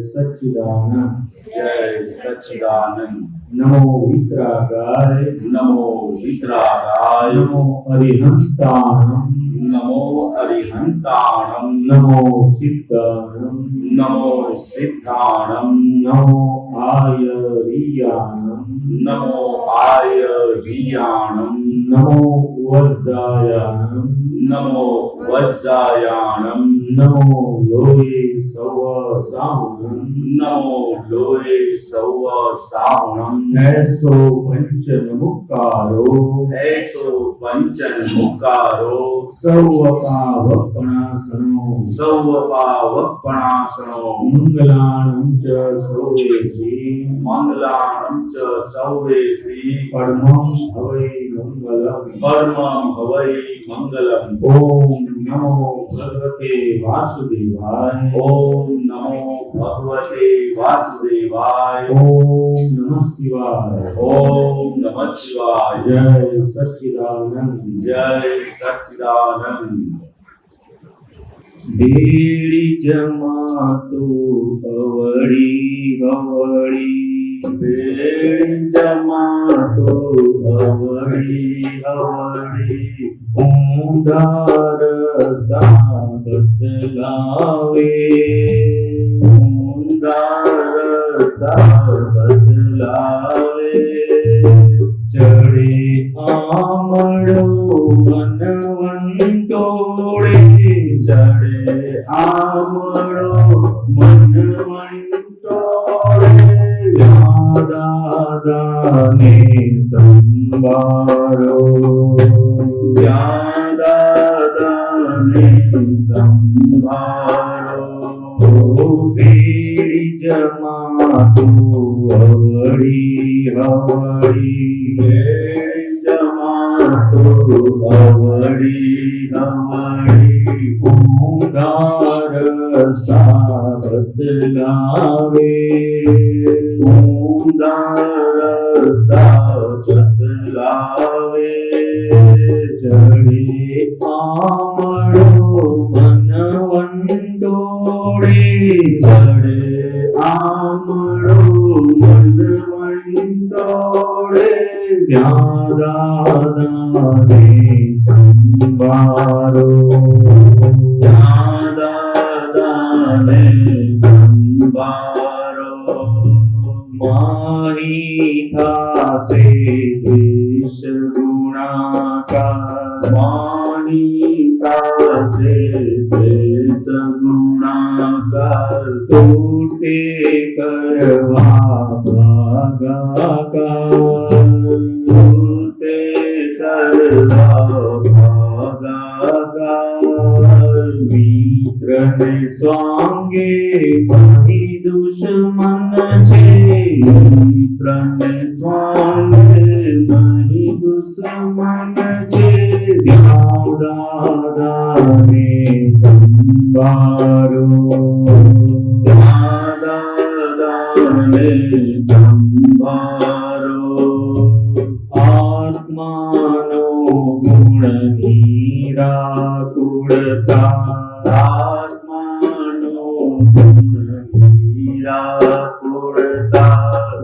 સચ્ચિદાનંદ જય સચ્ચિદાનંદ નમો વિતરાગાય નમો વિતરાગાય નમો અરિહંતાણમ નમો અરિહંતાણમ નમો સિદ્ધાણમ નમો સિદ્ધાણમ નમો આયરિયાણમ નમો આયરિયાણમ નમો વજ્જાયાણમ નમો વજ્જાયાણમ નમો લોહે સવ સાહુણમ નમો લોહે સૌ સાવણમ એસો પંચન મુકારો એસો પંચન મુકારો સૌ પાવપણાસનો સૌ પાવપણાસનો મંગલાણં ચ સૌવેસી મંગલાણં ચ સૌવેસી પરમં હવૈ મંગલમ પરમં હવૈ મંગલમ ઓમ નમો ભગવતે વાસુદેવાય ઓમ નમો ભગવતે વાસુદેવાય ઓમ નમઃ શિવાય ઓમ નમઃ શિવાય જય સચ્ચિદાનંદ જય સચ્ચિદાનંદ બેડી જમાતો અવળી હવળી બેડી જમાતો અવળી હવળી ઊંધા રસ્તા બદલાવે ઊંધા રસ્તા બદલાવે ચડે આમળો મનવંટોળે ચડે આમળો મનવંટોળે દાદાને સંભાળો દાદાને સંભાળો બેડી જમાતું અવળી હવળી બેડી જમાતો અવળી હવળી ઊંધા રસ્તા બદલાવે ઊંધા રસ્તા બદલાવે ચડે આમળો મનવંટોળે ચડે આમળો મનવંટોળે ત્યાં દાદાને સંભાળો ત્યાં દાદાને સંભાળો માહી થાશે દેશ ગુણાકાર માની તાસે દેશ ગુણાકાર તૂટે કરવા ભાગાકાર તે કરવા ભાગાકાર મિત્રને સ્વાંગે માહી દુશ્મન છે મિત્રને સ્વાંગે માહી દુશ્મન છે દાદાને સંભાળો દાદાને સંભાળો આત્માનો ગુણ નિરાકુળતા આત્માનો ગુણ નિરાકુળતા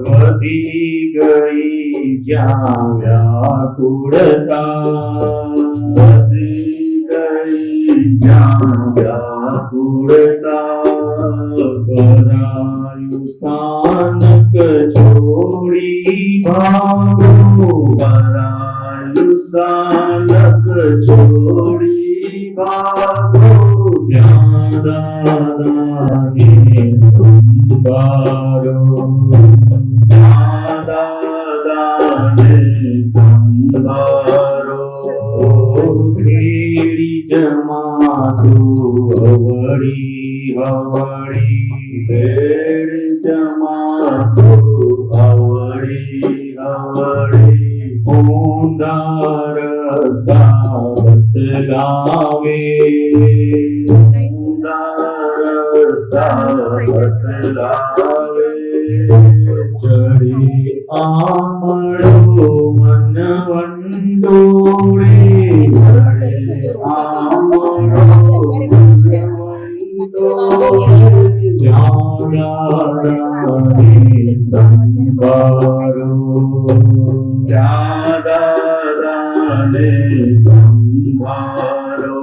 વધી ગઈ જ્યાં વ્યાકુળતા વધી ગઈ જ્યાં વ્યાકુળતા કરાયું સ્થાનક છોડી ભાગો કરાયું સ્થાનક છોડી ભાગો ત્યાં દાદાને સંભાળો દાદાને સંભાળો બેડી જમાતું અવળી હવળી બેડ જમાતો અવળી અવળી ઊંધા રસ્તા બદલાવે બતલાવે ચડી આમળો મનવંડોળે ચડે આમળો મનવંડોળે જ્યાં દાદાને સંભાળો. ત્યાં દાદાને સંભાળો.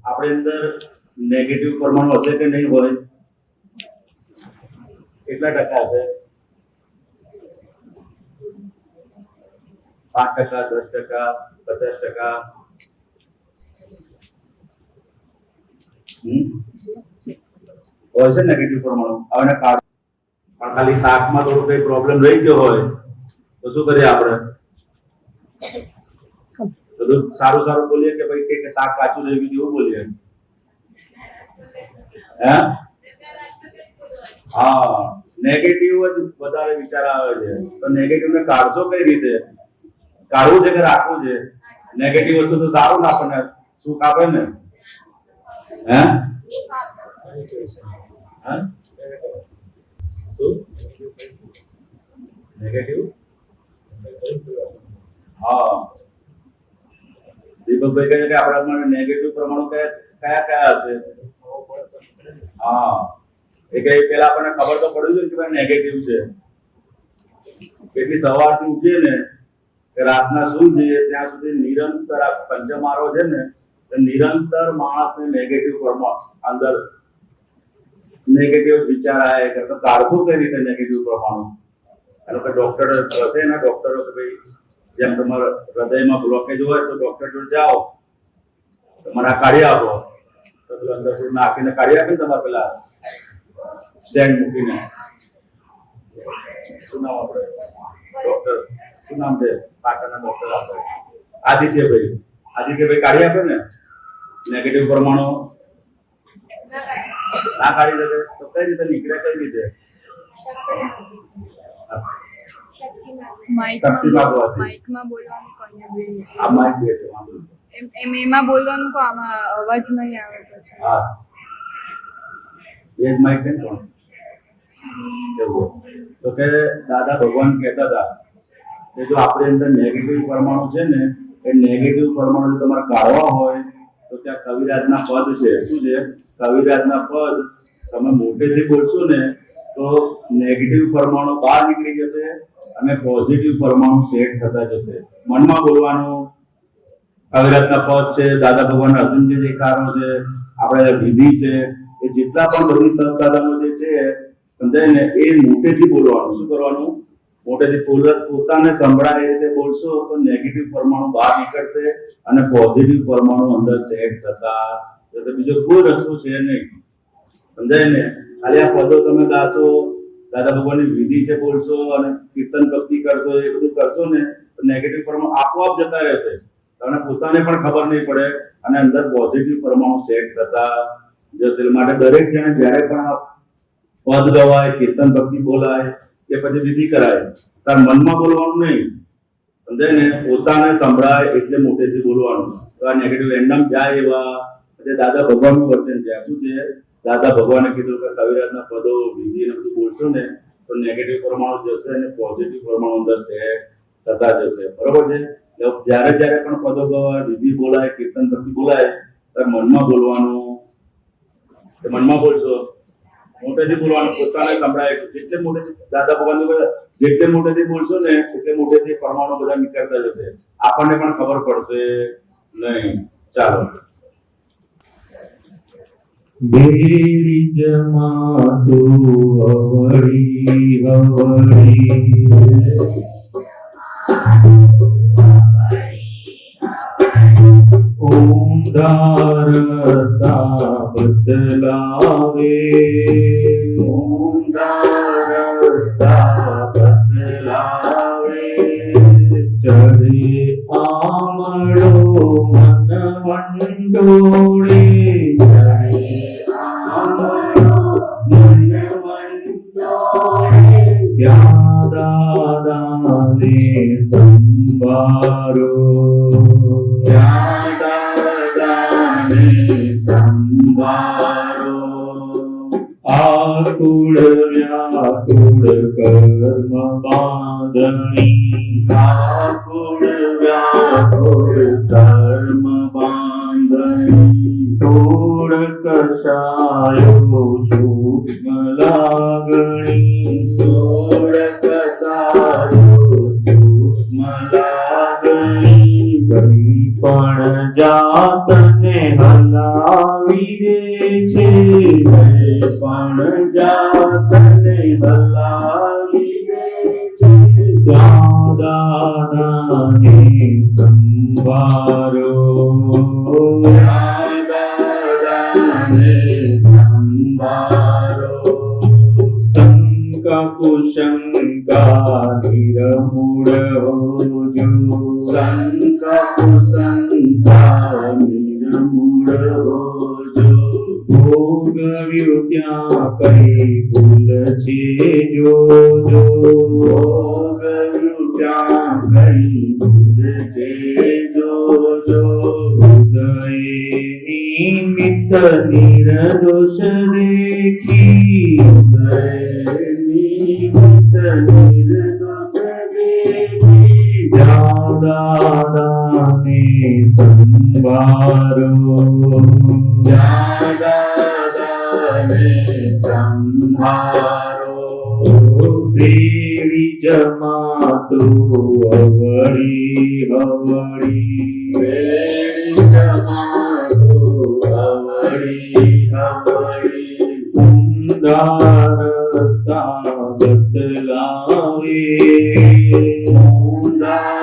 આપણી અંદર નેગેટિવ પરમાણુ હશે કે નહીં હોય? કેટલા ટકા હશે? 5%, 10%, 50%? હોય છે નેગેટિવ પરમાણુ. હવે કાઢ પણ ખાલી શાકમાં થોડું કઈ પ્રોબ્લેમ રહી ગયો હોય તો શું કરીએ આપણે? બધું સારું સારું બોલીએ કે ભાઈ કે શાક કાચું રહી ગયું એવું બોલીએ? હે? હા, નેગેટિવ જ વધારે વિચાર આવે છે. તો નેગેટિવ ને કાઢશો કઈ રીતે? કાઢવું છે કે રાખવું છે? નેગેટિવ વસ્તુ તો સારું ના આપણને સુખ આપે ને. હે? નેગેટિવ? હા, દીપકભાઈ કહે છે કે આપણા નેગેટિવ પ્રમાણો કયા કયા હશે? હા, એ કે પેલા આપણને ખબર તો પડવી જોઈએ કે ભાઈ નેગેટિવ છે. કેટલી સવારથી ઉઠીએ ને કે રાતના સુઈ જઈએ ત્યાં સુધી નિરંતર આ પંચમારો છે ને, નિરંતર માણસને નેગેટિવ પ્રમાણ અંદર નેગેટિવ વિચાર આવે કે તો કાઢશું કઈ રીતે નેગેટિવ પ્રમાણો? એનો કે ડોક્ટર હશે ને, ડોક્ટરો કે ભાઈ જેમ તમારા હૃદયમાં બ્લોકેજ હોય તો ડોક્ટર જોડે જાઓ, તમારે કાઢી આપો તો પેલા અંદર થોડું નાખીને કાઢી આપે ને તમારે પેલા સ્ટેન્ડ મૂકીને. શું નામ આપણે ડોક્ટર? શું નામ છે પાટણના ડોક્ટર? આપણે આદિત્યભાઈ કાઢી આપે ને નેગેટિવ પરમાણુ? ના કાઢી શકે તો કઈ રીતે નીકળે? કઈ રીતે? માઇકમાં બોલવાનું કોને? આ માઇક બે છે, વાંધો નહીં. એમાં બોલવાનું કો, આમાં અવાજ નહીં આવે પછી. હા, એ જ માઇક છે ને કોણ? તો કે દાદા ભગવાન કહેતા હતા કે જો આપણી અંદર નેગેટિવ પરમાણુ છે ને, એ નેગેટિવ પરમાણુ જો તમારે કાઢવા હોય તો ત્યાં કવિરાજના પદ છે. શું છે? કવિરાજના પદ. તમે મોટેથી બોલશો ને તો નેગેટિવ પરમાણુ બહાર નીકળી જશે અને પોઝિટિવ પરમાણુ સેટ થતા જશે. મનમાં બોલવાનું. કવિરાજના પદ છે, દાદા ભગવાન અર્જુન જે દેખાડો છે, આપણે વિધિ છે, એ જેટલા પણ બધી સંસાધનો જે છે સમજાય ને, એ મોટેથી બોલવાનું. શું કરવાનું? મોટેથી પોતાને સંભળાય એ રીતે બોલશો તો નેગેટિવ પરમાણુ બહાર નીકળશે અને પોઝિટિવ પરમાણુ અંદર સેટ થતા જશે. બીજો કોઈ રસ્તો છે નહીં. સમજાય ને? ખાલી આ પદો તમે ગાશો, દાદા ભગવાનની વિધિ છે બોલશો અને કીર્તન ભક્તિ કરશો, એ બધું કરશો ને તો નેગેટિવ પરમાણુ આપોઆપ જતા રહેશે. તમને પોતાને પણ ખબર નહીં પડે અને અંદર પોઝિટિવ પરમાણુ સેટ થતા જશે. માટે દરેક જણે જ્યારે પણ પદ ગવાય, કીર્તન ભક્તિ બોલાય કે પછી વિધિ કરાય, તાર મનમાં બોલવાનું નહીં. સમજાય ને? પોતાને સંભળાય એટલે મોટેથી બોલવાનું. તો આ નેગેટિવ એન્ડમ જાય એવા દાદા ભગવાનનું વચન છે. શું છે? દાદા ભગવાને કીધું કે કવિરાજના પદો, વિધિ ને બધું બોલશો ને તો નેગેટિવ પરમાણુ જશે અને પોઝિટિવ પરમાણુ અંદર સેટ થતા જશે. બરોબર છે? જ્યારે જ્યારે પણ પદો ગવાય, વિધિ બોલાય, કીર્તન ભક્તિ બોલાય, ત્યારે મનમાં બોલવાનું. મનમાં બોલશો, મોટેથી બોલવાનું, પોતાને સંભળાય. જેટલે મોટેથી દાદા ભગવાન જેટલે મોટેથી બોલશો ને એટલે મોટેથી પરમાણુ બધા નીકળતા જશે. આપણને પણ ખબર પડશે નહીં. ચાલો. બેરી જમાતું હવળી હવળી, ઊંધા રસ્તા બદલાવે, ઊંધા રસ્તા બદલાવે, ચડે આમળો મન વંડોળે, ત્યાં દાદાને સંભાળો, ત્યાં દાદાને સંભાળો. આકુળ વ્યાકુળ કર્મ બાંધણી, આકુળ વ્યાકુળ કર્મ બાંધણી, તોડ કશાયો શું સૂક્ષ્મ લાગણી સોળ કસાયો સૂક્ષ્મ લાગણી કઈ પણ જાતને હલાવી દે છે કઈ પણ જાતને હલાવી દે છે ત્યાં દાદાને સંભાળો દાદાને સંભાળો શંકા કુશંકા નિર્મૂળ હોજો શંકા કુશંકા નિર્મૂળ હોજો ભોગવ્યું ત્યાં કઈ ભૂલ છે જોજો ભોગવ્યું ત્યાં કઈ ભૂલ છે જોજો હૃદય નિમિત્ત નિર્દોષ દેખી નિમિત્ત નિર્દોષ દેખી દાદાને સંભાળો દાદાને સંભાળો દેવી જમાતો અવળી હવળી વેણી જમાતો હવળી હવળી ઊંડા રસ્તા બદલાવે ઊંડા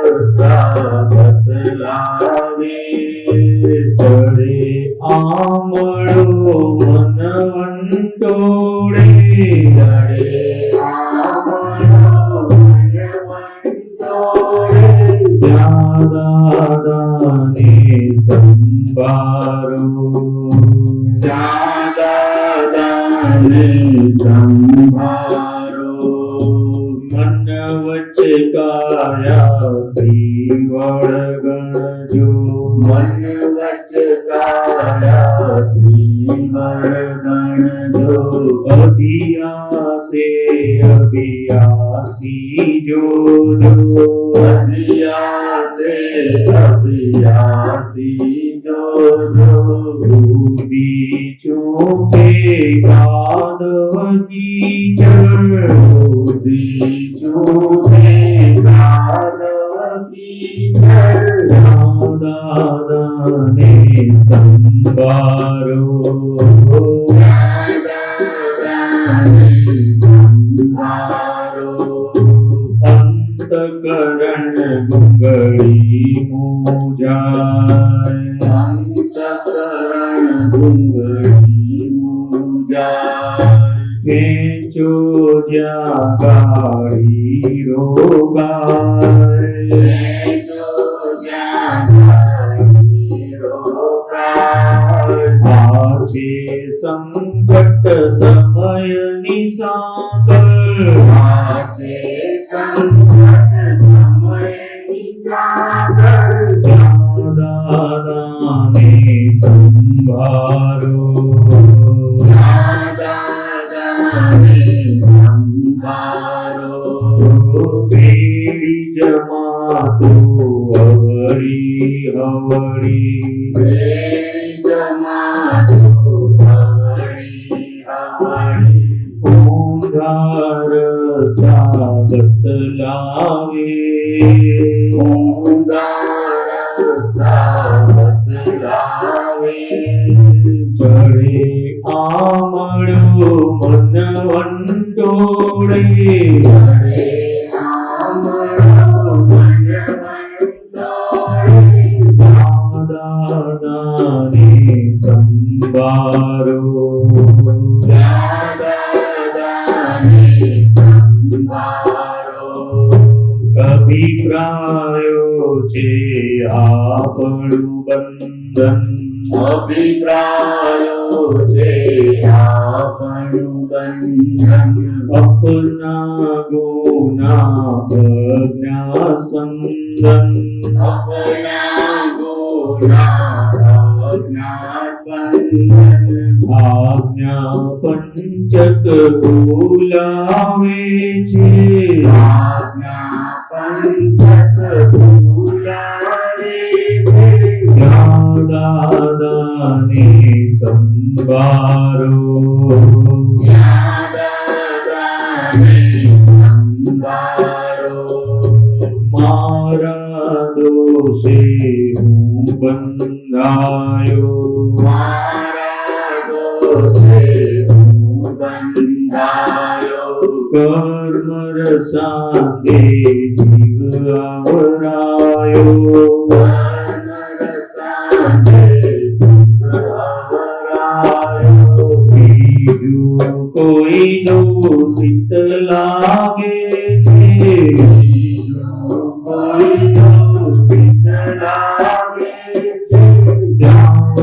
રસ્તા બદલાવે ચડે આમળો મન વંટોળે જડે આમળો મન વંટોળે ત્યાં દાદાને સંભાળો દાદાને સંભાળો મન વચ્ચે કાયાથી વળગણજો મન વચ્ચ કાયાથી વળગણજો અભિયાસે અભિયાસી જોજો અભિયાસે અભિયાસી જોજો બુદ્ધિ ચૂકે ગાદવતી ચડ બુદ્ધિ ચૂકે ગાદવતી ચડ દાદાને સંભાળો દાદાને સંભાળો અંતકરણ ગુંગળી મૂજાય અંતસ્કરણ ગુંગળી મૂજાય ખેંચો જ્યાં ગાડી રોગાય આજે સંકટ સમયની સાંકળ દાદાને સંભાળો પેલી જમાતો હવળી હવળી ઊંધા રસ્તા બદલાવે ચડે આમળો મન વંટોળે દાદાને સંભાળો અભિપ્રાયો છે આપણું બંધન અભિપ્રાયો છે આપણું બંધન અપના ગુના પ્રજ્ઞા સ્પંદન અપના ગુના અજ્ઞા સ્પંદન આજ્ઞા પંચક બોલાવે છે આજ્ઞા પંચક બોલાવે છે દાદાને સંભાળો મારા દોષે હું બંધાયો કર્મ રસાંગે જીવ આવરાયો બીજું કોઈ દોષિત લાગે છે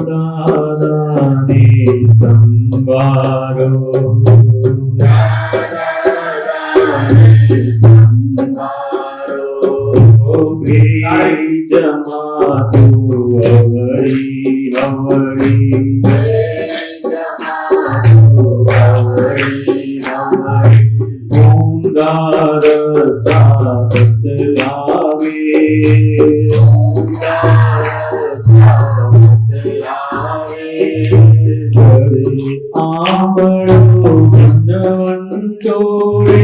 દાદાને સંભાળો જમાતું અવળી ઊંધા રસ્તા બદલાવે આંબળો મનવંતોળે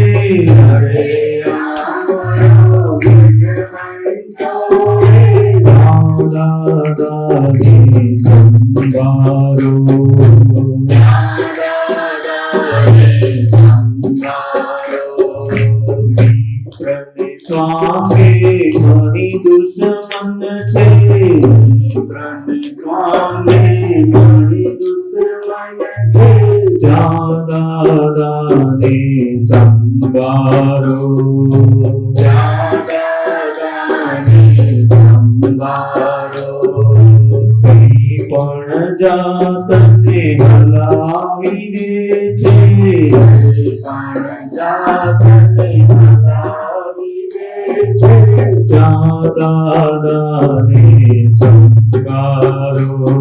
દાદાને સંભાળો સ્વામે ઘણી દુશ્મન છે સ્વામે ઘણી દુશ્મન છે દાદાને સંભાળો પણ જાતને હલાવી દે છે દાદાને સંભાળો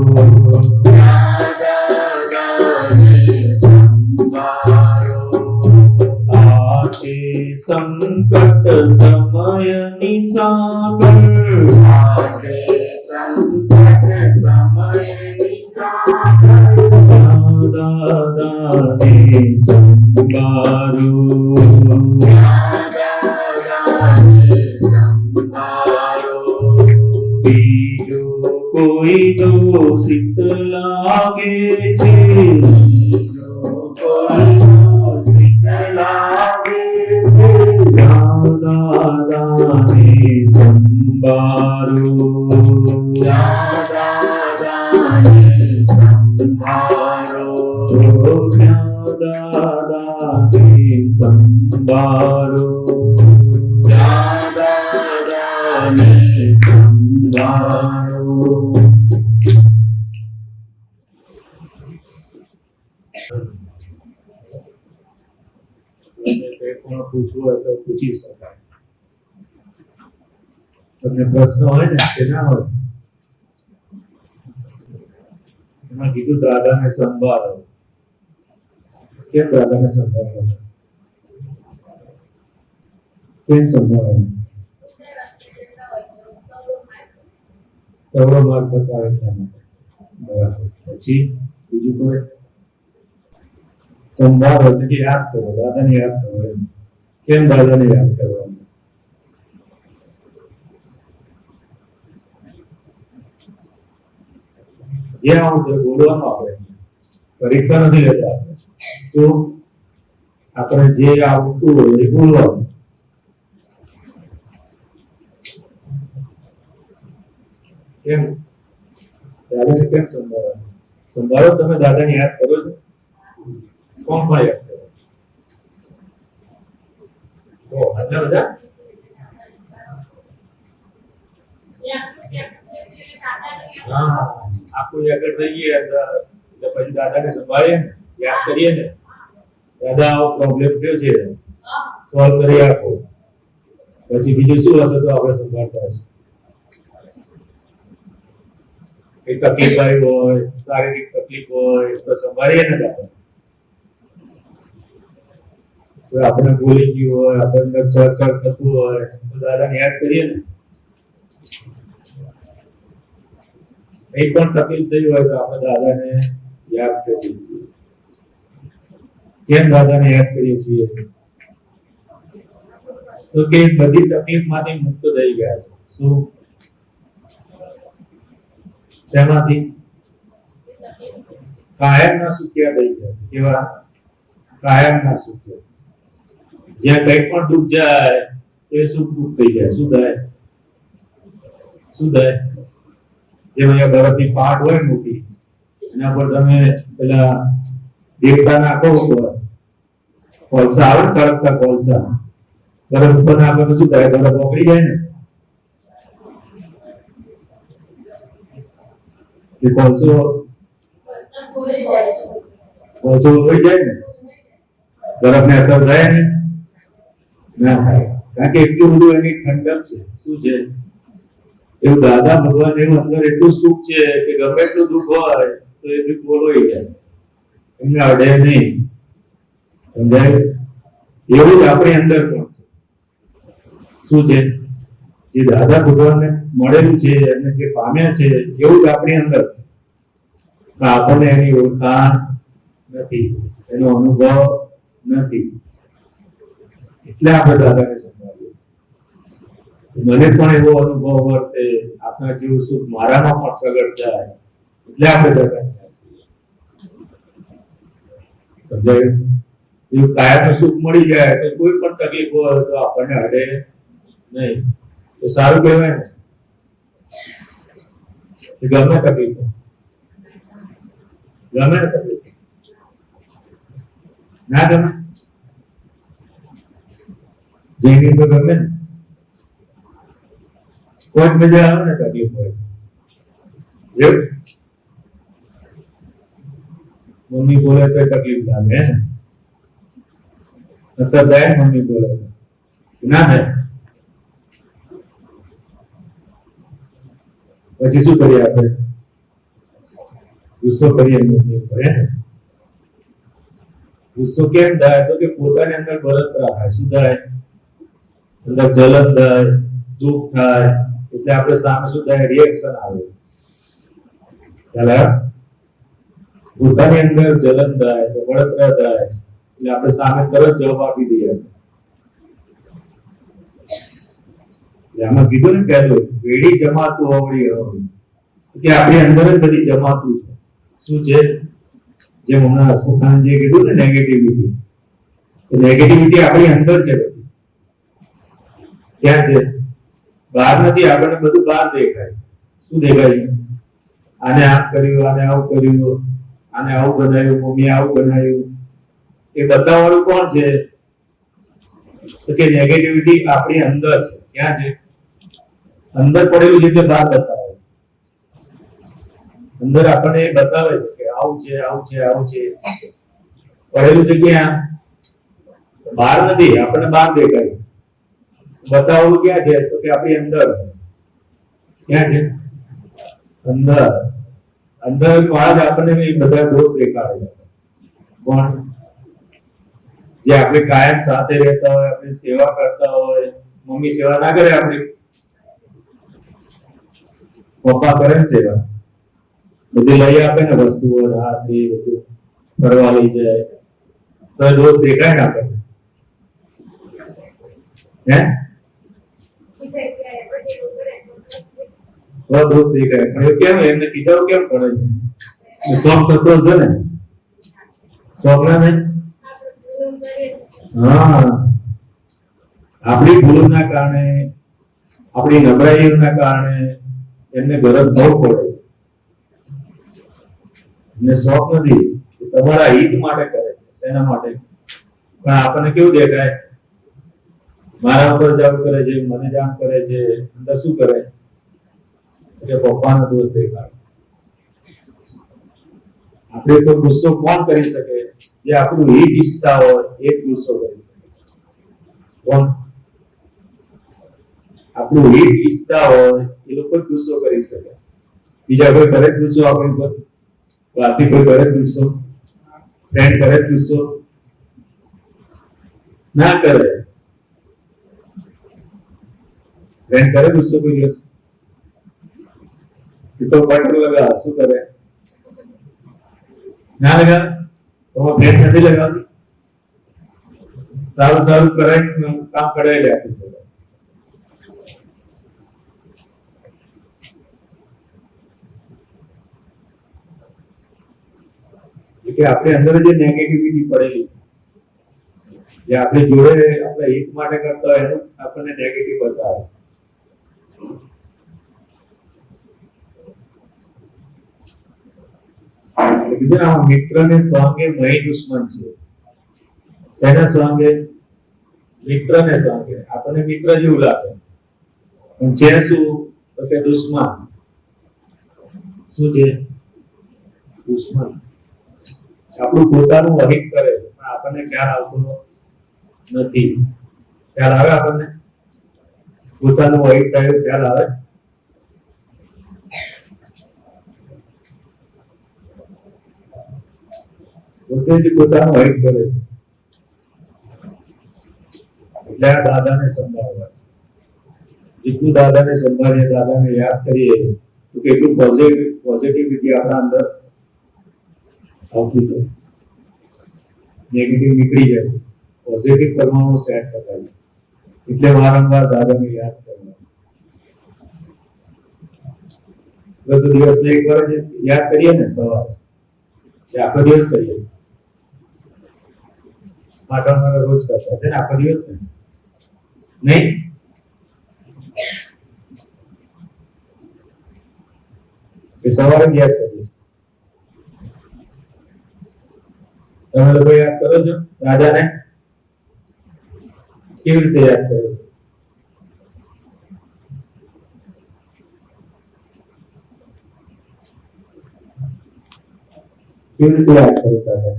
આ છે સંકટ સમયની સાગર દાદાને સંભાળો બીજો કોઈ દોષિત લાગે છે દાદાને સંભાળો દાદાને સંભાળો પણ પૂછવું હોય તો પૂછી શકાય તમને પ્રશ્ન હોય ને કે ના હોય એમાં કીધું દાદાને સંભાળો કેમ દાદાને સંભાળો કેમ સંભાળો સર્વ માર્ગ બતાવે એટલા માટે બરાબર પછી બીજું કોઈ સંભાળો એટલે કે યાદ કરો દાદાને યાદ કરો એમ કેમ દાદાને યાદ કરવાનું જે આવડે બોલવાનું આપણે પરીક્ષા નથી લેતા આપણે તો આપણે જે આવડતું હોય એ બોલવાનું કેમ દાદાને કેમ સંભાળવાનું સંભાળો તમે દાદાને યાદ કરો છો કોણ પણ યાદ કરો આટલા બધા હા આખું યાદ રહીએ એટલે પછી દાદાને સંભાળીએ ને યાદ કરીએ ને દાદા આવો પ્રોબ્લેમ થયો છે સોલ્વ કરી આપો પછી બીજું શું હશે તો આપણે સંભાળતા હશે કઈ તકલીફ આવી હોય શારીરિક તકલીફ હોય તો સંભાળીએ ને દાદા કોઈ આપણે ભૂલી ગયું હોય આપણને ચડ થતું હોય તો દાદાને યાદ કરીએ ને કઈ પણ તકલીફ થઈ હોય તો આપણે દાદાને યાદ કરીએ છીએ કેમ દાદાને યાદ કરીએ છીએ તો કે બધી તકલીફમાંથી મુક્ત થઈ ગયા છે. શું? શેમાંથી? કાયમના સુખ્યા થઈ ગયા. કેવા? કાયમના સુખ્યા. જ્યાં કંઈ પણ દુઃખ જાય એ સુખ દુઃખ થઈ જાય. શું થાય? શું થાય? જેમ અહીંયા બરફની પાટ હોય મોટી, એના પર તમે પેલા દેવતા નાખો ઉપર, કોલસા આવે ને, સળગતા કોલસા, બરફ ઉપર નાખો તો શું થાય? બરફ ઓગળી જાય ને. એ કોલસો ઓગળી જાય ને, બરફને અસર થાય ને? ના થાય, કારણ કે એટલું બધું એની ઠંડક છે. શું છે? એવું દાદા ભગવાન એવું અંદર એટલું સુખ છે કે ગમે એટલું દુઃખ હોય તો એ દુઃખ બોલવાઈ જાય, એમને અડે નહીં. સમજાય? એવું જ આપણી અંદર પણ છે. શું છે? જે દાદા ભગવાનને મળેલું છે અને જે પામ્યા છે એવું જ આપણી અંદર છે. પણ આપણને એની ઓળખાણ નથી, એનો અનુભવ નથી. એટલે આપણે દાદાને સમજાવીએ. મને પણ એવો અનુભવ વર્તે, આપણા જેવું સુખ મારામાં પણ પ્રગટ થાય, એટલે આપણે દાદાને સમજાયું? એવું કાયમનું સુખ મળી જાય તો કોઈ પણ તકલીફ હોય તો આપણને અડે નહીં. તો સારું કહેવાય ને? ગમે તકલીફ, ગમે તકલીફ ના ગમે, જેની તો ગમે ને. કોઈ મજા આવે ને તકલીફ હોય. મમ્મી બોલે તો તકલીફ લાગે ને, અસર થાય ને મમ્મી બોલે ના થાય. પછી શું કરીએ આપણે? ગુસ્સો કરીએ મમ્મી ઉપર. ગુસ્સો કેમ થાય? તો કે પોતાની અંદર બળતરા થાય. શું થાય? અંદર જલન થાય, દુઃખ થાય, એટલે આપણે સામે શું થાય? રિએક્શન આવે. પોતાની અંદર જલન થાય તો બળતરા થાય એટલે આપણે સામે તરત જવાબ આપી દઈએ. આમાં કીધું ને પહેલું, વેડી જમાતું હોવડી હોવી, કે આપણી અંદર જ બધી જમાતું છે. શું છે? જેમ હમણાં હસમુખાનજીએ કીધું ને નેગેટિવિટી, નેગેટિવિટી આપણી અંદર છે બધી. ક્યાં છે? બહાર નથી. આપણને બધું બહાર દેખાય. શું દેખાય? આને આમ કર્યું, આને આવું કર્યું, આને આવું બનાવ્યું, મમ્મીએ આવું બનાવ્યું. એ બતાવવાનું કોણ છે? તો કે નેગેટિવિટી આપણી અંદર છે. ક્યાં છે? અંદર પડેલું છે તે બહાર બતાવે. અંદર આપણને એ બતાવે છે કે આવું છે, આવું છે, આવું છે. પડેલું છે ક્યાં? બહાર નથી, આપણને બહાર દેખાય. બતાવવું ક્યાં છે? તો કે આપણી અંદર છે. ક્યાં છે? અંદર. અંદર માં જ આપણને બધા દોષ દેખાડે છે. કોણ? જે આપણે કાયમ સાથે રહેતા હોય, આપણી સેવા કરતા હોય. મમ્મી સેવા ના કરે આપણી? પપ્પા કરે ને સેવા, બધી લઈ આપે ને વસ્તુઓ, આ તે બધું ફરવા લઈ જાય, તો દોષ દેખાય ને આપણને? હે? દોષ દેખાય. પણ એ કેમ? એમને કીધું કેમ પડે છે? શોખ થતો છે ને? શોખ ના નહીં? હા, આપણી ભૂલના કારણે, આપણી નબળાઈઓના કારણે એમને ગરજ બહુ પડે. એમને શોખ નથી, તમારા હિત માટે કરે છે. શેના માટે? પણ આપણને કેવું દેખાય? મારા ઉપર જામ કરે છે, મને જામ કરે છે. અંદર શું કરે? કે પપ્પાનો દોષ દેખાય. આપણે તો ગુસ્સો કોણ કરી શકે? જે આપણું હિત ઈચ્છતા હોય એ જ ગુસ્સો કરી શકે. કોણ? આપણું હિત ઈચ્છતા હોય એ લોકો જ ગુસ્સો કરી શકે. બીજા કોઈ કરે ગુસ્સો આપણી પર? વાથી કોઈ કરે ગુસ્સો? ફ્રેન્ડ કરે ગુસ્સો? ના કરે. ફ્રેન્ડ કરે ગુસ્સો કોઈ દિવસ? એ તો બટન લગા. શું કરે? ના લગા. તો ફ્રેન્ડ નથી લગાવતી. સારું કરાય કામ કરાવી રાખવું પડે. કે આપણે અંદર જે નેગેટિવિટી પડેલી, જે આપણે જોડે આપણે હિત માટે કરતા હોય એનું આપણને નેગેટિવ બતાવે. કીધું આ મિત્રને સ્વાંગે મહી દુશ્મન છે. શેના સ્વાંગે? મિત્રને સ્વાંગે. આપણને મિત્ર જેવું લાગે પણ છે શું? તો કે દુશ્મન. શું છે? દુશ્મન. આપણું પોતાનું અહિત કરે પણ આપણને ખ્યાલ આવતો નથી. ખ્યાલ આવે આપણને? પોતાનું અહિત થયું ખ્યાલ આવે? પોતે જ પોતાનું અહિત કરે એટલે આ દાદાને સંભાળવા. જેટલું દાદાને સંભાળીએ, દાદાને યાદ કરીએ તો કેટલું પોઝિટિવિટી આપણા અંદર આવતી જાય. નેગેટિવ નીકળી જાય, પોઝિટિવ પરમાણુ સેટ થતા જાય. એટલે વારંવાર દાદાને યાદ કરવાનું. બધું દિવસને એક વાર જ યાદ કરીએ ને સવારે, કે આખો દિવસ કરીએ. માટણ રોજ કરતા છે ને આખો દિવસ ને નહીં? એ સવારે જ યાદ કરીએ. તમે લોકો યાદ કરો છો દાદાને? કેવી રીતે યાદ કરો છો? કેવી રીતે યાદ કરો દાદા?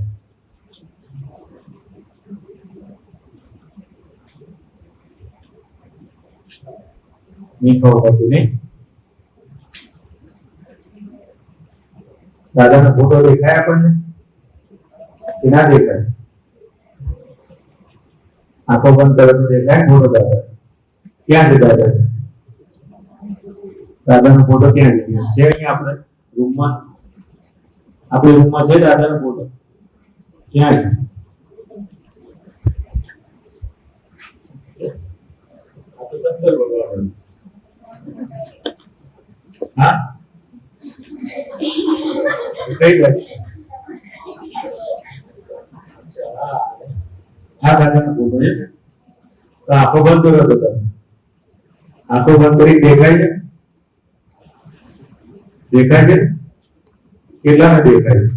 નહીં ખબર પડતી નહીં? દાદાનો ફોટો દેખાય આપણને કે ના દેખાય? આંખો બંધ કરે તો દેખાય ફોટો દાદા? ક્યાં છે દાદા? દાદાનો ફોટો ક્યાં છે? અહીંયા આપણે રૂમમાં, આપણી રૂમમાં છે દાદાનો ફોટો? ક્યાં છે? આ તો શંકર ભગવાન. હા, કઈ વાત? આ દાદાનો ફોટો છે ને? તો આંખો બંધ કરો તો તમે આંખો બંધ કરી દેખાય છે? દેખાય છે? કેટલાને દેખાય છે?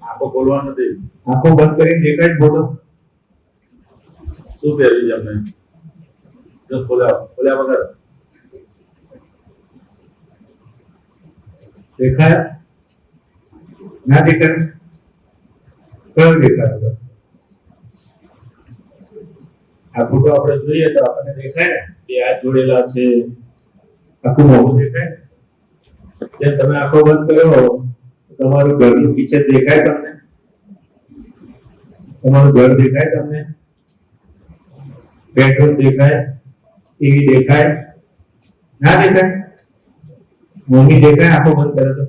આંખો ખોલવા નથી. આંખો બંધ કરીને દેખાય ફોટો? શું પહેર્યું છે અમને? જો ખોલ્યા વગર દેખાય? ના દેખાય? કયો દેખાય? આ ફોટો આપણે જોઈએ તો આપણને દેખાય ને કે હાથ જોડેલા છે, આખું મોઢું દેખાય. જેમ તમે આંખો બંધ કરો તમારું ઘરનું કિચન દેખાય તમને? તમારું ઘર દેખાય તમને? બેડરૂમ દેખાય? ટીવી દેખાય? ના દેખાય? મમ્મી દેખાય આંખો બંધ કરે તો?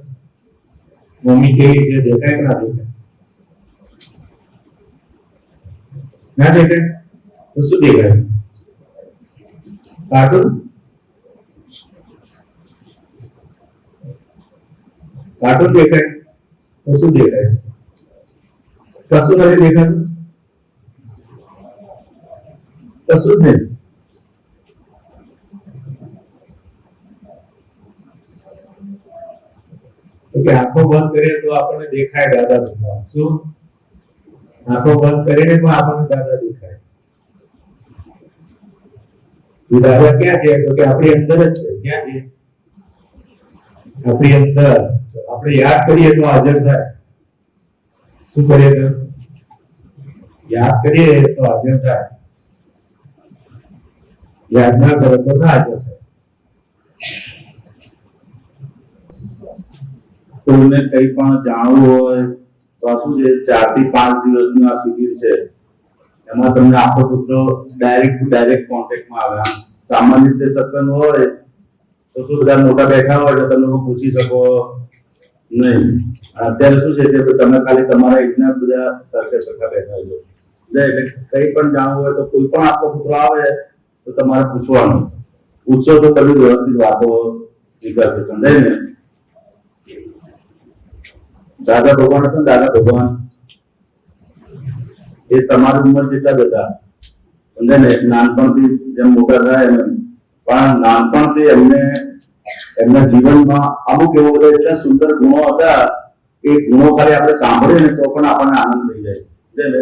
મમ્મી કેવી છે દેખાય કે ના દેખાય? ના દેખાય? તો શું દેખાય? કાર્ટૂન? કાર્ટૂન દેખાય? તો શું દેખાય? કશું નથી દેખાતું? કશું જ નહીં. કે આંખો બંધ કરીએ તો આપણને દેખાય દાદા ભગવાન. શું? આંખો બંધ કરીને પણ આપણને દાદા દેખાય. દાદા ક્યાં છે? તો કે આપણી અંદર જ છે. ક્યાં છે? આપણી અંદર. આપણે યાદ કરીએ તો હાજર થાય. શું કરીએ તો? યાદ કરીએ તો હાજર થાય. યાદ ના કરો તો ના હાજર થાય. કોઈને કંઈ પણ જાણવું હોય તો આ શું છે, 4 થી 5 દિવસની આ શિબિર છે. એમાં તમને આખો પુત્ર ડાયરેક્ટ ટુ ડાયરેક્ટ કોન્ટેક્ટમાં આવે. સામાન્ય રીતે સત્સંગ હોય તો શું બધા મોટા બેઠા હોય તો તમે પૂછી શકો નહીં. અત્યારે શું છે કે તમે ખાલી તમારા એજના બધા સરખા બેઠા છો. એટલે કંઈ પણ જાણવું હોય તો કોઈ પણ આપતો પુત્ર આવે તો તમારે પૂછવાનું. પૂછશો તો તમે વ્યવસ્થિત વાતો નીકળશે. સમજાય ને? દાદા ભગવાન હતા ને, દાદા ભગવાન એ તમારી ઉંમર જેટલા જ હતા. સમજાય ને? નાનપણથી જેમ મોટા થાય એમ, પણ નાનપણથી એમના જીવનમાં અમુક એવો બધા એટલા સુંદર ગુણો હતા કે ગુણો ખાલી આપણે સાંભળીએ ને તો પણ આપણને આનંદ થઈ જાય. સમજાય ને?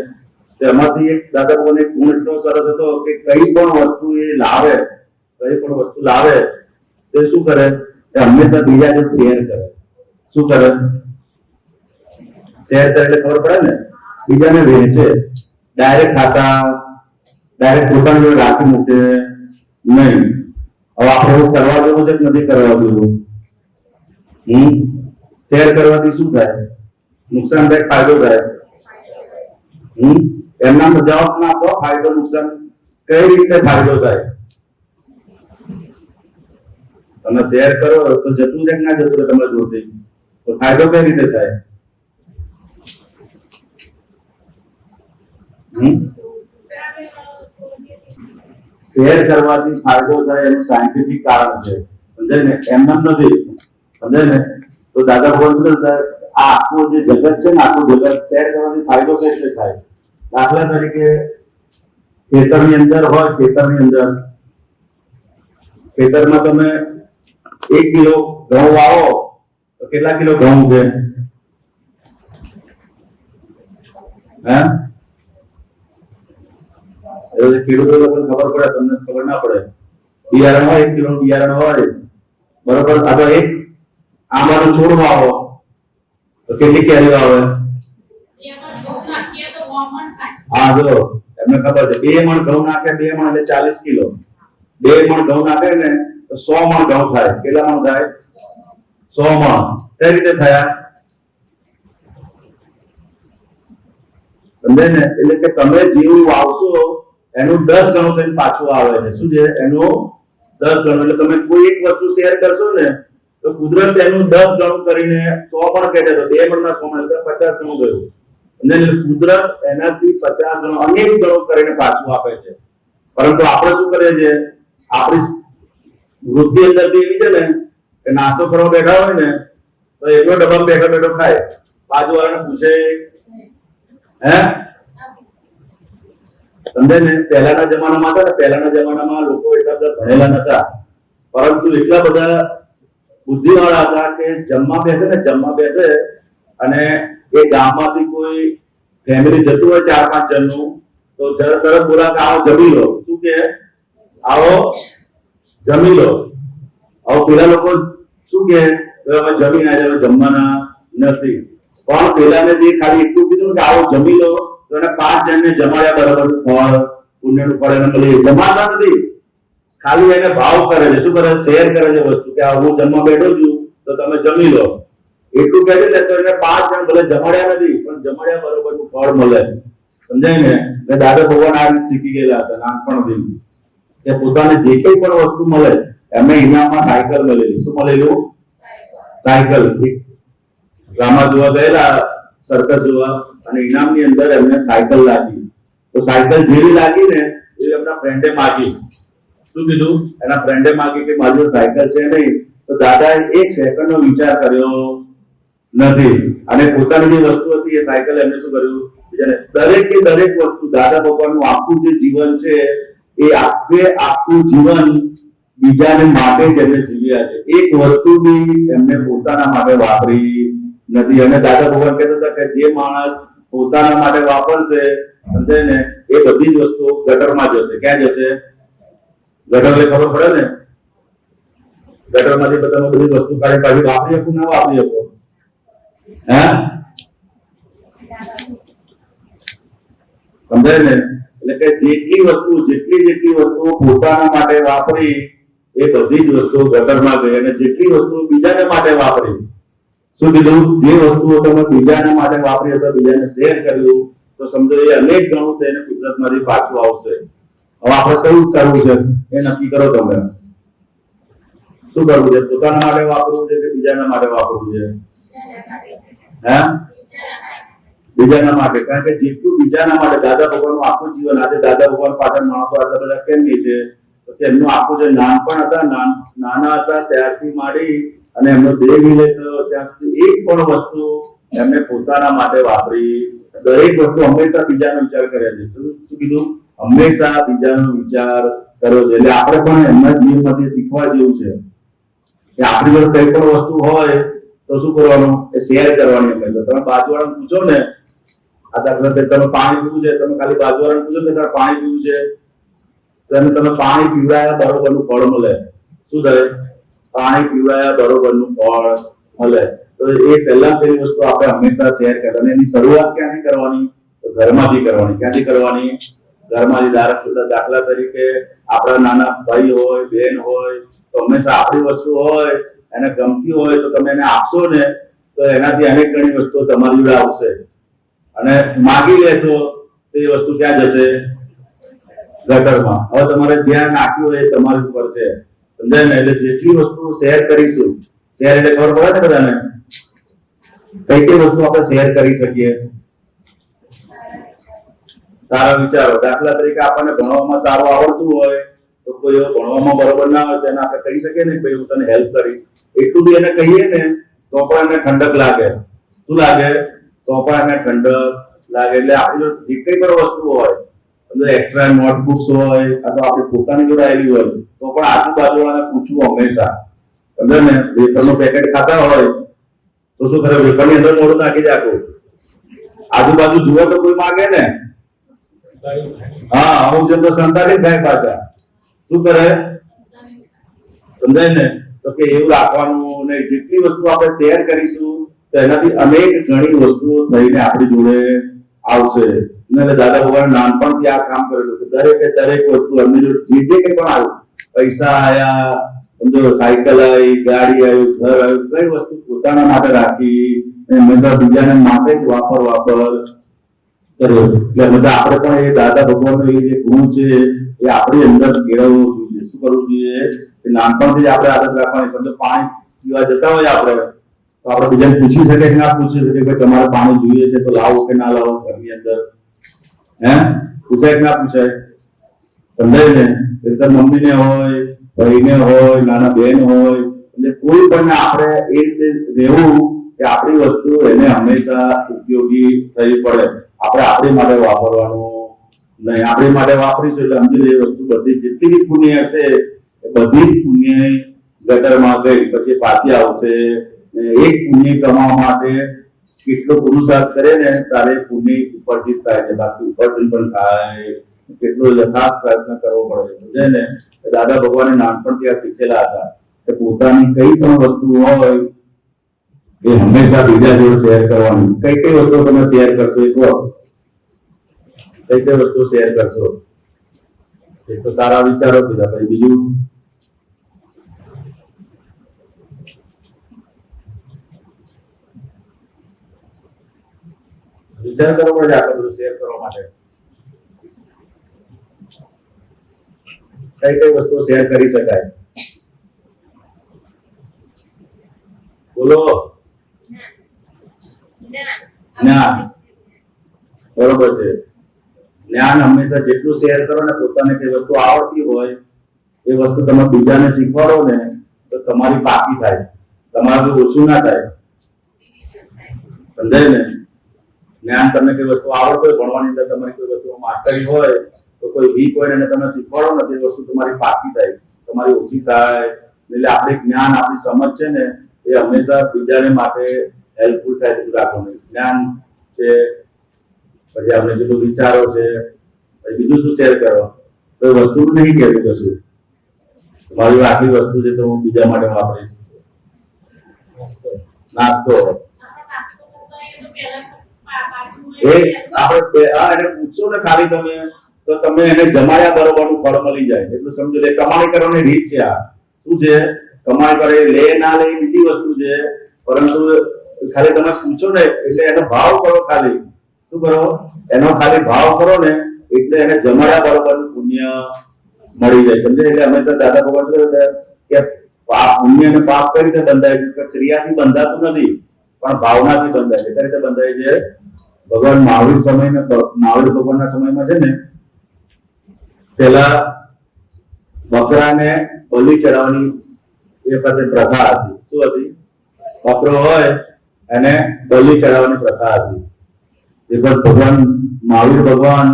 એમાંથી એક દાદા ભગવાન એક ગુણ એટલો સરસ હતો કે કઈ પણ વસ્તુ લાવે તે શું કરે? એ હંમેશા બીજા જોડે શેર કરે. શું કરે? શેર કરે એટલે ખબર પડે ને, બીજાને વહેંચે. ડાયરેક્ટ ખાતા, ડાયરેક્ટ પોતાની જોડે રાખી મૂકે નહીં. હવે આપણે એવું કરવા જેવું છે કે નથી કરવા જેવું? શેર કરવાથી શું થાય? નુકસાન થાય, ફાયદો થાય? એમના જવાબ ના આપો. ફાયદો નુકસાન કઈ રીતે ફાયદો થાય? તમે શેર કરો તો જતું રહે ના જતું રહે તમારા જોડથી? તો ફાયદો કઈ રીતે થાય? શેર કરવાથી ફાયદો થાય એનું સાયન્ટિફિક કારણ છે. સમજાય ને? એમનામ નથી. સમજાય ને? તો દાદા ભગવાન શું કરતા? આ આખું જે જગત છે ને, આખું જગત શેર કરવાથી ફાયદો કઈ રીતે થાય? દાખલા તરીકે ખેતરની અંદર હોય, ખેતરમાં તમે 1 કિલો ઘઉં વાવો તો કેટલા કિલો ઘઉં ઉગે? ખેડૂતો લોકોને ખબર પડે, તમને ખબર ના પડે. બિયારણ હોય, 1 કિલો બિયારણ હોય, બરોબર? અથવા એક આંબાનું છોડ વાવો તો કેટલી કેરીઓ આવે? હા, જો એમને ખબર છે 2 મણ ઘઉં નાખે, 2 મણ એટલે 40 કિલો. 2 મણ ઘઉં નાખે ને તો 100 મણ ઘઉં થાય. કેટલા મણ થાય? 100 મણ. કઈ રીતે થયા? સમજાય ને? એટલે કે તમે જેવું વાવશો એનું 10 ગણું થઈને પાછું આવે છે. શું છે? એનું 10 ગણું. એટલે તમે કોઈ એક વસ્તુ શેર કરશો ને તો કુદરત એનું 10 ગણું કરીને 100 પણ કહે છે તો 2 મણના 100 મણ એટલે 50 ગણું ગયું. અને કુદરત એનાથી 50 ગણું અનેક ગણું કરીને પાછું આપે છે. પરંતુ આપણે શું કરીએ છીએ? આપણી વૃદ્ધિ અંદરથી એવી છે ને કે નાસ્તો કરવા બેઠા હોય ને તો એટલો ડબ્બા બેઠો ખાય, બાજુવાળાને પૂછે હે? સમજાય ને? પહેલાના જમાનામાં હતા ને, પહેલાના જમાનામાં લોકો એટલા બધા ભણેલા નતા, પરંતુ એટલા બધા બુદ્ધિવાળા હતા કે જમવા બેસે અને એ ગામમાંથી કોઈ ફેમિલી જતું હોય 4-5 જણનું તો તરત બોલા કે આવો જમી લો. શું કે? આવો જમી લો. આવો પેલા લોકો શું કે અમે જમી ના જાય, જમવાના નથી. પણ પેલાને જે ખાલી એટલું કીધું કે આવો જમી લો તો એને 5 જણને જમાડ્યા બરાબર ફળ પુણ્યનું ફળ એને મળે. જમાડતા નથી, ખાલી એને ભાવ કરે છે. શું કરે? શેર કરે છે વસ્તુ કે હું જમવા બેઠો છું તો તમે જમી લો. એટલું કહે છે તો એને 5 જણ ભલે જમાડ્યા નથી પણ જમાડ્યા બરોબરનું ફળ મળે. સમજાય ને? એટલે દાદા ભગવાન આ રીતે શીખી ગયેલા હતા નાનપણથી કે પોતાને જે કઈ પણ વસ્તુ મળે એમને ઇનામમાં સાયકલ મળેલી. શું મળેલું? સાયકલ. ડ્રામા જોવા ગયેલા, સર્કસ જોવા, અને ઇનામની અંદર એમને સાયકલ લાગી. તો સાયકલ જેવી લાગી ને એ એમના ફ્રેન્ડે માગી. શું કીધું? એના ફ્રેન્ડે માગી કે મારી જોડે સાયકલ છે નહીં. તો દાદાએ 1 સેકન્ડનો વિચાર કર્યો નથી અને પોતાની જે વસ્તુ હતી એ સાયકલ એમને શું કર્યું? બીજાને. દરેક વસ્તુ દાદા ભગવાનનું આખું જે જીવન છે એ આખું જીવન બીજાને માટે જ એમને જીવ્યા છે. એક વસ્તુ બી એમને પોતાના માટે વાપરી નથી. અને દાદા ભગવાન કહેતા હતા કે જે માણસ પોતાના માટે વાપરશે, સમજાય ને, એ બધી જ વસ્તુઓ ગટરમાં જશે. ક્યાં જશે? ગટર એટલે ખબર પડે ને? ગટરમાંથી તમે બધી વસ્તુ કાઢી પાછી વાપરી શકો ના વાપરી શકો? હે? સમજાય ને? એટલે કે જેટલી વસ્તુઓ પોતાના માટે વાપરી એ બધી જ વસ્તુઓ ગટરમાં ગઈ અને જેટલી વસ્તુઓ બીજાને માટે વાપરી, શું કીધું? જે વસ્તુઓ તમે બીજાના માટે વાપરી અથવા બીજાને શેર કર્યું તો સમજો એ અનેક ગણું થઈને કુદરતમાંથી પાછું આવશે. હવે આપણે કયું કરવું છે એ નક્કી કરો. તમે શું કરવું છે? પોતાના માટે વાપરવું છે કે બીજાના માટે વાપરવું છે? હે? બીજાના માટે, કારણ કે જેટલું બીજાના માટે દાદા ભગવાનનું આખું જીવન, આજે દાદા ભગવાન પાછળ માણસો આટલા બધા કેમ નહીં છે, તો તેમનું આખું જે નાનપણ હતા, નાના હતા ત્યારથી માંડી અને એમનો દેહ વિલય થયો ત્યાં સુધી એક પણ વસ્તુ એમને પોતાના માટે વાપરી. દરેક વસ્તુ હંમેશા બીજાનો વિચાર કરે છે. શું કીધું? હંમેશા બીજાનો વિચાર કર્યો છે. એટલે આપણે પણ એમના જીવનમાંથી શીખવા જેવું છે કે આપણી જોડે કઈ પણ વસ્તુ હોય તો શું કરવાનું? એ શેર કરવાની. હંમેશા તમે બાજુવાળાને પૂછો ને, આ દાખલા તરીકે તમે પાણી પીવું છે, તમે ખાલી બાજુવાળાને પૂછો કે તારે પાણી પીવું છે, તો તમે પાણી પીવડાયા બરોબરનું ફળ મળે. શું થાય? પાણી પીવડાયા બરોબરનું ફળ મળે. તો એ પહેલા પેલી વસ્તુ આપણે હંમેશા શેર કરતા, અને એની શરૂઆત ક્યાંથી કરવાની? તો ઘરમાંથી કરવાની. ક્યાંથી કરવાની? ઘરમાંથી. દાખલા તરીકે આપણા નાના ભાઈ હોય, બહેન હોય, તો હંમેશા આપણી વસ્તુ હોય એને ગમતી હોય તો તમે એને આપશો ને, તો એનાથી અનેક ઘણી વસ્તુઓ તમારી જોડે આવશે. અને માગી લેશો તો એ વસ્તુ ક્યાં જશે? ગટરમાં. હવે તમારે જ્યાં નાખ્યું હોય એ તમારી ઉપર છે. સમજાય ને? એટલે જેટલી વસ્તુ શેર કરીશું, શેર એટલે ખબર પડે ને બધાને, કઈ કઈ વસ્તુ આપણે શેર કરી શકીએ? સારા વિચારો. દાખલા તરીકે આપણને ભણવામાં સારું આવડતું હોય તો કોઈ એવો ભણવામાં બરોબર ના હોય તો એને આપણે કહી શકીએ ને, ભાઈ હું તને હેલ્પ કરી. એટલું બી એને કહીએ ને તો પણ એને ઠંડક લાગે. શું લાગે? તો પણ એને ઠંડક લાગે. એટલે આપણી જોડે જે કઈ પણ વસ્તુ હોય, અંદર એક્સ્ટ્રા નોટબુક્સ હોય અથવા આપણી પોતાની જોડે આવેલી હોય તો પણ આજુબાજુવાળાને પૂછવું હંમેશા. સમજે ને? વેફરનું પેકેટ ખાતા હોય તો શું કરે? વેફરની અંદર મોઢું નાખી દે આખું. આજુબાજુ જુએ તો કોઈ માગે ને? હા, અમુક જણ તો સંતાડી જ થાય પાછા. શું કરે? સમજાય ને? તો કે એવું રાખવાનું નહીં. જેટલી વસ્તુ આપણે શેર કરીશું તો એનાથી અનેક ઘણી વસ્તુઓ થઈને આપણી જોડે આવશે. એટલે દાદા ભગવાન નાનપણથી આ કામ કરેલું છે. દરેક વસ્તુ એમની જોડે જે કંઈ પણ આવ્યું, પૈસા આયા, સમજો સાયકલ આવી, ગાડી આવ્યું, ઘર આવ્યું, કઈ વસ્તુ પોતાના માટે રાખી હંમેશા બીજાને માટે જ વાપર કર્યો. એટલે બધા આપણે પણ એ દાદા ભગવાનનો એ જે ગુણ છે એ આપણી અંદર કેળવવું જોઈએ. શું કરવું જોઈએ? નાનપણથી જ આપણે આદત રાખવાની. સમજો પાણી પીવા જતા હોય આપણે, તો આપણે બીજાને પૂછી શકીએ કે ના પૂછી શકીએ કે તમારે પાણી જોઈએ છે તો લાવો કે ના લાવો ઘરની અંદર? હે? પૂછાય કે ના પૂછાય? સમજાય ને? એટલે મમ્મીને હોય, ભાઈને હોય, નાના બહેન હોય, એટલે કોઈ પણ આપણે એ રીતે રહેવું કે આપણી વસ્તુ એને હંમેશા ઉપયોગી થવી પડે. આપણે આપણી માટે વાપરવાનું નહીં. આપણી માટે વાપરીશું એટલે સમજી લે એ વસ્તુ બધી જેટલી પુણ્ય હશે એ બધી જ પુણ્ય ગટરમાં ગઈ, પછી પાછી આવશે. એક પુણ્ય કમાવા માટે કેટલો પુરુષાર્થ કરે ને તારે પુણ્ય ઉપરથી થાય છે, બાકી ઉપરથી પણ થાય. કેટલો યથાર્થ પ્રયત્ન કરવો પડે. સમજે ને? દાદા ભગવાને નાનપણથી આ શીખેલા હતા કે પોતાની કઈ પણ વસ્તુ હોય એ હંમેશા બીજા જોડે શેર કરવાની. કઈ કઈ વસ્તુ તમે શેર કરશો? એ કહો. કઈ કઈ વસ્તુ શેર કરશો? એક તો સારા વિચારો કીધા. પછી બીજું? વિચાર કરવો પડે આપણે બધું શેર કરવા માટે. કઈ કઈ વસ્તુ શેર કરી શકાય? બોલો. જ્ઞાન. બરોબર છે. જ્ઞાન હંમેશા જેટલું શેર કરો ને, પોતાને કઈ વસ્તુ આવડતી હોય એ વસ્તુ તમે બીજાને શીખવાડો ને તો તમારી પાકી થાય, તમારું ઓછું ના થાય. સમજાય ને? જ્ઞાન તમને કઈ વસ્તુ આવડતો હોય, ભણવાની અંદર તમારી કોઈ વસ્તુ માસ્ટરી હોય તો કોઈ વીક હોય ને તમે શીખવાડો ને તે વસ્તુ તમારી પાકી થાય, તમારી ઓછી થાય. એટલે આપણે જ્ઞાન, આપણી સમજ છે ને એ હંમેશા બીજાને માટે હેલ્પફુલ થાય તેવું રાખવાનું. જ્ઞાન છે, પછી આપણે જેટલું વિચારો છે, પછી બીજું શું શેર કરો? કોઈ વસ્તુ નહીં કહેવું કશું. મારી આટલી વસ્તુ છે તો હું બીજા માટે વાપરીશ. નાસ્તો. એ આપણે એને પૂછશો ને ખાલી તમે તો તમે એને જમાયા બરોબરનું ફળ મળી જાય. એટલું સમજો. લે કમાણી કરવાની રીત છે આ. શું છે? કમાણી કરે લે ના લે બીજી વસ્તુ છે, પરંતુ ખાલી તમે પૂછો ને એટલે એનો ભાવ કરો. ખાલી શું કરો? એનો ખાલી ભાવ કરો ને એટલે એને જમાયા બરોબરનું પુણ્ય મળી જાય. સમજે? એટલે અમે તો દાદા ભગવાન કે પુણ્ય અને પાપ કઈ રીતે બંધાય છે? ક્રિયાથી બંધાતું નથી પણ ભાવનાથી બંધાય છે. કઈ રીતે બંધાય છે? ભગવાન મહાવીર ભગવાનના સમયમાં છે ને પેલા બકરાને બલિ ચડાવવાની એ વખતે પ્રથા હતી. શું હતી? બકરો હોય એને બલિ ચડાવવાની પ્રથા હતી. એ ભગવાન મહાવીર ભગવાન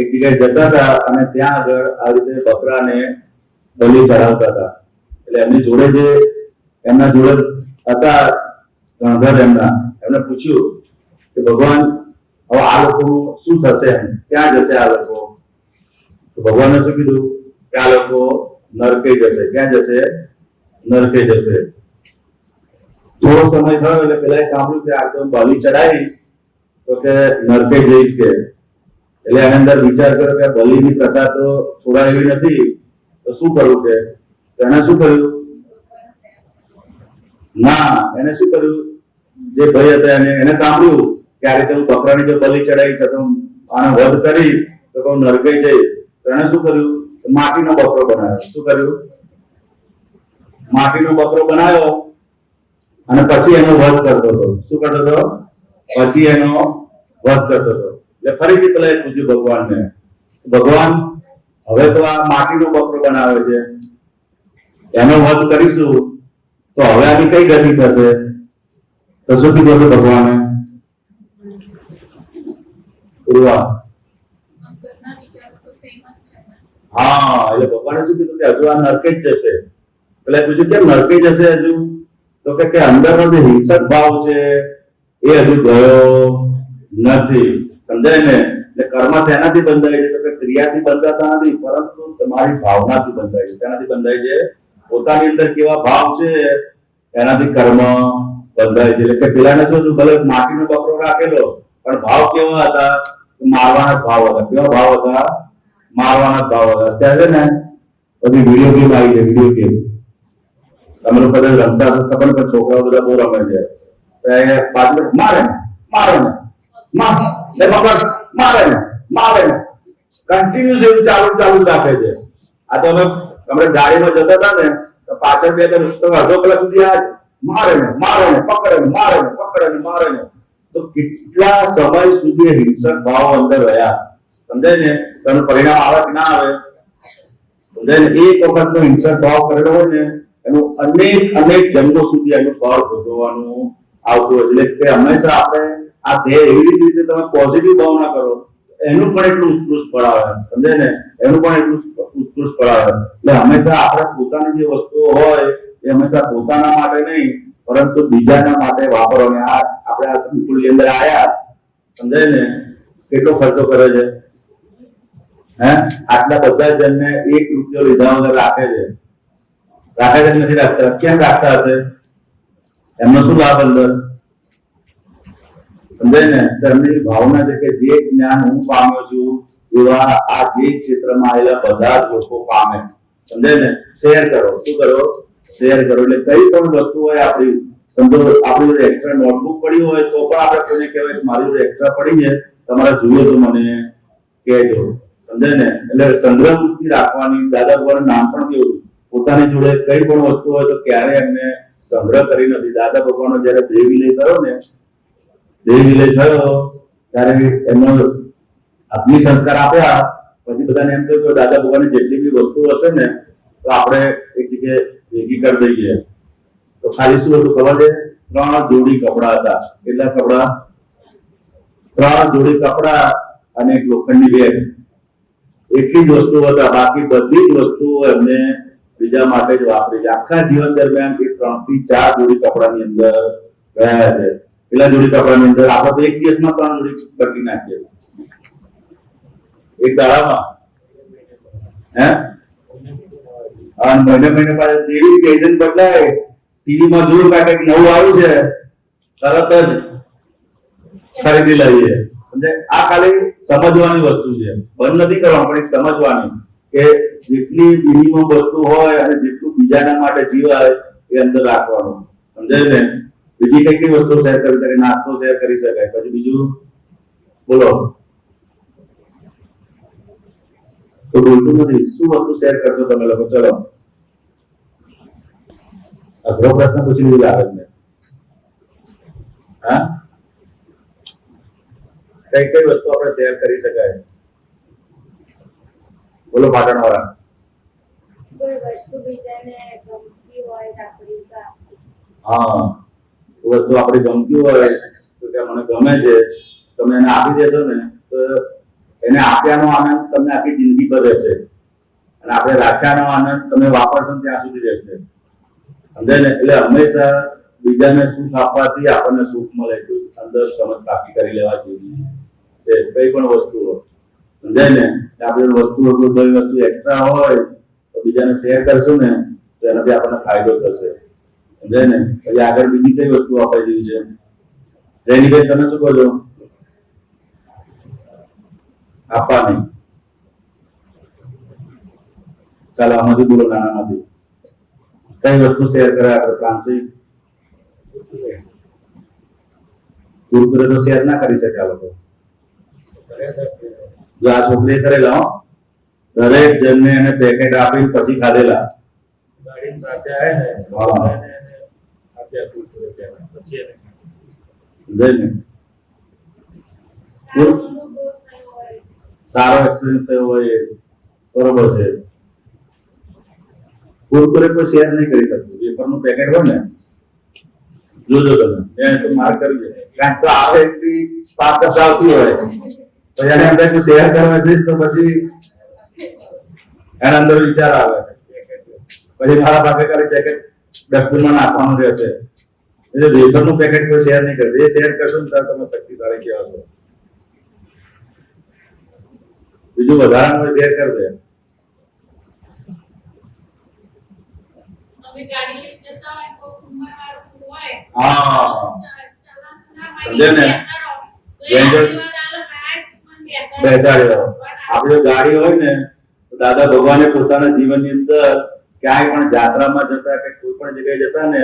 એક જગ્યાએ જતા હતા અને ત્યાં આગળ આ રીતે બકરાને બલિ ચડાવતા હતા. એટલે એમના જોડે હતા ગણધર એમને પૂછ્યું કે ભગવાન હવે આ લોકોનું શું થશે, એમ ક્યાં જશે આ લોકો? તો ભગવાને શું કીધું કે આ લોકો નરકે જશે. ક્યાં જશે? નરકે જશે. થોડો સમય થયો એટલે પેલા સાંભળ્યું કે આ તો બલિ ચડાવીશ તો કે નરકે જઈશ કે. એટલે એના અંદર વિચાર કર્યો કે બલિની પ્રથા તો છોડાયેલી નથી, તો શું કરવું છે? તો એને શું કર્યું? ના, એને શું કર્યું? જે ભાઈ હતા એને સાંભળ્યું કે આ રીતે હું બકરાની જો બલિ ચડાવીશ તો આને વધ કરીશ તો હું નરકે જઈશ. તો એને શું કર્યું? માટીનો બકરો બનાવ્યો. શું કર્યું? માટીનો બકરો બનાવ્યો અને પછી એનો વધ કરતો હતો. શું કરતો હતો? પછી એનો વધ કરતો હતો. એટલે ફરીથી પેલા પૂછ્યું ભગવાનને, ભગવાન હવે તો આ માટીનો બકરો બનાવે છે, એનો વધ કરીશું તો હવે આની કઈ ગતિ થશે? તો શું કીધું હશે ભગવાને? હા, એટલે ભગવાને શું કીધું કે હજુ આ નરકે જ જશે. એટલે પૂછ્યું કેમ નરકે જશે હજુ? તો કે અંદરનો જે હિંસક ભાવ છે એ હજુ ગયો નથી. સમજાય ને? એટલે કર્મ શેનાથી બંધાય છે? તો કે ક્રિયાથી બંધાતા નથી, પરંતુ તમારી ભાવનાથી બંધાય છે. શેનાથી બંધાય છે? પોતાની અંદર કેવા ભાવ છે એનાથી કર્મ બંધાય છે. એટલે કે પેલાને શું હતું? ભલે માટીનો બકરો રાખેલો પણ ભાવ કેવા હતા? મારવાના જ ભાવ હતા. કેવા ભાવ હતા? મારવાના જ ભાવ હતા. અત્યારે ને બધી વિડીયો ગેમ આવી છે. વિડીયો ગેમ તમે લોકો બધા રમતા ખબર, પણ છોકરાઓ બધા બહુ રમે છે. બાજુ મારે મારે ને મારે ને કન્ટિન્યુઅસ એવું ચાલુ રાખે છે. આ તો અમે ગાડીમાં જતા હતા ને તો પાછળ બે અડધો કલાક સુધી આ મારે ને પકડે ને તો કેટલા સમય સુધી હિંસક ભાવ અંદર રહ્યા. સમજાય ને? તેનું પરિણામ આવે કે ના આવે? સમજાય ને? એક વખત નો હિંસક ભાવ કરેલો હોય ને એનું અનેક જન્મો સુધી એનું ફળ ભોગવવાનું આવતું હોય. એટલે કે હંમેશા આપણે આ શેર એવી રીતે તમે પોઝિટિવ ભાવના કરો એનું પણ એટલું ઉત્કૃષ્ટ ફળ આવે. સમજાય ને? એનું પણ એટલું ઉત્કૃષ્ટ ફળ આવે. એટલે હંમેશા આપણે પોતાની જે વસ્તુઓ હોય એ હંમેશા પોતાના માટે નહીં પરંતુ બીજાના માટે વાપરવાની. આપણે આ સંકુલની અંદર આયા, સમજાય ને? કેટલો ખર્ચો કરે છે? આટલા બધા જણને 1 રૂપિયો લીધા વગર રાખે છે નથી રાખતા? કેમ રાખતા હશે? એમનો શું લાભ અંદર? સમજાય ને? એમની ભાવના છે કે જે જ્ઞાન હું પામ્યો છું એવા આ જે ક્ષેત્રમાં આવેલા બધા જ લોકો પામે. સમજાય ને? શેર કરો. શું કરો? શેર કરો. એટલે કઈ પણ વસ્તુ હોય આપણી, સમજો આપણી જોડે એક્સ્ટ્રા નોટબુક પડી હોય તો પણ આપણે કોઈને કહેવાય કે મારી જોડે એક્સ્ટ્રા પડી છે, તમારે જોઈએ તો મને કહેજો. સમજાય ને? એટલે સંગ્રહથી રાખવાની. દાદા ભગવાનનું નામ પણ કેવું, પોતાની જોડે કઈ પણ વસ્તુ હોય તો ક્યારે એમને સંગ્રહ કરી નથી. દાદા ભગવાનનો જયારે દેહ વિલય થયો ત્યારે એમનો અગ્નિ સંસ્કાર આપ્યા પછી બધાને એમ કહ્યું કે દાદા ભગવાનની જેટલી બી વસ્તુ હશે ને તો આપણે એક જગ્યાએ ભેગી કરી દઈએ. તો ખાલી શું હતું ખબર છે? 3 જોડી કપડા હતા. કેટલા કપડા? 3 જોડી કપડા અને એક લોખંડની બેગ. એટલી જ વસ્તુઓ હતા. બાકી બધી જ વસ્તુઓ એમને બીજા માટે જ વાપરી છે. આખા જીવન દરમિયાન 3 થી 4 જોડી કપડાની અંદર રહ્યા છે. કેટલા જોડી કપડાની અંદર? આપણે તો એક દિવસમાં 3 જોડી કરી નાખીએ, એક દાડામાં. મહિને પાછળ જેવી ફેશન બદલાય, ટીવીમાં જોયું કાંઈક નવું આવ્યું છે તરત જ ખરીદી લઈએ. આ ખાલી સમજવાની વસ્તુ છે, બંધ નથી કરવાનું, પણ એક સમજવાની કે જેટલી મિનિમમ વસ્તુ હોય અને જેટલું બીજાના માટે જીવાય એ અંદર રાખવાનું. સમજાય ને? બીજી કઈ કઈ વસ્તુ શેર કરી શકાય? નાસ્તો શેર કરી શકાય. પછી બીજું બોલો? તો બોલતું નથી. શું વસ્તુ શેર કરશો તમે લોકો? ચલો, અઘરો પ્રશ્ન પૂછી લીધો લાગે છે. કઈ કઈ વસ્તુ આપણે શેર કરી શકાય? બોલો પાટણવાળા. કોઈ વસ્તુ બીજાને ગમતી હોય તો આપણી તો આપવી. હા, એ વસ્તુ આપણી ગમતી હોય તો કે મને ગમે છે, તમે એને આપી દેશો ને તો એને આપ્યાનો આનંદ તમને આખી જિંદગી પર રહેશે, અને આપણે રાખ્યાનો આનંદ તમે વાપરશો ને ત્યાં સુધી રહેશે. સમજાય ને? એટલે હંમેશા બીજાને સુખ આપવાથી આપણને સુખ મળે છે. અંદર સમજ કાપી કરી લેવા જોઈએ છે કઈ પણ વસ્તુઓ. સમજાય ને? આપણે વસ્તુઓ કોઈ વસ્તુ એક્સ્ટ્રા હોય તો બીજાને શેર કરશું ને તો એનાથી આપણને ફાયદો થશે. સમજાય ને? પછી આગળ બીજી કઈ વસ્તુ આપવા જેવી છે? જૈનીભાઈ તમે શું કહો છો? આપવાની. ચાલો આમાંથી બોલો, નાનામાંથી કઈ વસ્તુ શેર કરે આપણે? પ્રાંશિક. કુરકુરે તો શેર ના કરી શકે આ લોકો. જો આ છોકરીએ કરેલા હો, દરેક જણને એને પેકેટ આપીને પછી ખાધેલા. ગાડી સાથે આવે ને હા. એને આપ્યા કુરકુરે પહેલા, પછી એને સમજાય ને? સારો અનુભવ થયો હોય. સારો એક્સપિરિયન્સ થયો હોય એ બરોબર છે. કુરકુરે કોઈ શેર નહીં કરી શકતું. વેફરનું પેકેટ હોય ને, જોજો તમે એને તો માર્ક કરજો. કારણ કે આવે એટલી પાકસ આવતી હોય પછી એની અંદર કોઈ શેર કરવા જઈશ તો પછી એના અંદર વિચાર આવે પછી મારા પાસે ખાલી પેકેટ ડસ્ટબિનમાં નાખવાનું રહેશે. એટલે વેફરનું પેકેટ કોઈ શેર નહીં કરશે. એ શેર કરશો ને ત્યારે તમે શક્તિશાળી કહેવાશો. બીજું વધારાનું શેર કરશે. અમે ગાડી લઈને જતા હોય કોઈ ઉંમરવાળું હોય હા. ચલાવતા સમજે ને? બેસાડી દો. આપણી જો ગાડી હોય ને તો દાદા ભગવાને પોતાના જીવનની અંદર ક્યાંય પણ જાત્રામાં જતા કે કોઈ પણ જગ્યાએ જતા ને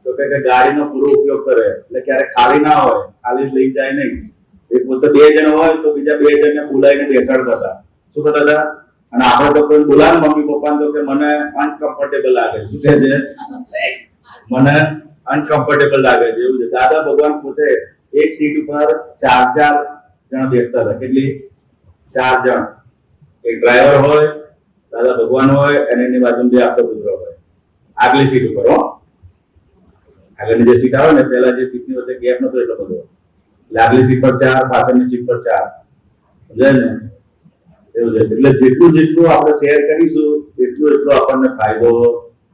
તો કે ગાડીનો પૂરો ઉપયોગ કરે. એટલે ક્યારે ખાલી ના હોય, ખાલી લઈ જાય નહીં. એ પોતે 2 જણ હોય તો બીજા 2 જણને બોલાવીને બેસાડતા હતા. શું કરતા હતા? અને આપણે તો કોઈ બોલાવે મમ્મી પપ્પાને તો કે મને અનકમ્ફર્ટેબલ લાગે. શું કહે છે? મને અનકમ્ફર્ટેબલ લાગે છે. એવું છે. દાદા ભગવાન પોતે એક સીટ ઉપર 4 જણ બેસતા હતા. કેટલી? 4 જણ. એક ડ્રાઈવર હોય, દાદા ભગવાન હોય, અને એની બાજુમાં 2 આપતા પુત્ર હોય. આગલી સીટ ઉપર હો. આગળની જે સીટ આવે ને, પહેલા જે સીટની વચ્ચે ગેપ નતો એટલો બધો. એટલે આગલી સીટ પર 4, પાછળની સીટ પર 4. સમજાય ને? એવું છે. એટલે જેટલું આપણે શેર કરીશું એટલું આપણને ફાયદો.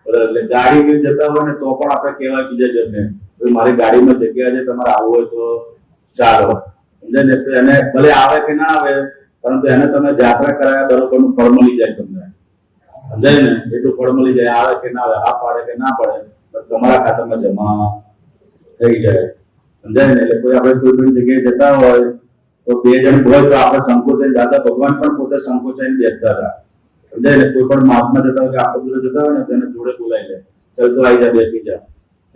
એટલે ગાડી લઈને જતા હોય ને તો પણ આપણે કહેવાય બીજા જણને મારી ગાડીમાં જગ્યા છે, તમારે આવવું હોય તો ચાલો. સમજાય ને? તો એને ભલે આવે કે ના આવે, પરંતુ એને તમે જાત્રા કરાયા બરોબરનું ફળ મળી જાય તમને. સમજાય ને? એટલું ફળ મળી જાય. આવે કે ના આવે, હા પાડે કે ના પાડે, તમારા ખાતામાં જમા થઈ જાય. સમજાય ને? એટલે કોઈ આપણે કોઈ પણ જગ્યાએ જતા હોય તો 2 જણ હોય તો આપણે સંકોચાઈ, દાદા ભગવાન પણ પોતે સંકોચાઈને બેસતા હતા. સમજાય ને? કોઈ પણ મહાત્મા જતા હોય કે આપણે દૂર જતા હોય ને તો એને જોડે બોલાવી લે, ચાલ તો આવી જા, બેસી જા.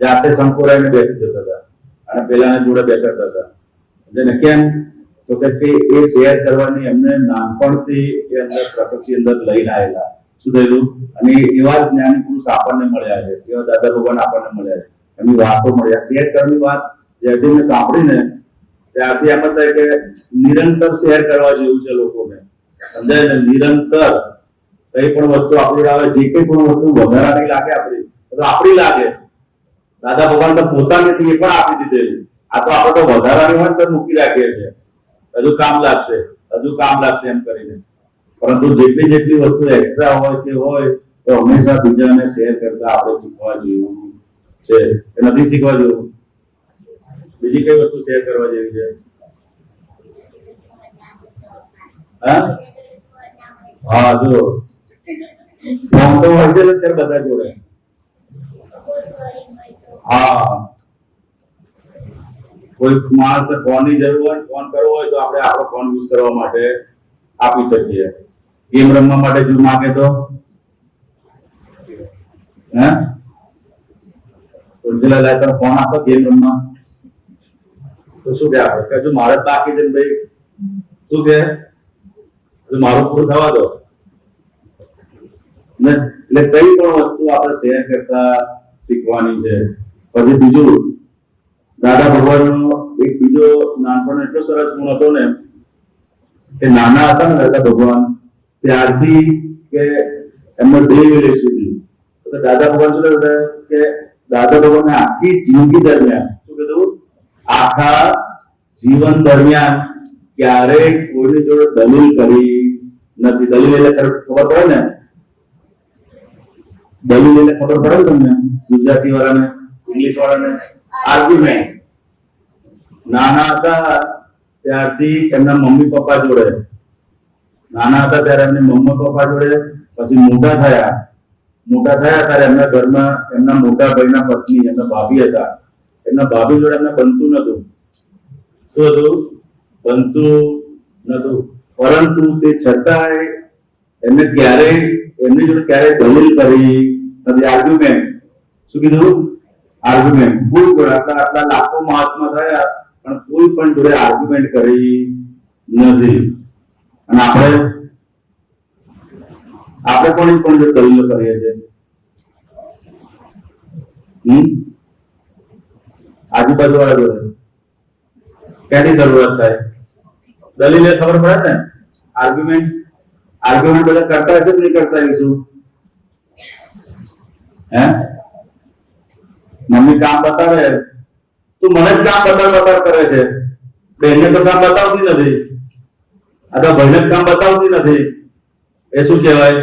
જાતે સંકોરાઈને બેસી જતા હતા અને પેલાને જોડે બેસાડતા હતા. સમજાય ને? કેમ? તો કે એ શેર કરવાની એમને નાનપણથી એ અંદર પ્રકૃતિ અંદર લઈને આવેલા. શું થયેલું? અને એવા જ જ્ઞાની પુરુષ આપણને મળ્યા છે, એવા દાદા ભગવાન આપણને મળ્યા છે. એમની વાતો મળ્યા. શેર કરવાની વાત જેથી મેં સાંભળીને ત્યારથી એમ થાય કે નિરંતર શેર કરવા જેવું છે લોકોને. સમજાય ને? નિરંતર કઈ પણ વસ્તુ આપણી આવે, જે કઈ પણ વસ્તુ વધારાની લાગે આપણી તો આપણી લાગે. દાદા ભગવાન તો પોતાની એ પણ આપી દીધેલી. આ તો આપણે તો વધારાની હોય તો મૂકી રાખીએ છીએ, હજુ કામ લાગશે એમ કરીને. પરંતુ જેટલી વસ્તુ એક્સ્ટ્રા હોય તે હોય તો હંમેશા બીજાને શેર કરતા આપણે શીખવા જેવું છે. કે નથી શીખવા જેવું? બીજી કઈ વસ્તુ શેર કરવા જેવી છે? હા, જો ફોન તો હોય છે ને ત્યારે બધા જોડે. હા, કોઈ માણસને ફોનની જરૂર હોય, ફોન કરવો હોય તો આપણે આપણો ફોન યુઝ કરવા માટે આપી શકીએ. ગેમ રમવા માટે જો માંગે તો ફોન આપો ગેમ રમવા તો શું કે આપણે કે જો મારે બાકી છે ભાઈ, શું કે મારું પૂરું થવા દો ને. એટલે કઈ પણ વસ્તુ આપણે શેર કરતા શીખવાની છે. પછી બીજું, દાદા ભગવાનનો એક બીજો નાનપણ એટલો સરસ ગુણ હતો ને કે નાના હતા ને દાદા ભગવાન ત્યારથી કે એમનો દેહ વિલય સુધી તો દાદા ભગવાન શું કહેતા કે દાદા ભગવાનને આખી જિંદગી દરમિયાન શું કીધું આખા જીવન દરમિયાન ક્યારેય કોઈની જોડે દલીલ કરી નથી. દલીલ એટલે ખબર પડે ને, દલીલ એટલે ખબર પડે ને તમને ગુજરાતી વાળાને, ઇંગ્લિશ વાળાને? આર્ગ્યુમેન્ટ. નાના હતા ત્યારથી એમના મમ્મી પપ્પા જોડે, નાના હતા ત્યારે એમની મમ્મી પપ્પા જોડે, પછી મોટા થયા ત્યારે એમના ઘરમાં એમના મોટા ભાઈના પત્ની એમના ભાભી હતા, એમના ભાભી જોડે એમને બનતું નતું. શું હતું? બનતું નતું. પરંતુ તે છતાંય એમને એમની જોડે ક્યારેય દલીલ કરી નથી. આર્ગ્યુમેન્ટ. શું કીધું? આર્ગ્યુમેન્ટ. કોઈ જોડે આટલા લાખો મહાત્મા થયા પણ કોઈ પણ જોડે આર્ગ્યુમેન્ટ કરી નથી. અને આપણે પણ જોડે દલીલો કરીએ છીએ. આજુબાજુ વાળા જોડે ક્યાંથી શરૂઆત થાય? દલીલ ખબર પડે ને. આર્ગ્યુમેન્ટ બધા કરતા હશે કે નહીં કરતા હશું? હે? મમ્મી કામ બતાવે, તું મને જ કામ બતાવ કરે છે, બેનને તો કામ બતાવતી નથી, અથવા ભાઈને કામ બતાવતી નથી. એ શું કહેવાય?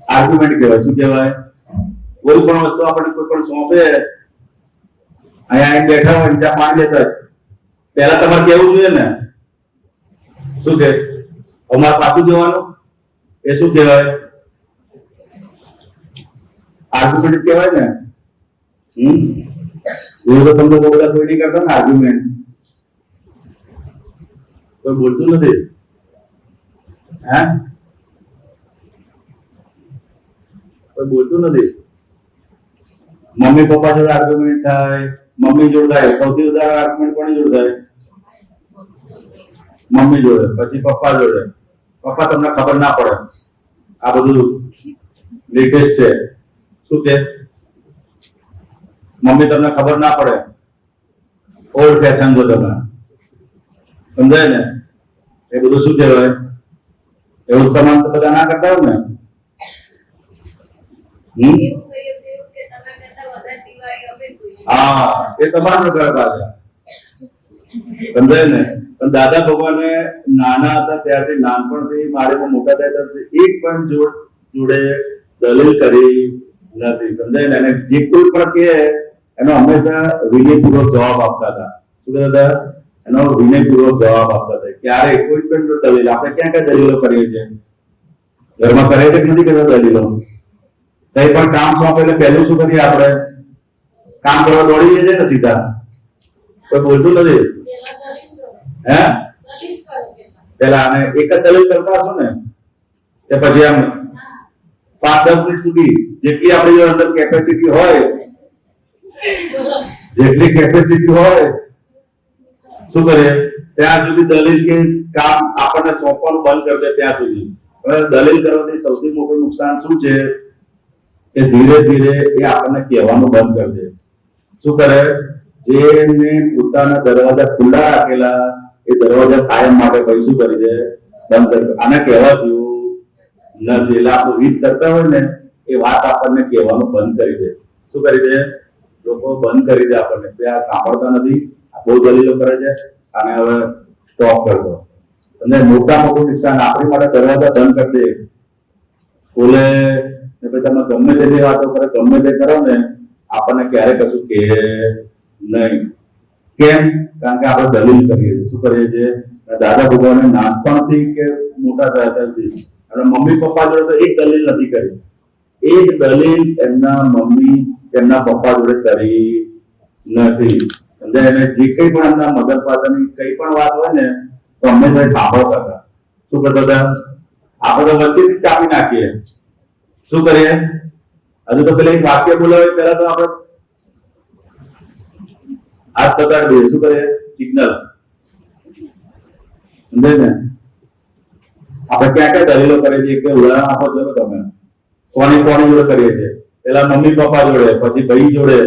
આર્ગ્યુમેન્ટ કહેવાય. શું કહેવાય? કોઈ પણ વસ્તુ આપણે કોઈ પણ સોંપે, અહીંયા બેઠા હોય ત્યાં પાણી લેતા હોય, પહેલા તમારે કેવું જોઈએ ને? શું કે અમારે પાછું જવાનું? એ શું કહેવાય? આર્ગ્યુમેન્ટ કહેવાય ને. એવું તો તમને બહુ બધા કોઈ નહીં કરતા ને આર્ગ્યુમેન્ટ. કોઈ બોલતું નથી. હે? કોઈ બોલતું નથી. મમ્મી પપ્પા જોડે આર્ગ્યુમેન્ટ થાય, મમ્મી જોડે થાય. સૌથી વધારે આર્ગ્યુમેન્ટ કોની જોડે થાય? મમ્મી જોડે. પછી પપ્પા જોડે. પપ્પા તમને ખબર ના પડે, આ બધું લેટેસ્ટ છે. શું કે મમ્મી તમને ખબર ના પડે, ઓલ્ડ ફેશન જો તમે સમજાય ને? એ બધું શું કહેવાય? એવું તમામ તો બધા ના કરતા હોય ને. હા, એ તમારું કરવા છે. સમજાય ને? પણ દાદા ભગવાને નાના હતા ત્યારથી, નાનપણથી મારે મોટા થયા ત્યારથી એક પણ જોડે દલીલ કરી નથી. સમજાય ને? અને જે કોઈ પણ કહે એનો હંમેશા વિનયપૂર્વક જવાબ આપતા હતા. શું કહેતા હતા? એનો વિનયપૂર્વક જવાબ આપતા હતા. ક્યારેય કોઈ પણ દલીલ, આપણે ક્યાં ક્યાં દલીલો કરીએ છીએ? ઘરમાં કરે છે કે નથી કરતા દલીલો? કઈ પણ કામ સોંપે એટલે પહેલું શું કરીએ આપણે? કામ કરવા દોડી જઈએ ને સીધા. કોઈ બોલતું નથી. હે? પેલા અને એક જ દલીલ કરતા હશો ને, કે પછી આમ 5-10 મિનિટ સુધી જેટલી આપણી અંદર કેપેસિટી હોય, શું કરીએ ત્યાં સુધી દલીલ કે કામ આપણને સોંપવાનું બંધ કરી દે ત્યાં સુધી. હવે દલીલ કરવાથી સૌથી મોટું નુકસાન શું છે કે ધીરે ધીરે એ આપણને કહેવાનું બંધ કરી દે. શું કરે? જેને પોતાના દરવાજા ખુલ્લા રાખેલા એ દરવાજા કાયમ માટે પછી શું કરી દે? બંધ કરી દે. આને કહેવાતું નથી. એટલે આપણું રીત કરતા હોય ને એ વાત આપણને કહેવાનું બંધ કરી દે. શું કરી દે? લોકો બંધ કરી દે આપણને. આ સાંભળતા નથી, બહુ દલીલો કરે છે, અને હવે સ્ટોપ કરી દો. અને મોટું નુકસાન આપણી માટે દરવાજા બંધ કરી દે, બોલે ને પછી તમે ગમે તેટલી વાતો કરે, ગમે તે કરો ને, આપણને ક્યારે કશું કહે નહીં. કેમ? કારણ કે આપણે દલીલ કરીએ છીએ. શું કરીએ છીએ? દાદા ભગવાને નાનપણથી કે મોટા થયા ત્યારથી અને મમ્મી પપ્પા જોડે તો એક દલીલ નથી કરી. એક દલીલ એમના મમ્મી એમના પપ્પા જોડે કરી નથી. સમજાય? એને જે કંઈ પણ એમના મધર ફાધરની કઈ પણ વાત હોય ને તો હંમેશા સાંભળતા હતા. શું કરતા હતા? આપણે તો વચ્ચેથી કાપી નાખીએ. શું કરીએ? હજુ તો પેલા એક વાક્ય બોલાવે પહેલા તો આપણે હાથ પકડી દઈએ. શું કરીએ? સિગ્નલ. સમજાય ને? આપણે ક્યાં ક્યાં દલીલો કરીએ છીએ કે ઉદાહરણ આપો છો તમે? કોની કોની જોડે કરીએ છીએ? પેલા મમ્મી પપ્પા જોડે, પછી ભાઈ જોડે,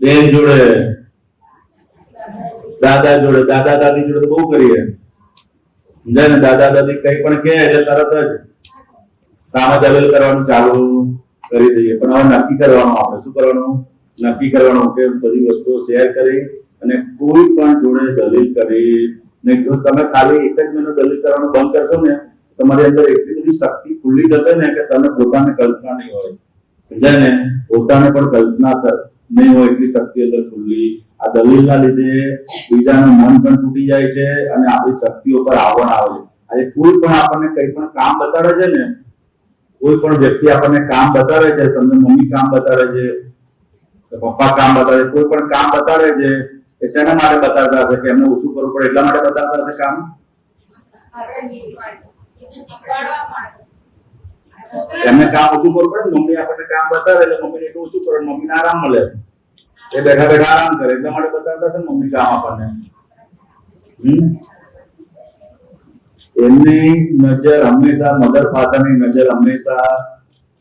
બેન જોડે, દાદા જોડે, દાદા દાદી જોડે તો બહુ કરીએ. સમજાય ને? દાદા દાદી કઈ પણ કહે એટલે તરત જ સામે દલીલ કરવાનું ચાલુ કરી દઈએ. પણ હવે નક્કી કરવાનું, આપણે શું કરવાનું? નક્કી કરવાનું કે બધી વસ્તુઓ શેર કરી અને કોઈ પણ જોડે દલીલ કરી નહીં. જો તમે ખાલી એક જ મહિનો દલીલ કરવાનું બંધ કરશો ને, તમારી અંદર એટલી બધી શક્તિ ખુલ્લી જશે ને કે તમને પોતાને કલ્પના નહીં હોય. સમજાય ને? પોતાને પણ કલ્પના નહીં હોય એટલી શક્તિ અંદર ખુલ્લી. આ દલીલના લીધે બીજાનું મન પણ તૂટી જાય છે અને આપણી શક્તિઓ પર આવરણ આવે છે. આજે કોઈ પણ આપણને કંઈ પણ કામ બતાડે છે ને, કોઈ પણ વ્યક્તિ આપણને કામ બતાવે છે, સમજો મમ્મી કામ બતાવે છે, પપ્પા કામ બતાવે છે, કોઈ પણ કામ બતાવે છે, એ શેના માટે બતાવતા હશે? કે એમને ઓછું કરવું પડે એટલા માટે બતાવતા હશે કામ? એમને કામ ઓછું કરવું પડે. મમ્મી આપણને કામ બતાવે એટલે મમ્મીને એટલું ઓછું કરે, મમ્મીને આરામ મળે, એ બેઠા બેઠા આરામ કરે એટલા માટે બતાવતા હશે મમ્મી કામ આપણને. એમની નજર હંમેશા, મધર ફાધરની નજર હંમેશા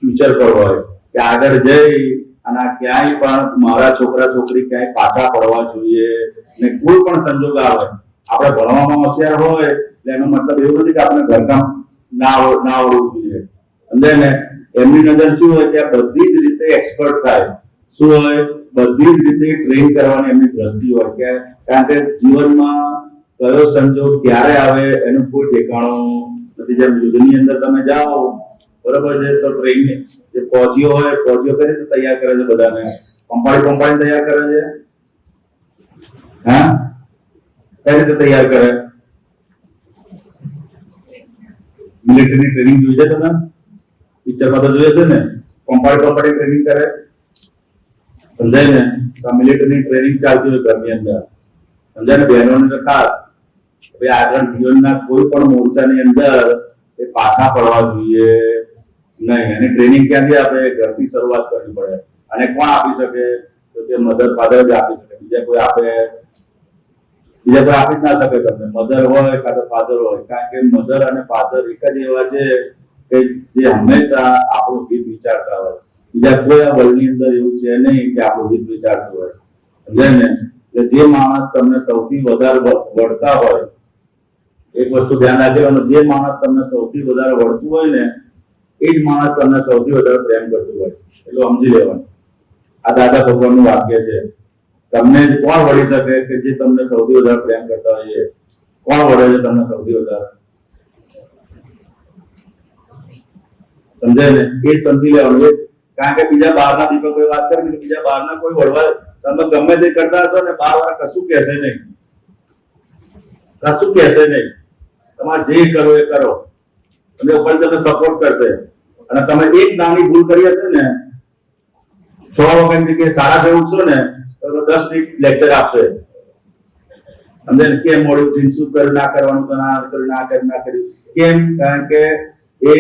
ફ્યુચર પર હોય કે આગળ જઈ અને ક્યાંય પણ મારા છોકરા છોકરી ક્યાંય પાછા પડવા જોઈએ ને. કોઈ પણ સંજોગ આવે, આપણે ભણવામાં હોશિયાર હોય એટલે એનો મતલબ એવું નથી કે આપણે ઘરકામ ના આવડવું જોઈએ. સમજાય ને? એમની નજર શું હોય કે બધી જ રીતે એક્સપર્ટ થાય. શું હોય? બધી જ રીતે ટ્રેન કરવાની એમની દ્રષ્ટિ હોય કે કારણ કે જીવનમાં કયો સંજોગ ક્યારે આવે એનું કોઈ ઠેકાણું નથી. જેમ યુદ્ધની અંદર તમે જાઓ, બરોબર છે, તો ટ્રેન જે ફૌજીઓ હોય, ફૌજીઓ કઈ રીતે તૈયાર કરે છે? બધાને પંપાળી તૈયાર કરે છે. હા, કઈ રીતે તૈયાર કરે? મિલિટરી ટ્રેનિંગ જોઈ છે તમે? પિક્ચરમાં તો જોઈએ છે ને, પંપાળી ટ્રેનિંગ કરે. સમજાય ને? તો મિલિટરી ટ્રેનિંગ ચાલતી હોય ઘરની અંદર. સમજાય ને? બહેનોને તો ખાસ આગળ જીવનના કોઈ પણ મોરચાની અંદર એ પાછા પડવા જોઈએ નહીં. એની ટ્રેનિંગ ક્યાંથી આપે? ઘરથી શરૂઆત કરવી પડે. અને કોણ આપી શકે? તો કે મધર ફાધર જ આપી શકે. બીજા કોઈ આપી જ ના શકે તમને. મધર હોય કાં તો ફાધર હોય. કારણ કે મધર અને ફાધર એક જ એવા છે કે જે હંમેશા આપણું હિત વિચારતા હોય. બીજા કોઈ આ વર્લ્ડની અંદર એવું છે નહીં કે આપણું હિત વિચારતું હોય. સમજાય ને? એટલે જે માણસ તમને સૌથી વધારે વળતા હોય, એક વસ્તુ ધ્યાન રાખવાનું, જે માણસ તમને સૌથી વધારે વળતું હોય ને, એ જ માણસ તમને સૌથી વધારે પ્રેમ કરતું હોય. એટલું સમજી લેવાનું. આ દાદા ભગવાનનું વાક્ય છે. તમને કોણ વળી શકે કે જે તમને સૌથી વધારે પ્રેમ કરતા હોય? એ કોણ વળે છે તમને સૌથી વધારે? સમજાય ને? એ જ સમજી લેવાનું. કારણ કે બીજા બહારના દીપકોએ વાત કરી કે બીજા બહારના કોઈ વળવા, તમે ગમે તે કરતા હશો ને, બહાર વાળા કશું કહેશે નહીં. કશું કહેશે નહીં. તમારે જે કરો એ કરો, અને ઉપર તમને સપોર્ટ કરશે. અને તમે એક નાની ભૂલ કરી હશે ને, 6 વાગ્યાની જગ્યાએ 6:30 ઉઠશો ને, તો 10 મિનિટ લેક્ચર આપશે. સમજે ને? કેમ મોડું ઉઠીને શું કર્યું, ના કરવાનું, તો ના કર્યું, ના કર્યું. કેમ? કારણ કે એ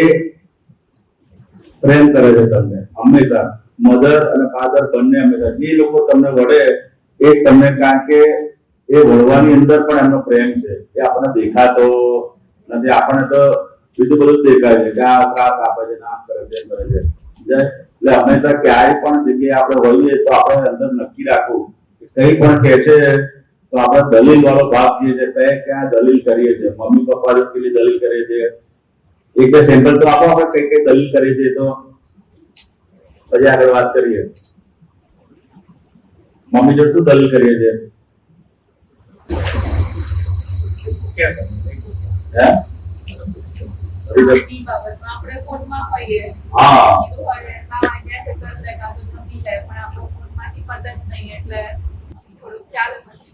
પ્રેમ કરે છે તમને હંમેશા. મધર અને ફાધર બંને હંમેશા. જે લોકો તમને વળે એ તમને, કારણ કે એ વળવાની અંદર પણ એમનો પ્રેમ છે. એ આપણને દેખાતો નથી. આપણને તો બીજું બધું જ દેખાય છે કે આ ત્રાસ આપે છે, નામ કરે છે, કરે છે. એટલે હંમેશા ક્યાંય પણ જગ્યાએ આપણે હોઈએ તો આપણે અંદર નક્કી રાખવું કે કંઈ પણ કહે છે તો આપણે દલીલ વાળો ભાગ જે છે ક્યાં દલીલ કરીએ છીએ. મમ્મી પપ્પા જો કેટલી દલીલ કરીએ છીએ, એક બે સેમ્પલ તો આપો આપણે કઈ કઈ દલીલ કરીએ છીએ, તો પછી આગળ વાત કરીએ. મમ્મી જોડે શું દલીલ કરીએ છીએ?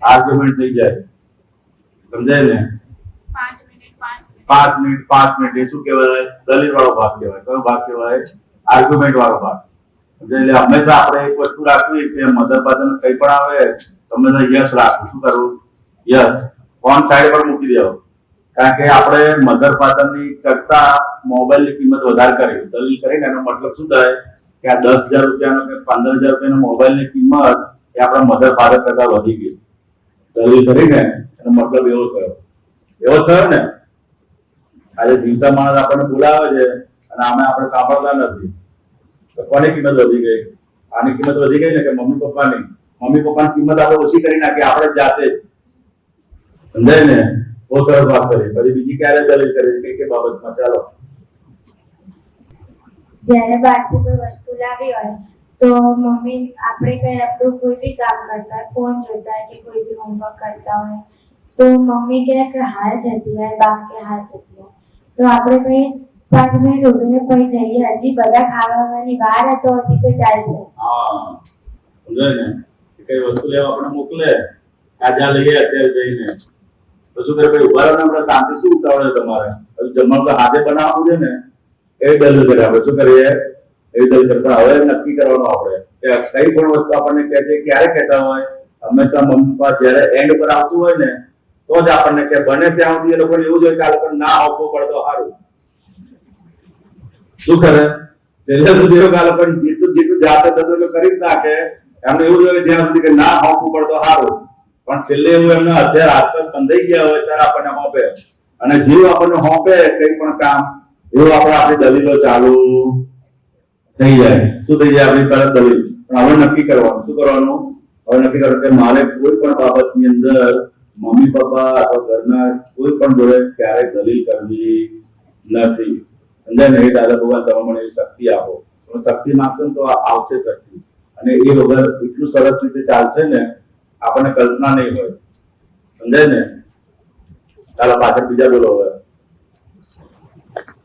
આર્ગ્યુમેન્ટ થઈ જાય. સમજાય ને? 5 મિનિટ એ શું કહેવાય? દલીલ વાળો ભાગ કહેવાય. કયો ભાગ કહેવાય? આર્ગ્યુમેન્ટ વાળો ભાગ. એટલે હંમેશા આપણે એક વસ્તુ રાખવી કે મધર ફાધર કઈ પણ આવે તમે યસ રાખવું. શું કરવું? યસ. ઓન સાઈડ પર મૂકી દેવો. કારણ કે આપણે મધર ફાધર ની કરતા મોબાઈલ ની કિંમત વધારે કરી દલીલ કરીને એનો મતલબ શું થાય કે આ 10,000 રૂપિયાનો કે 15,000 રૂપિયાનો મોબાઈલ ની કિંમત એ આપણા મધર ફાધર કરતા વધી ગઈ. દલીલ કરીને એનો મતલબ એવો થયો ને. આજે જીવતા માણસ આપણને બોલાવે છે અને આમે આપણે સાંભળતા નથી. તો કોની કિંમત વધી ગઈ? આની કિંમત વધી ગઈ ને કે મમ્મી પપ્પાની? મમ્મી પપ્પાની કિંમત આપણે ઓછી કરી નાખી આપણે જ જાતે જ. સમજાય ને? બહુ સરસ વાત કરી. પછી બીજી ક્યારે દલીલ કરી કે બાબતમાં? ચાલો. જ્યારે બહારથી કોઈ વસ્તુ લાવી હોય તો મમ્મી આપણે કઈ આપણું કોઈ બી કામ કરતા હોય, ફોન જોતા હોય કે કોઈ બી હોમવર્ક કરતા હોય તો મમ્મી કહે કે હાલ જતી રહે, બા કે હાલ જતી રહે. તો આપણે કહીએ 5 મિનિટ ઊભીને પછી જઈએ, હજી બધા ખાવાની વાર હતો હજી તો ચાલશે. હા, સમજાય ને? કઈ વસ્તુ લેવા આપણે મોકલે, આજે લઈએ અત્યારે જઈને, તો શું કરે ભાઈ ઉભા રહો ને, આપણે શાંતિ શું ઉતાવળ છે તમારે? હજુ જમવાનું તો હાથે બનાવવાનું છે ને. એ દલીલ કરે. આપણે શું કરીએ? એ દલીલ કરતા હવે નક્કી કરવાનું આપણે કે કઈ પણ વસ્તુ આપણને કહે છે, ક્યારે કહેતા હોય? હંમેશા મમ્મી પપ્પા જ્યારે એન્ડ પર આવતું હોય ને તો જ આપણને કે બને ત્યાં સુધી એ લોકોને એવું જોઈએ કે આ લોકોને ના આપવું પડે તો સારું. શું કરે? છેલ્લે સુધી એવું કે આ લોકોને જેટલું જાતે થતું એટલું કરી જ નાખે. એમને એવું જોઈએ જ્યાં સુધી કે ના આપવું પડે તો સારું. પણ છેલ્લે એવું એમને અત્યારે હાથ પગ બંધાઈ ગયા હોય ત્યારે આપણને હોંપે. અને જેવું આપણને હોંપે કઈ પણ કામ એવું આપણી દલીલો ચાલુ થઈ જાય. શું થઈ જાય? આપણી તરત દલીલ. પણ હવે નક્કી કરવાનું. શું કરવાનું? હવે નક્કી કરવાનું કે મારે કોઈ પણ બાબતની અંદર મમ્મી પપ્પા અથવા ઘરના કોઈ પણ જોડે ક્યારેય દલીલ કરવી નથી. સમજાય ને? એ દાદા ભગવાન તમે મને એવી શક્તિ આપો. તમે શક્તિ માંગશો ને તો આવશે શક્તિ. અને એ વગર એટલું સરસ રીતે ચાલશે ને આપણને કલ્પના નહીં હોય. સમજાય ને? ચાલો પાછળ બીજા બોલો હવે.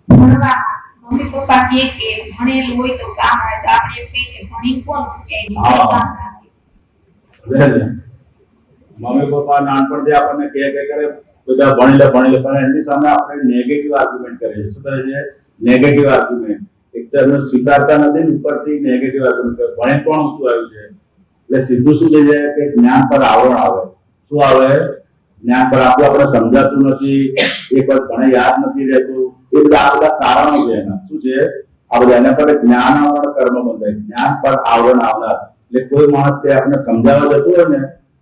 ભણવા મમ્મી પપ્પા કહે કે ભણેલું હોય તો કામ આવે, તો આપણે એમ કહીએ કે ભણી કોણ ચાઇનીઝ કામ આવે. મમ્મી પપ્પા નાનપણથી આપણને કહે કરે બધા ભણી લે પણ એની સામે આપણે નેગેટિવ આર્ગ્યુમેન્ટ કરીએ છીએ. શું કરે છે? Negative argument. એક તો એમને સ્વીકારતા નથી ને ઉપરથી નેગેટિવ આર્ગ્યુમેન્ટ કરે. ભણે પણ ઊંચું આવ્યું છે એટલે સીધું શું થઈ જાય કે જ્ઞાન પર આવરણ આવે. શું આવે? જ્ઞાન પર આપણે સમજાતું નથી, એક વાર ભણે યાદ નથી રહેતું. એ બધા કારણો છે એના. શું છે આ બધા? એના પર જ્ઞાન આવરણ કર્મ બંધાય. જ્ઞાન પર આવરણ આવનાર એટલે કોઈ માણસ કે આપણે સમજાવવા જતું હોય ને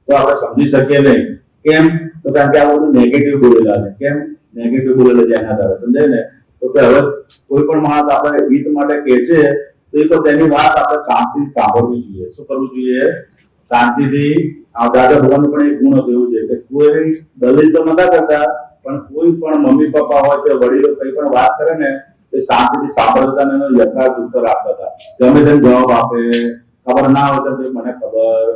તો આપણે સમજી શકીએ નહીં. કેમ? તો કારણ કે આ બધું નેગેટિવ બોલેલા છે. કેમ નેગેટિવ બોલેલા છે? એના દ્વારા. સમજાય ને? તો કે હવે કોઈ પણ માણસ આપણે હિત માટે કહે છે તો એ તો તેની વાત આપણે શાંતિથી સાંભળવી જોઈએ. શું કરવું જોઈએ? શાંતિથી. આ દાદા ભગવાનનું પણ એક ગુણ હતું એવું છે કે કોઈ દલીલ તો નતા કરતા પણ કોઈ પણ મમ્મી પપ્પા હોય કે વડીલો કઈ પણ વાત કરે ને એ શાંતિથી સાંભળતા ને એનો યથાર્થ ઉત્તર આપતા હતા. ગમે તેમ જવાબ આપે, ખબર ના હોય તો મને ખબર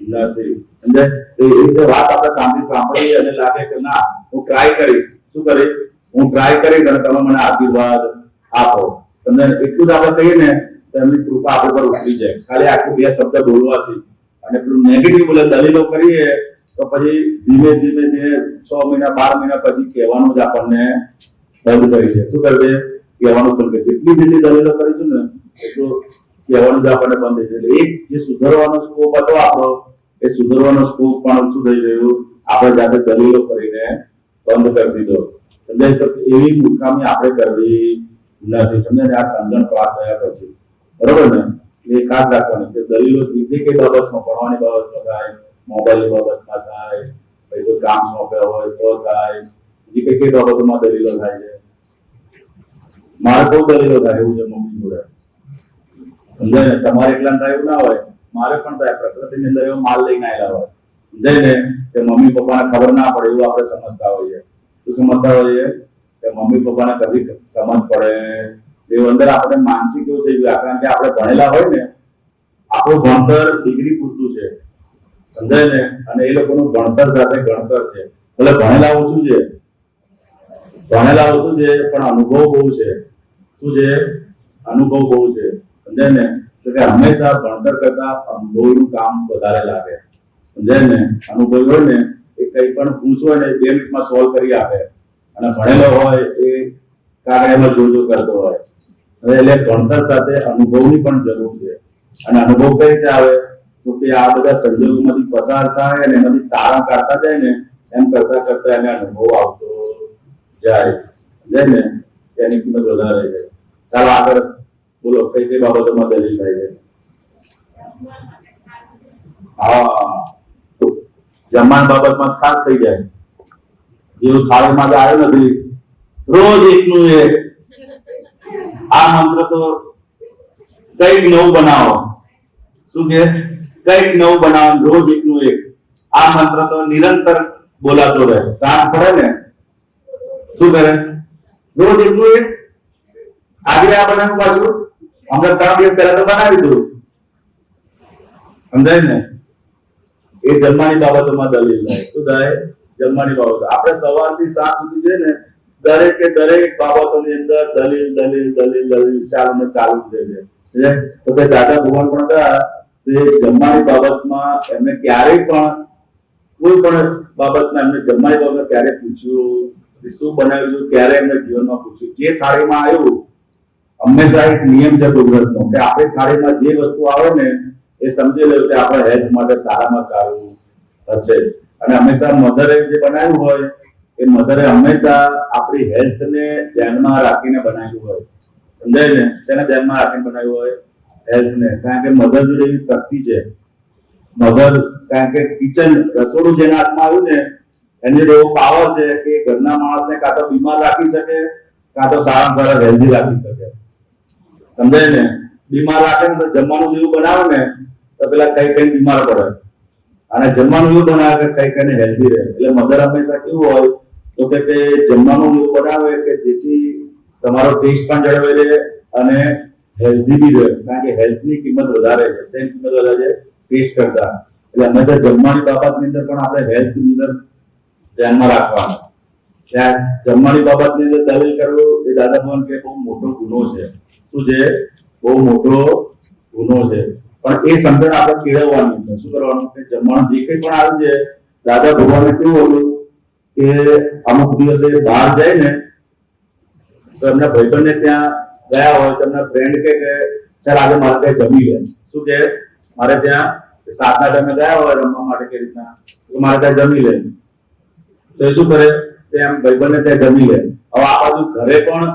નથી. સમજે? એ રીતે વાત આપણે શાંતિથી સાંભળીએ અને લાગે કે ના હું ટ્રાય કરીશ. શું કરીશ? હું ટ્રાય કરીશ અને તમે મને આશીર્વાદ આપો. તમને એટલું જ આપણે કહીએ ને તો એમની કૃપા આપણી પર ઉતરી જાય. ખાલી આખું 2 શબ્દ બોલવાથી. અને પેલું નેગેટિવ બોલે દલીલો કરીએ તો પછી ધીમે ધીમે 6 મહિના 12 મહિના પછી કહેવાનું જ આપણને બંધ કરી દે. શું કરી દે? કહેવાનું બંધ કરી દે. જેટલી દલીલો કરીશું ને એટલું કહેવાનું જ આપણને બંધ થઈ જાય. એક જે સુધારવાનો સ્કોપ હતો આપણો એ સુધારવાનો સ્કોપ પણ શું થઈ ગયું? આપણે જાતે દલીલો કરીને બંધ કરી દીધો. સમજાય? તો એવી મૂર્ખામી આપણે કરવી નથી. સમજાય? આ સમજણ પ્રાપ્ત થયા પછી બરોબર ને? એ ખાસ રાખવાની કે દલીલો જે કઈ બાબતમાં, ભણવાની બાબતમાં થાય, મોબાઈલની બાબતમાં થાય, પછી કોઈ કામ સોંપ્યા હોય તો થાય, બીજી કઈ બાબતોમાં દલીલો થાય છે. મારે બહુ દલીલો થાય એવું છે મમ્મી જોડે. સમજાય ને? તમારે એકલા થાય એવું ના હોય, મારે પણ થાય. પ્રકૃતિની અંદર એવો માલ લઈને આવેલા હોય. સમજાય ને? કે મમ્મી પપ્પાને ખબર ના પડે એવું આપણે સમજતા હોઈએ. શું સમજતા હોઈએ? કે મમ્મી પપ્પાને કદી સમજ પડે એવું અંદર આપણે માનસિક એવું થઈ ગયું. કારણ કે આપણે ભણેલા હોય ને, આપણું ભણતર ડિગ્રી પૂરતું છે. સમજાય ને? અને એ લોકોનું ભણતર સાથે ગણતર છે. એટલે ભણેલા ઓછું છે, ભણેલા ઓછું છે પણ અનુભવ બહુ છે. શું છે? અનુભવ બહુ છે. સમજાય ને? તો કે હંમેશા ભણતર કરતા અનુભવનું કામ વધારે લાગે. સમજાય ને? અનુભવ હોય ને એ કઈ પણ પૂછો ને 2 મિનિટમાં સોલ્વ કરી આપે. અને ભણેલો હોય એ કાગળમાં જોજો કરતો હોય. એટલે ભણતર સાથે અનુભવની પણ જરૂર છે. અને અનુભવ કઈ રીતે આવે? તો કે આ બધા સંજોગોમાંથી પસાર થાય અને એમાંથી તારણ કાઢતા જાય ને એમ કરતા કરતા એને અનુભવ આવતો જાય. સમજાય ને? એની કિંમત વધારે છે. ચાલો આગળ બોલો. કઈ કઈ બાબતોમાં દલીલ થાય છે? હા, જમવાની બાબતમાં ખાસ થઈ જાય. જેવું થાળીમાં આવ્યો નથી રોજ એકનું એક આ મંત્ર તો કઈક નવું બનાવો. શું કે કઈક નવું બનાવો, રોજ એકનું એક. આ મંત્ર તો નિરંતર બોલાતો રહે. સાંજ પડે ને શું કરે? રોજ એકનું એક. આજે આ બનાવ્યું પાછું, હમણાં 3 દિવસ પહેલા તો બનાવી દીધું. સમજાય ને? એ જમવાની બાબતોમાં દલીલ થાય. શું થાય? જમવાની બાબતો. આપણે સવારથી સાંજ સુધી છે ને દરેક બાબતોની અંદર દલીલ દલીલ દલીલ દલીલ ચાલુ ને ચાલુ જ રહે છે. તો કે દાદા ભગવાન પણ હતા તે જમવાની બાબતમાં એમને ક્યારેય પણ કોઈ પણ બાબતમાં એમને જમવાની બાબત ક્યારે પૂછ્યું, શું બનાવ્યું, ક્યારે એમને જીવનમાં પૂછ્યું. જે થાળીમાં આવ્યું હંમેશા એક નિયમ છે ગુજરાતનો કે આપણી થાળીમાં જે વસ્તુ આવે ને એ સમજી લેવું કે આપણા હેલ્થ માટે સારામાં સારું હશે. અને હંમેશા મધરે જે બનાવ્યું હોય એ મધરે હંમેશા આપણી હેલ્થને ધ્યાનમાં રાખીને બનાવ્યું હોય. સમજાય ને? તેને ધ્યાનમાં રાખીને બનાવ્યું હોય હેલ્થને. કારણ કે મધર જોડે એવી શક્તિ છે. મધર, કારણ કે કિચન રસોડું જેના હાથમાં આવ્યું ને એની જોડે એવો પાવર છે કે ઘરના માણસને કાં તો બીમાર રાખી શકે કાં તો સારામાં સારા હેલ્ધી રાખી શકે. સમજાય ને? બીમાર રાખે ને તો જમવાનું જેવું બનાવે ને તો પેલા કઈ બીમાર પડે, અને જમવાનું એવું બનાવે કે કઈ હેલ્ધી રહે. એટલે મધર હંમેશા કેવું હોય તો કે જમવાનું એવું બનાવે કે જેથી તમારો ટેસ્ટ પણ જળવાઈ રહે અને હેલ્ધી બી રહે. કારણ કે હેલ્થની કિંમત વધારે છે, તેની કિંમત વધારે છે ટેસ્ટ કરતા. એટલે હંમેશા જમવાની બાબતની અંદર પણ આપણે હેલ્થની અંદર ધ્યાનમાં રાખવાનું. ત્યાં જમવાની બાબતની અંદર દલીલ કરવું એ દાદા ભગવાન કે બહુ મોટો ગુનો છે. શું છે? બહુ મોટો ગુનો છે. પણ એ સમજણ આપણે કેળવવાની છે. શું કરવાનું? કે જમવાનું જે કંઈ પણ આવ્યું છે દાદા ભગવાને કેવું હતું કે અમુક દિવસે બહાર જાય ને તો એમના ભાઈબંધને ત્યાં ગયા હોય તો એમના ફ્રેન્ડ કે ચાલ આજે મારે ત્યાં જમી લે. શું કે મારે ત્યાં 7ના ટાઈમે ગયા હોય રમવા માટે કે રીતના તો મારે ત્યાં જમી લે. તો એ શું કરે? ત્યાં ભાઈબંધને ત્યાં જમી લે. હવે આ બાજુ ઘરે પણ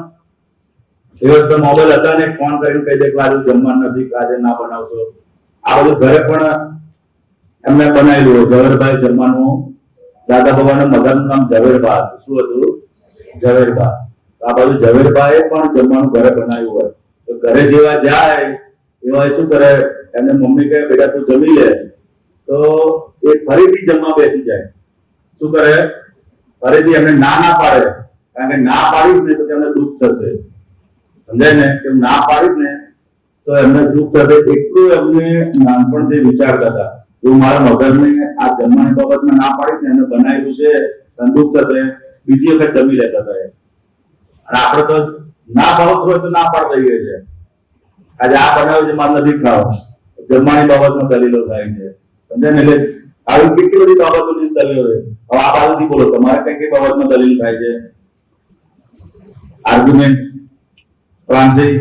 એ વખતે મોબાઈલ હતા ને ફોન કરીને કહી દે કે આજે જમવાનું નથી, આજે ના બનાવશો. આ બધું ઘરે પણ એમને બનાવેલું હોય. ઝવેરભાઈ જમવાનું, દાદા ભગવાનના મગરનું નામ ઝવેરબા હતું. શું હતું? ઝવેરબા. આ બાજુ ઝવેરભાઈએ પણ જમવાનું ઘરે બનાવ્યું હોય. તો ઘરે જેવા જાય એવા શું કરે? એમને મમ્મી કહે બેટા તું જમી લે. તો એ ફરીથી જમવા બેસી જાય. શું કરે? ફરીથી એમને ના પાડે. કારણ કે ના પાડીશ ને તો તેમને દુઃખ થશે. સમજાય ને? કે ના પાડીશ ને તો એમને દુઃખ થશે. એટલું એમને નાનપણથી વિચારતા હતા હું મારા મધરને આ જમવાની બાબતમાં ના પાડીશ ને એમને બનાવેલું છે દુઃખ થશે, બીજી વખત જમી લેતા હતા. અને આપણે તો ના ભાવતું હોય તો ના પાડી દઈએ છે. આજે આ બનાવ્યું છે મારે નથી ખાવું. જમવાની બાબતમાં દલીલો થાય છે. સમજાય ને? એટલે આવી કેટલી બધી બાબતોની દલીલો છે. હવે આ બાજુથી બોલો તમારે કઈ કઈ બાબતમાં દલીલ થાય છે? આર્ગ્યુમેન્ટ. ફ્રાન્સી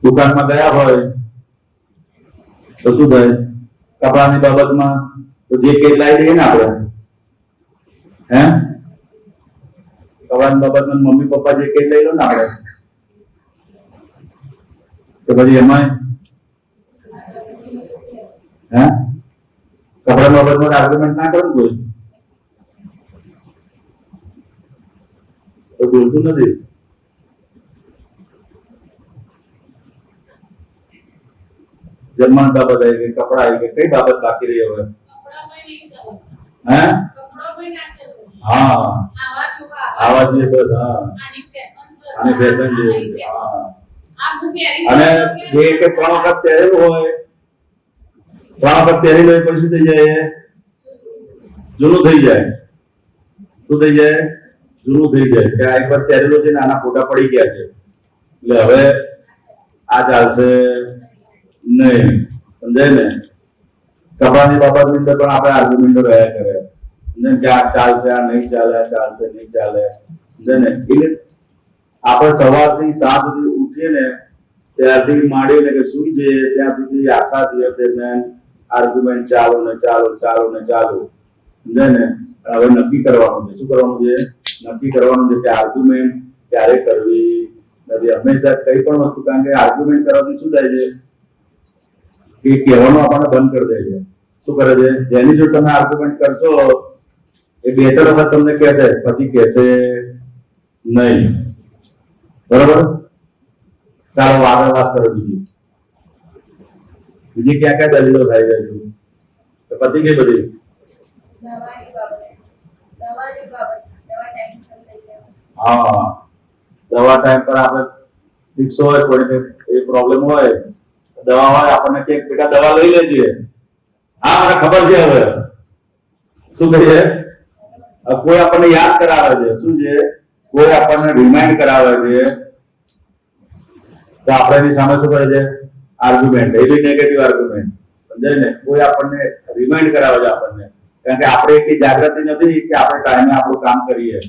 દુકાનમાં ગયા હોય તો શું થાય? કપડાની બાબતમાં તો જે કેક લાવી દઈએ ને આપણે, હે કપડાની બાબતમાં મમ્મી પપ્પા જે કેક લઈ લો ને આપણે તો પછી એમાં હે કપડા બાબતમાં આર્ગ્યુમેન્ટ ના કરવું કોઈ તો બોલતું નથી. જમવાની બાબત આવી ગઈ, કપડા આવી ગઈ, કઈ બાબત બાકી રહી હવે? હે? હા આવા જોઈએ બસ. હા આની ફેશન જોઈએ. હા અને જે કે 3 વખત પહેરેલું હોય 3 વખત પહેરી લો પછી શું થઈ જાય? જૂનું થઈ જાય. શું થઈ જાય? જૂનું થઈ જાય. કે આ એકવાર પહેરેલું છે ને આના ફોટા પડી ગયા છે એટલે હવે આ ચાલશે નહીં. સમજાય ને? કપડાની બાબતની અંદર પણ આપણે આર્ગ્યુમેન્ટો રહ્યા કરે કે આ ચાલશે, આ નહીં ચાલે, આ ચાલશે નહીં ચાલે. સમજાય ને? એટલે આપણે સવારથી સાંજ સુધી ઉઠીએ ને ત્યારથી માંડીને કે સુઈ જઈએ ત્યાં સુધી આખા દિવસ દરમિયાન આર્ગ્યુમેન્ટ ચાલુ ને ચાલુ ચાલુ ને ચાલુ. સમજાય ને? હવે નક્કી કરવાનું છે. શું કરવાનું છે? નક્કી કરવાનું છે કે આર્ગ્યુમેન્ટ ક્યારે કરવી નથી. હંમેશા કઈ પણ વસ્તુ, કારણ કે આર્ગ્યુમેન્ટ કરવાથી શું થાય છે કે કહેવાનું આપણને બંધ કરી દે છે. શું કરે છે? જેની જો તમે આર્ગ્યુમેન્ટ કરશો એ 2-3 વખત તમને કહેશે પછી કહેશે નહીં. બરોબર? ચાલો આગળ વાત કરો બીજી ક્યાં ક્યાં દલીલો થાય છે હજુ? તો પતી ગઈ બધી? હા, દવા ટાઈમ પર આપણે ફિક્સ હોય, કોઈ એ પ્રોબ્લેમ હોય, દવા હોય, આપણને કે બેટા દવા લઈ લેજે. હા, મને ખબર છે. હવે શું કહીએ? કોઈ આપણને યાદ કરાવે છે. શું છે? કોઈ આપણને રિમાઇન્ડ કરાવે છે, તો આપણે એની સામે શું કરે છે? આર્ગ્યુમેન્ટ. એ બી નેગેટિવ આર્ગ્યુમેન્ટ. સમજાય ને? કોઈ આપણને રિમાઇન્ડ કરાવે છે આપણને, કારણ કે આપણે એટલી જાગૃતિ નથી કે આપણે ટાઈમે આપણું કામ કરીએ.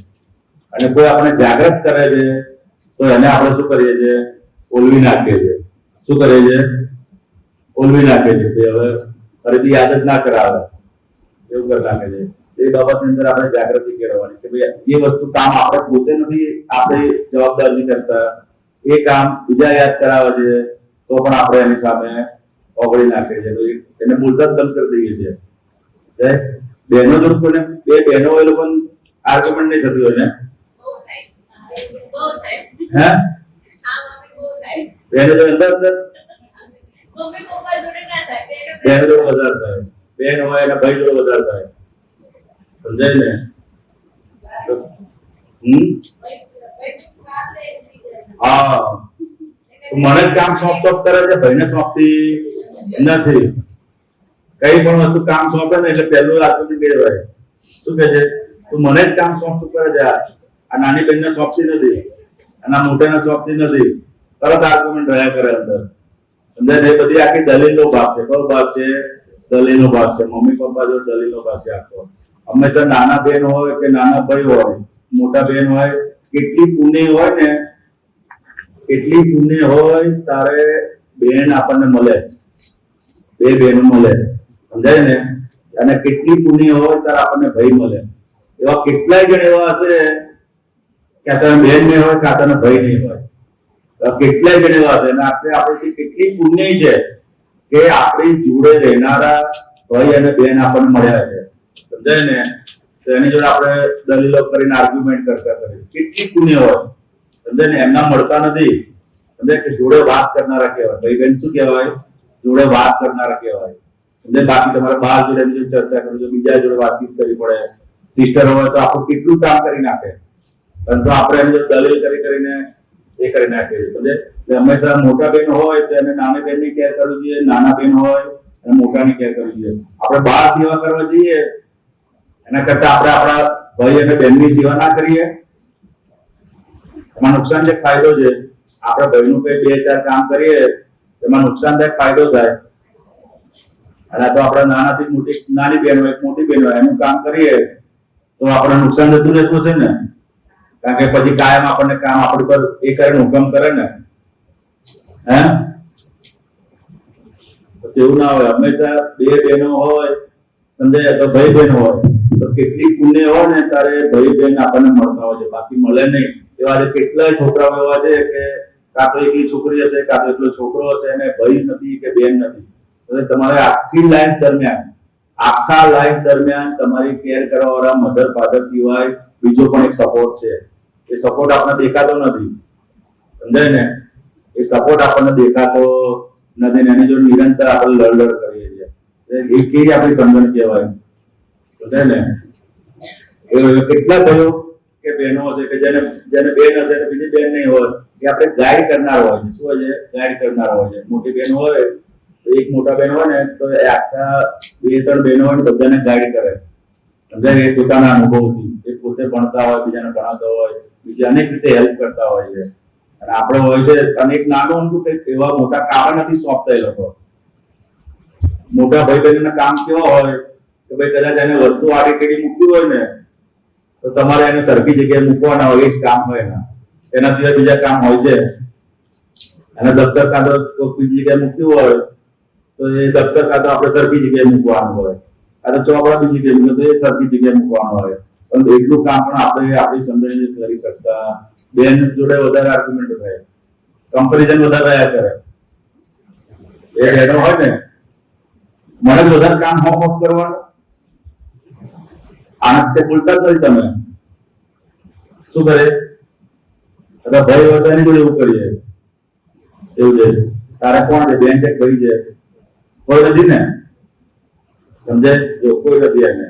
અને કોઈ આપણને જાગૃત કરે છે તો એને આપણે શું કરીએ છીએ? ઓલવી નાખીએ છીએ. શું કરીએ છીએ? ઓલવી નાખીએ છીએ. તે હવે ફરીથી યાદ જ ના કરાવે એવું કરી નાખે છે. એ બાબતની અંદર આપણે જાગૃતિ કેળવવાની કે ભાઈ જે વસ્તુ કામ આપણે પોતે નથી, આપણે જવાબદાર નથી કરતા, એ કામ બીજા યાદ કરાવે છે તો પણ આપણે એની સામે ઓગળી નાખીએ છીએ. તો એને બોલતા જ બંધ કરી દઈએ છીએ. બહેનો જો કોઈને બે બહેનો એ લોકો આર્ગ્યુમેન્ટ નહીં થતી હોય ને, હે બહેનો તો અંદર અંદર બહેનો જોડે વધારે થાય. બેન હોય એના ભાઈ જોડે વધારે થાય. સમજાય ને? હા, મને જ કામ સોંપ કરે છે, ભાઈને સોંપતી નથી. કઈ પણ વસ્તુ કામ સોંપે ને એટલે પહેલું આર્ગ્યુમેન્ટ કહેવાય. શું કહે છે? તું મને જ કામ સોંપતું કરે છે, આ નાની બેનને સોંપતી નથી, અને આ મોટાને સોંપતી નથી. તરત આર્ગ્યુમેન્ટ રહ્યા કરે અંદર. સમજાય? એ બધી આખી દલીલનો ભાગ છે. કયો ભાગ છે? દલીલનો ભાગ છે. મમ્મી પપ્પા જો દલીલનો ભાગ છે આખો. હંમેશા નાના બેન હોય કે નાના ભાઈ હોય, મોટા બેન હોય, કેટલી પુણ્ય હોય ને, કેટલી પુણ્ય હોય તારે બેન આપણને મળે, બે બહેનો મળે. સમજાય ને? અને કેટલી પુણ્ય હોય ત્યારે આપણને ભાઈ મળે. એવા કેટલાય જણ એવા હશે કે આ તને બેન નહીં હોય કે આ તને ભાઈ નહીં હોય. કેટલાય જણ એવા હશે. અને આપણે કેટલી પુણ્ય છે કે આપણી જોડે રહેનારા ભાઈ અને બેન આપણને મળ્યા છે. સમજાય ને? તો એની જોડે આપણે દલીલો કરીને આર્ગ્યુમેન્ટ કરતા કરીએ. કેટલી પુણ્ય હોય. સમજાય ને? એમના મળતા નથી. સમજાય કે જોડે વાત કરનારા કહેવાય. ભાઈ બહેન શું કહેવાય? જોડે વાત કરનારા કહેવાય. સમજાય? બાકી તમારે બાર જોડે બીજી ચર્ચા કરવી, બીજા જોડે વાતચીત કરવી પડે. સિસ્ટર હોય તો આપણું કેટલું કામ કરી નાખે, પરંતુ આપણે એની જોડે દલીલ કરીને એ કરી નાખીએ. સમજે? એટલે હંમેશા મોટા બેન હોય તો એને નાની બેનની કેર કરવી જોઈએ, નાના બેન હોય અને મોટાની કેર કરવી જોઈએ. આપણે બહાર સેવા કરવા જઈએ એના કરતા આપણે આપણા ભાઈ અને બહેનની સેવા ના કરીએ, એમાં નુકસાનદાયક ફાયદો છે. આપણે ભાઈનું કઈ 2-4 કામ કરીએ એમાં નુકસાનદાયક ફાયદો થાય. અને તો આપણે નાનાથી મોટી નાની બેન હોય, મોટી બેન હોય, એનું કામ કરીએ તો આપણે નુકસાન થતું રહેતું હશે ને, કારણ કે પછી કાયમ આપણને કામ આપણી પર એ કરીને હુકમ કરે ને. હે? તો તેવું ના હોય. હંમેશા બે બહેનો હોય, સમજાય, તો ભાઈ બહેન હોય તો કેટલી પુણ્ય હોય ને તારે ભાઈ બહેન આપણને મળતા હોય છે, બાકી મળે નહીં. એવા કેટલાય છોકરાઓ એવા છે કે કાં તો એકલી છોકરી હશે, કાં તો એકલો છોકરો હશે, અને ભાઈ નથી કે બેન નથી. તમારે આખી લાઈફ દરમિયાન તમારી કેર કરવાવાળા મધર ફાધર સિવાય બીજો પણ એક સપોર્ટ છે. એ સપોર્ટ આપણને દેખાતો નથી. સમજાય ને? એ સપોર્ટ આપણને દેખાતો નથી. એની જોડે નિરંતર આપણે લડ કરીએ છીએ. એ કેવી આપણી સમજણ કહેવાય. સમજાય ને? એ કેટલા ભાઈઓ કે બહેનો હશે કે જેને બેન હશે ને બીજી બેન નહીં હોય, એ આપણે ગાઈડ કરનાર હોય છે. શું હોય છે? ગાઈડ કરનાર હોય છે. મોટી બેન હોય તો એક મોટા બેન હોય ને તો એ આખા 2-3 બહેનો હોય બધાને ગાઈડ કરે. સમજાય? એ પોતાના અનુભવથી એ પોતે ભણતા હોય, બીજાને ભણાવતા હોય, બીજા અનેક રીતે હેલ્પ કરતા હોય છે. અને આપણે હોય છે અને એક નાનું અમથું કંઈક એવા મોટા કામ નથી સોંપતા એ લોકો. મોટા ભાઈ બહેનના કામ કેવા હોય કે ભાઈ કદાચ એને વસ્તુ આડી ટેડી મૂકવી હોય ને તો તમારે એને સરખી જગ્યાએ મૂકવાના હોય, એ જ કામ હોય એના સિવાય બીજા કામ હોય છે. અને દફતર કાં તો બીજી જગ્યાએ મૂક્યું હોય તો એ દફતર કાં તો આપણે સરખી જગ્યાએ મૂકવાનું હોય, કાં તો ચોપડા બીજી જગ્યાએ મૂકે તો એ સરખી જગ્યાએ મૂકવાનું હોય. પરંતુ એટલું કામ પણ આપણે આપણી સમજણ કરી શકતા. બેન જોડે વધારે આર્ગ્યુમેન્ટ થાય, કમ્પેરિઝન વધારે રહ્યા કરે. એ બહેનો હોય ને મને જ વધારે કામ હોમવર્ક કરવાનું, આના તે બોલતા જ નથી. તમે શું કરે? અથવા ભાઈ હોય તો એની જોડે એવું કરીએ એવું છે. તારે કોણ છે? બેન છે કે ભાઈ છે? કોઈ નથી ને, સમજે? જો કોઈ નથી એને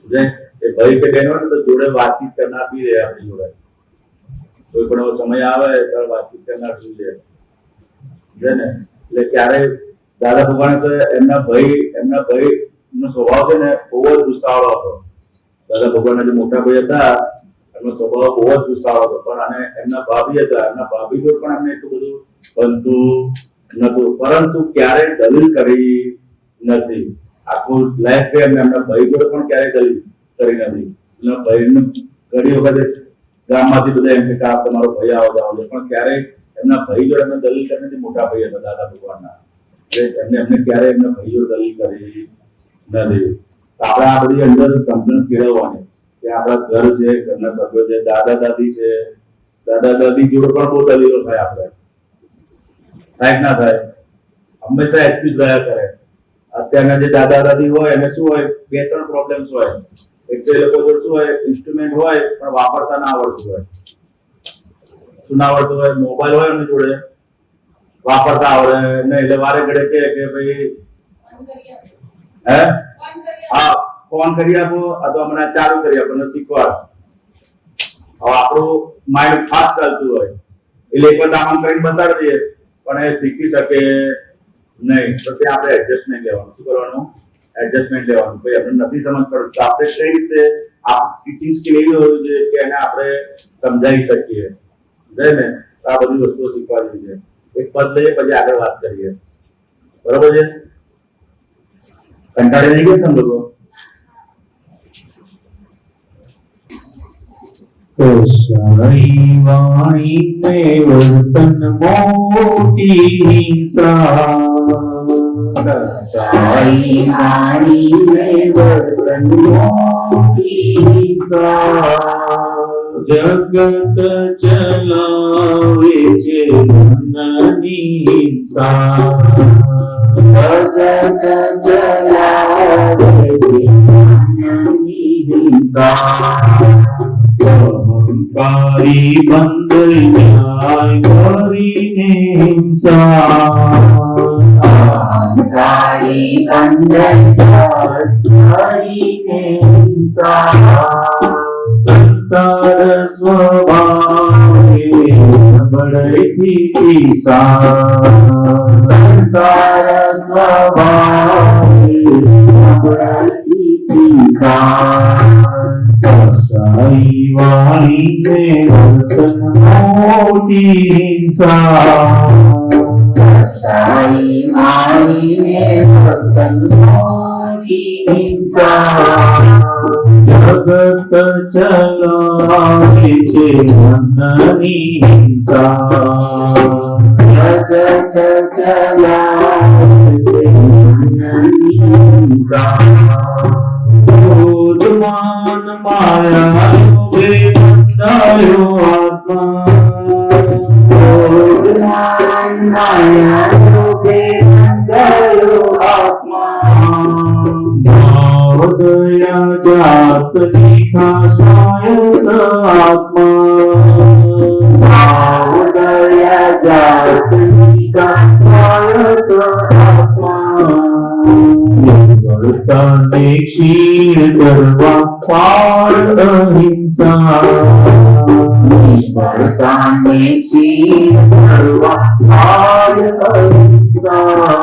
સમજે એ ભાઈ કે બેન હોય ને તો જોડે વાતચીત કરનાર બી રહે આપણી જોડે. કોઈ પણ એવો સમય આવે ત્યારે વાતચીત કરનાર બી રહે સમજે ને. એટલે ક્યારેય દાદા ભગવાને તો એમના ભાઈ નો સ્વભાવ છે ને બહુ જ ગુસ્સાવાળો હતો. દાદા ભગવાનના જે મોટા ભાઈ હતા એમનો સ્વભાવ બહુ જ ગુસ્સાવાળો હતો. પણ અને એમના ભાભી હતા, એમના ભાભી જોડે પણ એમને એટલું બધું બનતું નતું, પરંતુ ક્યારેય દલીલ કરી નથી. આખું લાઈફ ટાઈમ એમના ભાઈ જોડે પણ ક્યારેય દલીલ કરી નથી. એમના ભાઈનું ઘણી વખતે ગામમાંથી બધા એમ કે આ તમારો ભાઈ આવો જાવ છે, પણ ક્યારેય એમના ભાઈ જોડે એમને દલીલ કરી નથી. મોટા ભાઈ હતા દાદા ભગવાનના, એમને ક્યારેય એમના ભાઈ જોડે દલીલ કરી નથી. આપણે આ બધી અંદર સમજણ કેળવવાની કે આપણા ઘર છે, ઘરના સભ્યો છે, દાદા દાદી છે, દાદા દાદી જોડે પણ બહુ દલીલો થાય. આપણે થાય ના થાય, હંમેશા એક્સક્યુઝ રહ્યા કરે. અત્યારના જે દાદા દાદી હોય એને શું હોય, 2-3 પ્રોબ્લેમ્સ હોય. એક તો એ લોકો જોડે શું હોય, ઇન્સ્ટ્રુમેન્ટ હોય પણ વાપરતા ના આવડતું હોય. શું ના આવડતું હોય? મોબાઈલ હોય એમની જોડે, વાપરતા આવડે ને એટલે વારે ઘડે કે ભાઈ હે હા ફોન કરી આપો અથવા મને ચાલુ કરી આપો, મને શીખવાડ. હવે આપણું માઇન્ડ ફાસ્ટ ચાલતું હોય એટલે એક વાર આમ કરીને બતાડી દઈએ પણ એ શીખી શકે નહીં. તો ત્યાં આપણે એડજસ્ટમેન્ટ લેવાનું. શું કરવાનું? એડજસ્ટમેન્ટ લેવાનું. ભાઈ આપણે નથી સમજ પડતી તો આપણે કઈ રીતે આ ટીચિંગ સ્કિલ એવી હોવી જોઈએ કે એને આપણે સમજાવી શકીએ ને. આ બધી વસ્તુઓ શીખવાડી છે. એક પદ લઈએ પછી આગળ વાત કરીએ. બરોબર છે? કંટાળી નહીં ગયા તમે લોકો? સાઈ વાણી ને વર્તન મોટી હિંસા, સાઈ વાણી ને વર્તન મોટી હિંસા, જગત ચલાવે છે મનની હિંસા, જગત ચલાવે છે મનની હિંસા, અહંકારી બંધ ન્યાય કરીને હિંસા, અહંકારી બંધ ન્યાય કરીને હિંસા, સંસાર સ્વભાવે નબળેથી પીસા, સંસાર સ્વભાવે નબળેથી પીસા, સાઈ વાણી ને વર્તન મોટી હિંસા, સાઈ વાણી ને વર્તન મોટી હિંસા, જગત ચલાવે છે મનની હિંસા, જગત ચલાવે છે મનની હિંસા, ક્રોધમાન માયા લોભે બંધાયો આત્મા, ક્રોધમાન માયા લોભે બંધાયો આત્મા, ભાવ દયા જાત દીખા સ્વાયત આત્મા, ભાવ દયા જાત દીખા સ્વાયત આત્મા, વર્તને ક્ષીણ કરવા પાળ અહિંસા, વર્તને ક્ષીણ કરવા પાળ અહિંસા,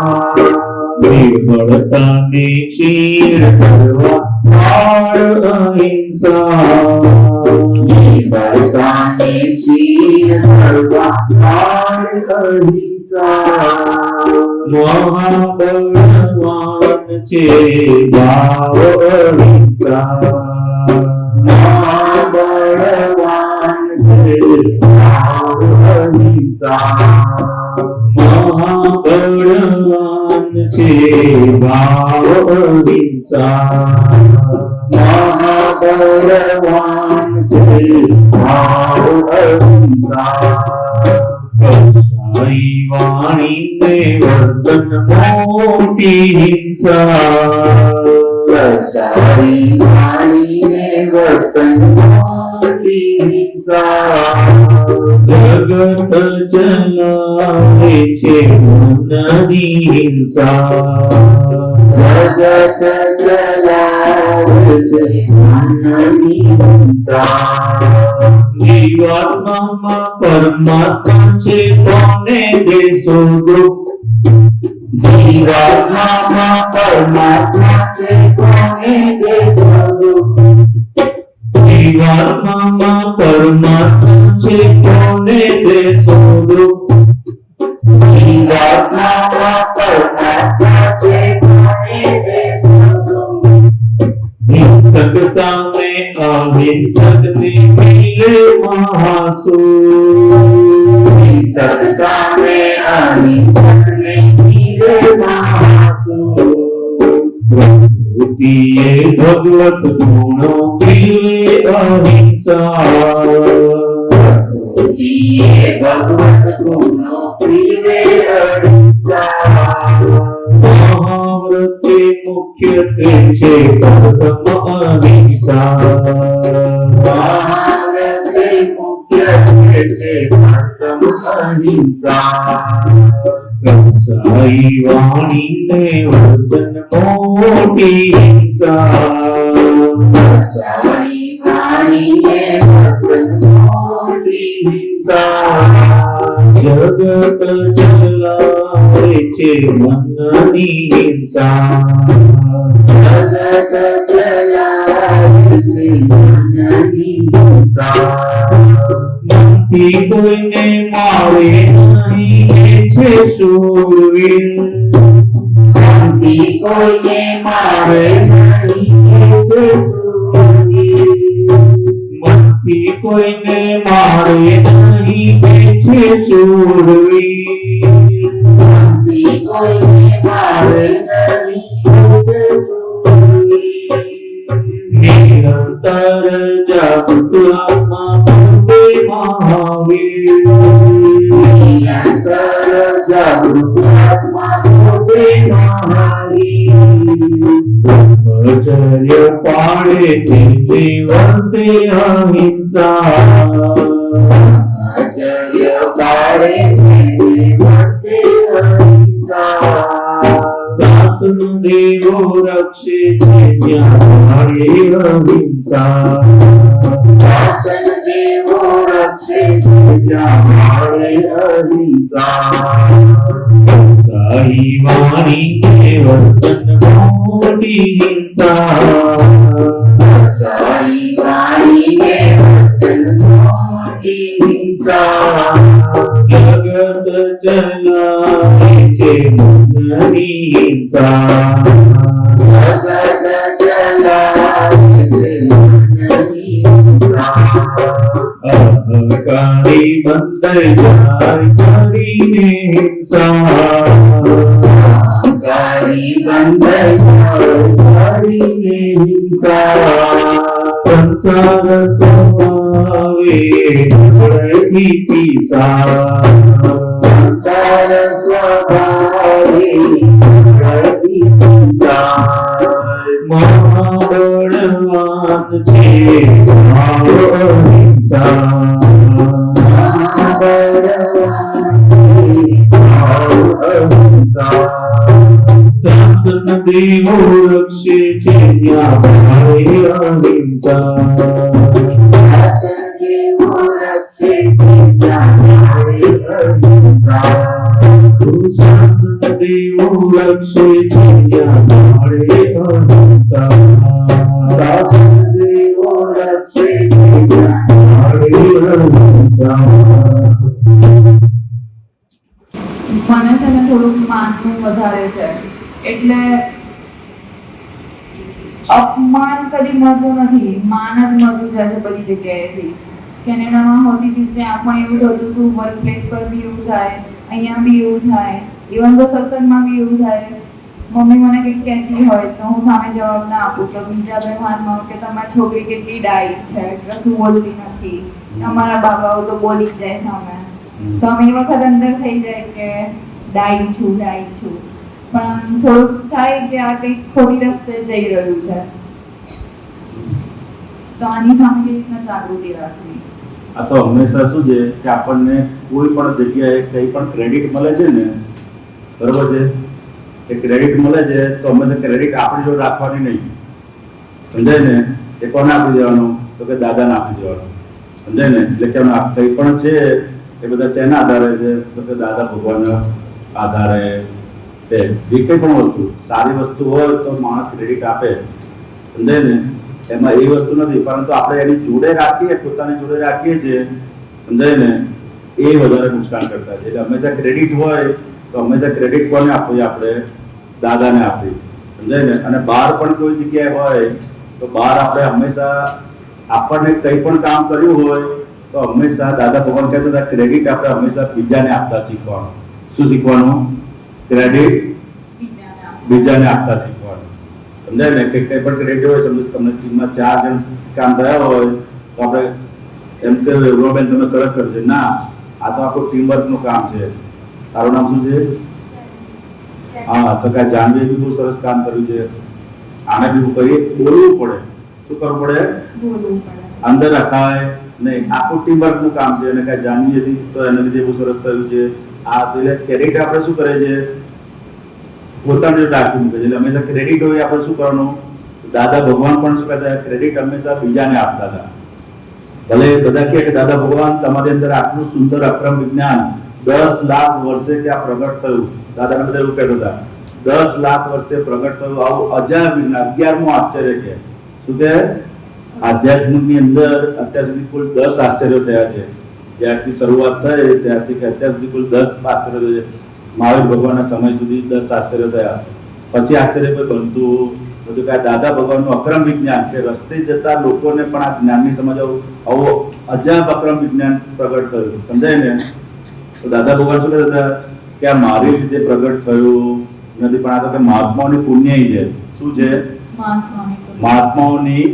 નિર્બળતાને ક્ષીણ કરવા પાળ અહિંસા, નિર્બળતાને ક્ષીણ કરવા પાળ અહિંસા, મહાબળવાન છે ભાવ અહિંસા, મહાબળવાન છે ભાવ અહિંસા, મહાબળવાન છે ભાવ અહિંસા, મહાબળવાન છે ભાવ અહિંસા, સાઈ વાણી ને વર્તન મોટી હિંસા, સાઈ વાણી ને વર્તન મોટી હિંસા જગત ચલાવે છે મનની હિંસા જગત ચલાવે છે મનની હિંસા જીવાત્મામાં પરમાત્મા છે કોને દેશો દુઃખ જીવાત્મામાં પરમાત્મા છે કોને દેશો દુઃખ જીવાત્મામાં પરમાત્મા છે કોને દેશો દુઃખ જીવાત્મામાં પરમાત્મા છે કોને દેશો દુઃખ હિંસક સામે અહિંસકને મિલે મહાસુખ હિંસક સામે અહિંસકને મિલે મહાસુખ પ્રકૃતિએ ભગવત ગુણો પીવે અહિંસા પ્રકૃતિએ ભગવત ગુણો પીવે અહિંસા મહાવ્રતે મુખ્યત્વે છે પ્રથમ અહિંસા મહાવ્રતે મુખ્યત્વે છે પ્રથમ અહિંસા કંસાઈ વાણીને વર્તન મોટી હિંસા સારી વાણીને વર્તન મોટી હિંસા જગત ચલાવે છે મનની હિંસા જગત ચલાવે છે મનની હિંસા મનથી કોઈને મારે નહીં એ છે શૂરવીર શાંતિ કોઈને મારે નહીં એ છે સૂરવીર મનથી કોઈને મારે નહીં એ છે શૂરવીર શાંતિ કોઈને મારે નહીં એ છે સૂરવીર નિરંતર જાગૃત આત્મા ભક્તિ મહાવીર નિરંતર જાગૃત આત્મા પોતે મહાવીર બ્રહ્મચર્ય પાળે તે વર્તે અહિંસા આચાર્ય પાડે તેને વર્તે અહિંસા શાસન દેવો રક્ષે છે ત્યાં અહિંસા શાસન દેવો રક્ષે છે જ્યાં મળે અહિંસા સાઈ વાણી કે વર્તન મોટી હિંસા સારી વાણીને વર્તન મોટી હિંસા જગત ચલાવે છે મનની હિંસા જગત ચલાવે છે મનની હિંસા અહંકારી બંદર જાય કરીને હિંસા અહંકારી બંધાય કરીને હિંસા સંસાર સ્વભાવે પ્રતિ પીસા સંસાર સ્વભાવે પ્રતિસા મહાબળવાન છે ભાવ અહિંસા શાસન દેવો રક્ષે છે ત્યાં ભાવે અહિંસા શાસન દેવો રક્ષે છે ત્યાં ભાવે અહિંસા મને છે ને થોડુંક માનનું વધારે છે એટલે અપમાન કદી મળતું નથી, માન જ મળતું જાય છે બધી જગ્યાએથી. કેનેડામાં હોતી હતી ત્યાં પણ એવું થતું હતું, વર્ક પ્લેસ પર બી એવું થાય, અહીંયા બી એવું થાય, ઇવન તો સત્સંગમાં બી એવું થાય. મમ્મી મને કંઈક કહેતી હોય તો હું સામે જવાબ ના આપું તો બીજા બે માનમાં કે તમારી છોકરી કેટલી ડાઈ છે, કશું બોલતી નથી, અમારા બાબાઓ તો બોલી જ જાય સામે. તો અમે એ વખત અંદર થઈ જાય કે ડાઈ છું. પણ થોડુંક થાય કે આ કંઈક ખોટી રસ્તે જઈ રહ્યું છે. હા, તો હા. શું કરવું? હા, હા. માનનું વધારે છે એટલે અપમાન કદી મળતું નથી, માન જ મળતું જાય છે બધી જગ્યાએથી. કેનેડામાં હોતી હતી ત્યાં પણ એવું થતું હતું, વર્ક પ્લેસ પર બી એવું થાય, અહીંયા બી એવું થાય, ઇવન તો સત્સંગમાં બી એવું થાય. મમ્મી મને કંઈક કહેતી હોય તો હું સામે જવાબ ના આપું તો બીજા બે માનમાં કે તમારી છોકરી કેટલી ડાઈ છે, કશું બોલતી નથી, અમારા બાબાઓ તો બોલી જ જાય સામે. તો અમે એ વખત અંદર થઈ જાય કે ડાઈ છું. પણ થોડુંક થાય કે આ કંઈક ખોટી રસ્તે જઈ રહ્યું છે. તો આની સામે કેવી રીતના જાગૃતિ રાખવી? આ તો હંમેશા શું છે કે આપણને કોઈ પણ જગ્યાએ કંઈ પણ ક્રેડિટ મળે છે ને, બરોબર છે, એ ક્રેડિટ મળે છે તો હંમેશા ક્રેડિટ આપણી જોડે રાખવાની નહીં, સમજાય ને? એ કોને આપી દેવાનું? તો કે દાદાને આપી દેવાનું, સમજાય ને? એટલે કે કંઈ પણ છે એ બધા શેના આધારે છે? તો કે દાદા ભગવાનના આધારે છે. જે કંઈ પણ વસ્તુ સારી વસ્તુ હોય તો માણસ ક્રેડિટ આપે, સમજાય ને? એમાં એ વસ્તુ નથી, પરંતુ આપણે એની જોડે રાખીએ, પોતાની જોડે રાખીએ છીએ, સમજાય ને? એ વધારે નુકસાન કરતા છે. એટલે હંમેશા ક્રેડિટ હોય તો હંમેશા ક્રેડિટ કોને આપવી? આપણે દાદાને આપવી, સમજાય ને? અને બહાર પણ કોઈ જગ્યાએ હોય તો બહાર આપણે હંમેશા આપણને કંઈ પણ કામ કર્યું હોય તો હંમેશા દાદા ભગવાન કહેતા હતા ક્રેડિટ આપણે હંમેશા બીજાને આપતા શીખવાનું. શું શીખવાનું? ક્રેડિટ બીજાને આપતા શીખવાનું, સમજાય ને? કે કંઈ પણ ક્રેડિટ હોય, સમજો તમને ટીમમાં 4 જણ કામ થયા હોય તો આપણે એમ કે રોબેન તમે સરસ કર્યું છે. ના, આ તો આપણું ટીમવર્કનું કામ છે. તારું નામ શું છે? હા, તો કે જાનવીએ બી બહુ સરસ કામ કર્યું છે. આને બી કહીએ, બોલવું પડે. શું કરવું પડે? બોલવું પડે. અંદર રખાય નહીં. આખું ટીમવર્કનું કામ છે. અને કાંઈ જાનવી હતી તો એના લીધે બહુ સરસ થયું છે. આ તો એટલે ક્રેડિટ આપણે શું કરે છે? પોતાને રાખી મૂકે છે. એટલે હંમેશા ક્રેડિટ હોય આપણે શું કરવાનું? દાદા ભગવાન પણ શું કહેતા? ક્રેડિટ હંમેશા બીજાને આપતા હતા. ભલે બધા કહે કે દાદા ભગવાન તમારી અંદર આટલું સુંદર અક્રમ વિજ્ઞાન 10 લાખ વર્ષે ત્યાં પ્રગટ થયું. દાદાને બધા એવું કહેતા હતા 10 લાખ વર્ષે પ્રગટ થયું. આવું અજાયબ વિજ્ઞાન 11મું આશ્ચર્ય છે. શું કે આધ્યાત્મિકની અંદર અત્યાર સુધી કુલ 10 આશ્ચર્યો થયા છે. જ્યારથી શરૂઆત થઈ ત્યારથી અત્યાર સુધી કુલ 10 આશ્ચર્યો છે. મહાવીર ભગવાનના સમય સુધી 10 આશ્ચર્ય થયા. પછી આશ્ચર્ય કોઈ બનતું બધું. કે દાદા ભગવાનનું અક્રમ વિજ્ઞાન કે રસ્તે જતા લોકોને પણ આ જ્ઞાનની સમજ આવું અજાયબ અક્રમ વિજ્ઞાન પ્રગટ થયું, સમજાય ને? તો દાદા ભગવાન શું કહેતા હતા કે આ મારી રીતે પ્રગટ થયું નથી, પણ આ તો કે મહાત્માઓની પુણ્ય છે. શું છે? મહાત્માઓની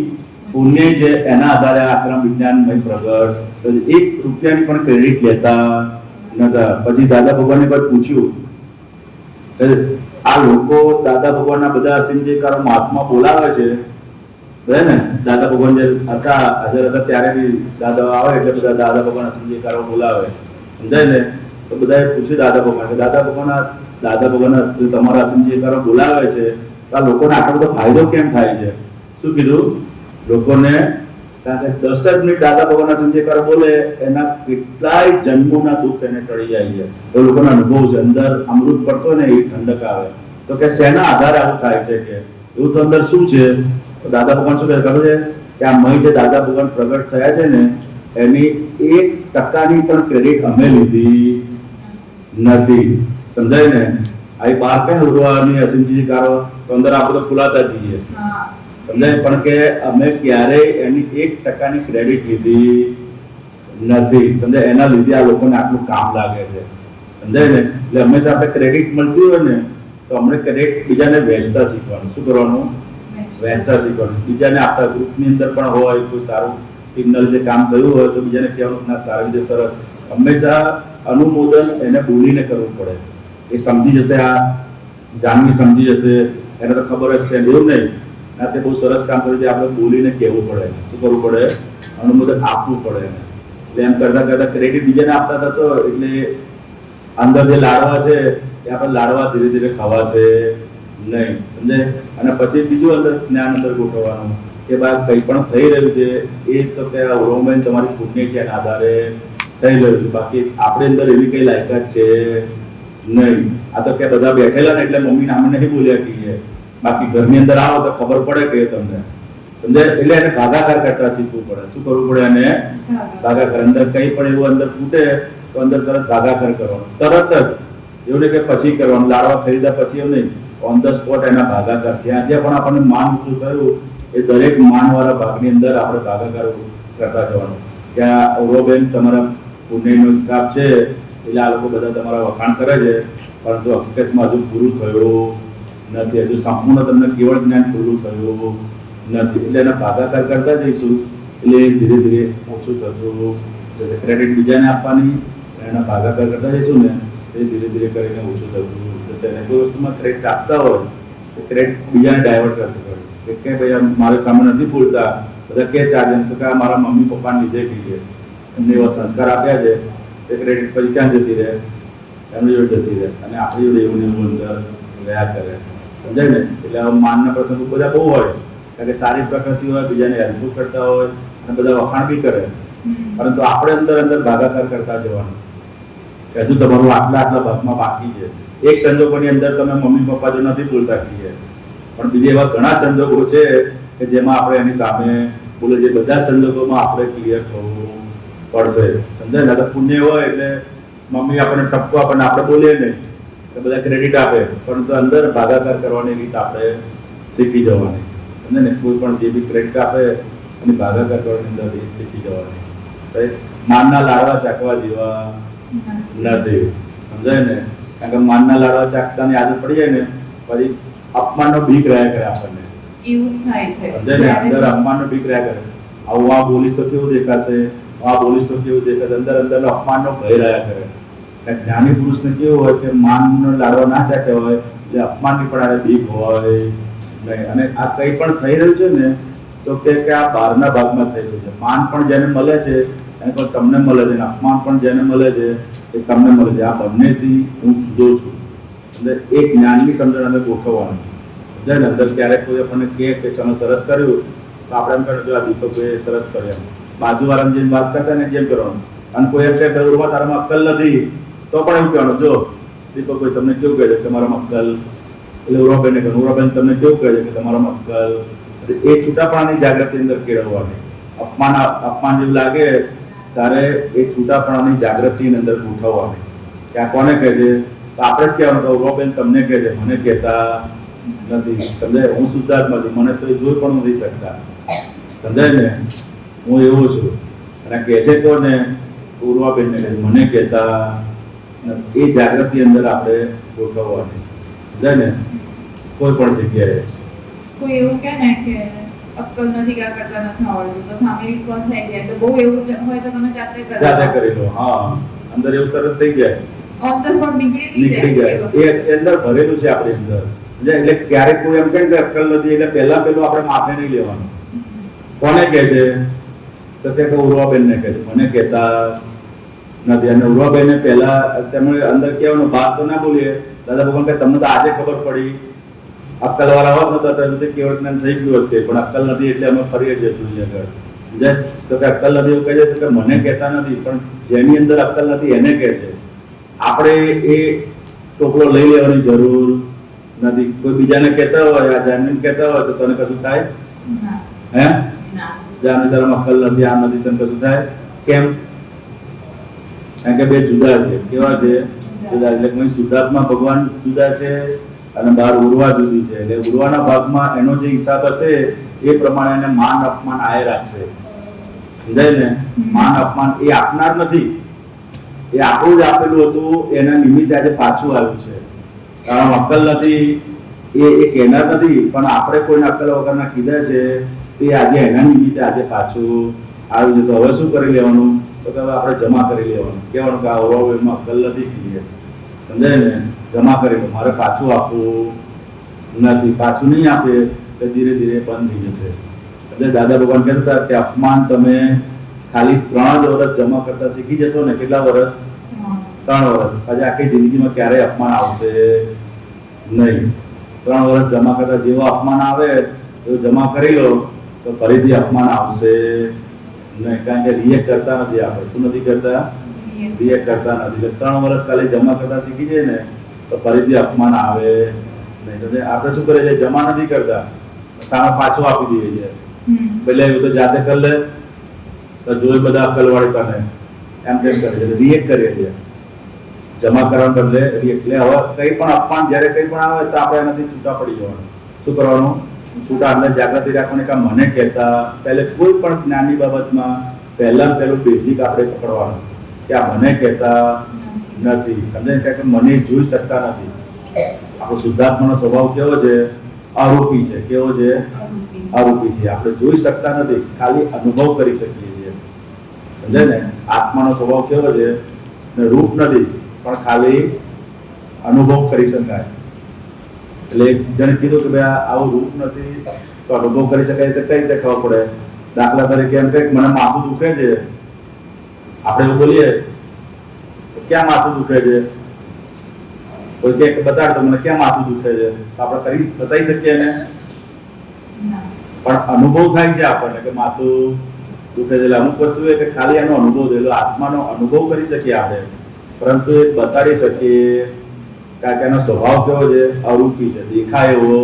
પુણ્ય છે. એના આધારે આ અક્રમ વિજ્ઞાન પ્રગટ. તો 1 રૂપિયાની પણ ક્રેડિટ લેતા નતા. પછી દાદા ભગવાને કોઈ પૂછ્યું આ લોકો દાદા ભગવાનના બધા અસીમજીકારો મહાત્મા બોલાવે છે, બરાબર ને? દાદા ભગવાન જે હતા હાજર હતા ત્યારે બી દાદા આવે એટલે બધા દાદા ભગવાન અસીમજીકારો બોલાવે, સમજાય ને? તો બધાએ પૂછ્યું દાદા ભગવાન કે દાદા ભગવાન તમારા અસીમજીકારો બોલાવે છે તો આ લોકોને આટલો બધો ફાયદો કેમ થાય છે? શું કીધું? લોકોને કારણ કે 10 જ મિનિટ દાદા ભગવાનના સંજયકારો બોલે એના કેટલાય જન્મોના દુઃખ એને ટળી જાય છે. તો લોકોનો અનુભવ છે. અંદર અમૃત પડતો ને એ ઠંડક આવે. તો કે શેના આધારે આવું થાય છે? કે એવું તો અંદર શું છે? તો દાદા ભગવાન શું કહે ખબર છે? કે આ મય જે દાદા ભગવાન પ્રગટ થયા છે ને એની 1% પણ ક્રેડિટ અમે લીધી નથી, સમજાય ને? આ બહાર કઈ ઉડવાની અસીમજીકારો તો અંદર આપણે તો ફૂલાતા જઈએ, સમજાય? પણ કે અમે ક્યારેય એની 1% ક્રેડિટ લીધી નથી, સમજાય? એના લીધે આ લોકોને આટલું કામ લાગે છે, સમજાય ને? એટલે હંમેશા આપણે ક્રેડિટ મળતી હોય ને તો અમને ક્રેડિટ બીજાને વહેંચતા શીખવાનું. શું કરવાનું? વહેંચતા શીખવાનું. બીજાને આપતા. ગ્રુપની અંદર પણ હોય કોઈ સારું ટીમના લીધે કામ થયું હોય તો બીજાને કહેવાનું ના તારા લીધે સરસ. હંમેશા અનુમોદન એને બોલીને કરવું પડે. એ સમજી જશે, આ જાનવી સમજી જશે, એને તો ખબર જ છે. એવું નહીં તે બહુ સરસ કામ કર્યું છે, આપણે બોલીને કહેવું પડે. શું કરવું પડે? અનુમોદન આપવું પડે એને. એટલે એમ કરતા કરતા ક્રેડિટ બીજાને આપતા થશો એટલે અંદર જે લાડવા છે એ આપણે લાડવા ધીરે ધીરે ખવાશે નહીં, સમજાય? અને પછી બીજું અંદર જ્ઞાન અંદર ગોઠવવાનું કે બા કંઈ પણ થઈ રહ્યું છે એ તો કે રોમેન તમારી પુણ્ય છે એના આધારે થઈ રહ્યું છે. બાકી આપણે અંદર એવી કઈ લાયકાત છે નહીં. આ તો કે બધા બેઠેલા ને એટલે મમ્મી નામ નહીં બોલ્યા કહીએ. બાકી ઘરની અંદર આવો તો ખબર પડે કે તમને, સમજાય? એટલે એને ભાગાકાર કરતા શીખવું પડે. શું કરવું પડે? એને ભાગાકાર. અંદર કંઈ પણ એવું અંદર ફૂટે તો અંદર તરત ભાગાકાર કરવાનો, તરત જ. એવું નહીં કે પછી કરવાનું, લાડવા ખરીદ્યા પછી એવું નહીં, ઓન ધ સ્પોટ એના ભાગાકાર. જ્યાં જ્યાં પણ આપણને માન ઊંચું થયું એ દરેક માનવાળા ભાગની અંદર આપણે ભાગાકાર કરતા જવાનું. કે આ ઓરોબેન તમારા પુણ્યનો હિસાબ છે એટલે આ લોકો બધા તમારા વખાણ કરે છે, પરંતુ હકીકતમાં હજુ પૂરું થયું નથી. હજુ સંપૂર્ણ તમને કેવળ જ્ઞાન પૂરું થયું નથી. એટલે એના ભાગાકાર કરતા જઈશું એટલે ધીરે ધીરે ઓછું થતું જશે. ક્રેડિટ બીજાને આપવાની એના ભાગાકાર કરતા જઈશું ને એ ધીરે ધીરે કરીને ઓછું થતું જશે. અને કોઈ વસ્તુમાં ક્રેડિટ આપતા હોય ક્રેડિટ બીજાને ડાયવર્ટ કરતું હોય કે ભાઈ આમ મારે સામે નથી બોલતા, બધા કે ચાર્જ તો કે આ મારા મમ્મી પપ્પાને લીધે કહીએ, એમને એવા સંસ્કાર આપ્યા છે તે ક્રેડિટ પછી ક્યાં જતી રહે, એમની જોડે જતી રહે અને આપણી જોડે એવું ને એવું અંદર રહ્યા કરે. સમજાય ને? એટલે આવા માનના પ્રસંગો બધા બહુ હોય, કારણ કે સારી પ્રકૃતિ હોય, બીજાને હેલ્પ કરતા હોય અને બધા વખાણ બી કરે, પરંતુ આપણે અંદર અંદર ભાગાકાર કરતા જવાનું કે હજુ તમારું આટલા આટલા ભાગમાં બાકી છે. એક સંજોગોની અંદર તમે મમ્મી પપ્પા જો નથી બોલતા કહીએ, પણ બીજા એવા ઘણા સંજોગો છે કે જેમાં આપણે એની સામે બોલે છે. બધા સંજોગોમાં આપણે ક્લિયર થવું પડશે. સમજાય ને? તો પુણ્ય હોય એટલે મમ્મી આપણને ઠપકો આપણને આપણે બોલીએ નહીં કે બધા ક્રેડિટ આપે, પરંતુ અંદર ભાગાકાર કરવાની રીત આપણે શીખી જવાની. સમજે ને? કોઈ પણ જે બી ક્રેડિટ આપે એની ભાગાકાર કરવાની અંદર રીત શીખી જવાની. માનના લાડવા ચાખવા જેવા નથી. સમજાય ને? કારણ કે માનના લાડવા ચાખતાની આદત પડી જાય ને પછી અપમાનનો બીક રહ્યા કરે આપણને. એવું થાય છે. સમજાય ને? અંદર અપમાનનો બીક રહ્યા કરે. આવું આ બોલીશ તો કેવું દેખાશે, આ બોલીશ તો કેવું દેખાશે, અંદર અંદર અપમાનનો ભય રહ્યા કરે. જ્ઞાની પુરુષને કેવું હોય કે માનનો લાડવા ના ચાખ્યા હોય એટલે અપમાનની પણ આને બીક હોય નહીં. અને આ કંઈ પણ થઈ રહ્યું છે ને તો કે આ બહારના ભાગમાં થઈ રહ્યું છે. માન પણ જેને મળે છે એને પણ તમને મળે છે, અને અપમાન પણ જેને મળે છે એ તમને મળે છે. આ બંનેથી હું જુદો છું. એટલે એક જ્ઞાનની સમજણ અમે ગોઠવવાનું. સમજાય ને? અંદર ક્યારેક કોઈ આપણને કહે કે તમે સરસ કર્યું તો આપણે એમ કહે આ દીપકભાઈએ સરસ કર્યું. બાજુવાળાને જેમ વાત કરતા ને જેમ કરવાનું. અને કોઈ એમ કહે તારામાં અક્કલ નથી તો પણ એવું કહેવાનું, જો દીપકભાઈ તમને કેવું કહે છે કે તમારામાં અક્કલ, એટલે ઉરાબેનને કહે ઉરાબેન તમને કેવું કહે છે કે તમારામાં અક્કલ. એ છૂટાપણાની જાગૃતિ અંદર કેળવવાની. અપમાન જેવું લાગે ત્યારે એ છૂટાપણાની જાગૃતિની અંદર ગોઠવવાની કે આ કોને કહે છે, તો આપણે જ કહેવાનું કે ઉરાબેન તમને કહે છે, મને કહેતા નથી. સમજાય? હું શુદ્ધાત્મા છું, મને તો એ જોઈ પણ નથી શકતા. સમજાય ને? હું એવો છું. અને કહે છે કોને? ઉર્વાબેનને કહે છે, મને કહેતા. એ જાગૃતિ અંદર આપણે ગોઠવવાની. સમજાય ને? કોઈ પણ જગ્યાએ કોઈ એવું કહે ને કે અક્કલ નથી કે આ કરતા નથી આવડતું તો સામે રિસ્પોન્સ થઈ જાય, તો બહુ એવું હોય તો તમે જાતે કરી લો. હા, અંદર એવું તરત થઈ જાય, ઓન ધ સ્પોટ નીકળી જાય. એ અંદર ભરેલું છે આપણી અંદર. એટલે ક્યારેક કોઈ એમ કહે કે અક્કલ નથી એટલે પહેલા પેલું આપણે માથે નહીં લેવાનું. કોને કહે છે? તો કે ઉર્વાબેનને કહે છે, મને કહેતા નથી. અને ઉર્વાબેનને પહેલા તમે અંદર કહેવાનું, વાત તો ના બોલીએ. દાદા ભગવાન કે તમને તો આજે ખબર પડી, અક્કલ વાળા હોત નતો ત્યાં સુધી કેવળ જ્ઞાન થઈ ગયું હતું, પણ અક્કલ નથી એટલે અમે ફરી જ જોઈએ આગળ. સમજાય? તો કે અક્કલ નથી એવું કહે છે કે મને કહેતા નથી, પણ જેની અંદર અક્કલ નથી એને કહે છે. આપણે એ ટોપલો લઈ લેવાની જરૂર નથી. કોઈ બીજાને કહેતા હોય, આ જાનવીને કહેતા હોય તો તને કશું થાય? હે? જાનવી તારામાં અક્કલ નથી, આ નથી, તને કશું થાય? કેમ? કારણ કે બે જુદા છે. કેવા છે? જુદા. એટલે શુદ્ધાત્મા ભગવાન જુદા છે અને બહાર ઉર્વા જુદી છે. એટલે ઉર્વાના ભાગમાં એનો જે હિસાબ હશે એ પ્રમાણે એને માન અપમાન આય રાખશે. સમજાય ને? માન અપમાન એ આપનાર નથી, એ આપણું જ આપેલું હતું, એના નિમિત્તે આજે પાછું આવ્યું છે. કારણ અક્કલ નથી એ કહેનાર નથી, પણ આપણે કોઈને અક્કલ વગરના કીધા છે તે આજે એના નિમિત્તે આજે પાછું આવ્યું છે. તો હવે શું કરી લેવાનું? તો કે હવે આપણે જમા કરી લેવાનું. કહેવાનું કે આ ઓવરમાં અક્કલ નથી કહીએ. સમજાય ને? જમા કરી લો, મારે પાછું આપવું નથી. પાછું નહીં આપે તો ધીરે ધીરે બંધ થઈ જશે. એટલે દાદા ભગવાન કહેતા કે અપમાન તમે ખાલી 3 જ વર્ષ જમા કરતા શીખી જશો ને. કેટલા વર્ષ? 3 વર્ષ. આજે આખી જિંદગીમાં ક્યારેય અપમાન આવશે નહીં. 3 વર્ષ જમા કરતા જેવો અપમાન આવે એવું જમા કરી લો તો ફરીથી અપમાન આવશે નહીં. કારણ કે રિએક્ટ કરતા નથી આપણે. શું નથી કરતા? રિએક્ટ કરતા નથી. એટલે 3 વર્ષ ખાલી જમા કરતા શીખી જાય ને તો ફરીથી અપમાન આવે નહીં. આપણે શું કરીએ છીએ? જમા નથી કરતા, સામે પાછું આપી દઈએ છીએ. પેલા એવું તો જાતે કરી લે તો જોઈ બધા અક્કલવાળી તને એમ તેમ કરે છે, રિએક્ટ કરીએ છીએ. જમા કરવાને બદલે રિએક્ટ. એટલે હવે કંઈ પણ અપમાન જ્યારે કંઈ પણ આવે તો આપણે એનાથી છૂટા પડી જવાનું. શું કરવાનું? છૂટા. અંદર જાગૃતિ રાખવાની કે મને કહેતા. પહેલે કોઈ પણ જ્ઞાનની બાબતમાં પહેલું બેઝિક આપણે પકડવાનું કે આ મને કહેતા નથી. સમજાય? કે મને જોઈ શકતા નથી. આપણો શુદ્ધાત્માનો સ્વભાવ કેવો છે? આરોપી છે. કેવો છે? આરોપી છે. આપણે જોઈ શકતા નથી, ખાલી અનુભવ કરી શકીએ છીએ. સમજાય ને? આત્માનો સ્વભાવ કેવો છે? રૂપ નથી, પણ ખાલી અનુભવ કરી શકાય. એટલે એક જણે કીધું કે ભાઈ આવું રૂપ નથી તો અનુભવ કરી શકાય તો કઈ રીતે ખબર પડે? દાખલા તરીકે એમ કે મને માથું દુખે છે, આપણે એવું બોલીએ તો ક્યાં માથું દુખે છે? કોઈ કે બતાડ તો મને ક્યાં માથું દુખે છે, તો આપણે બતાવી શકીએ ને? ના. પણ અનુભવ થાય છે આપણને કે માથું દુખે છે. એટલે અમુક વસ્તુ એ કે ખાલી એનો અનુભવ થયેલો આત્માનો અનુભવ કરી શકીએ આપણે, પરંતુ એ બતાડી શકીએ કારણ કે એનો સ્વભાવ કેવો છે? અરૂપી છે, દેખાય એવો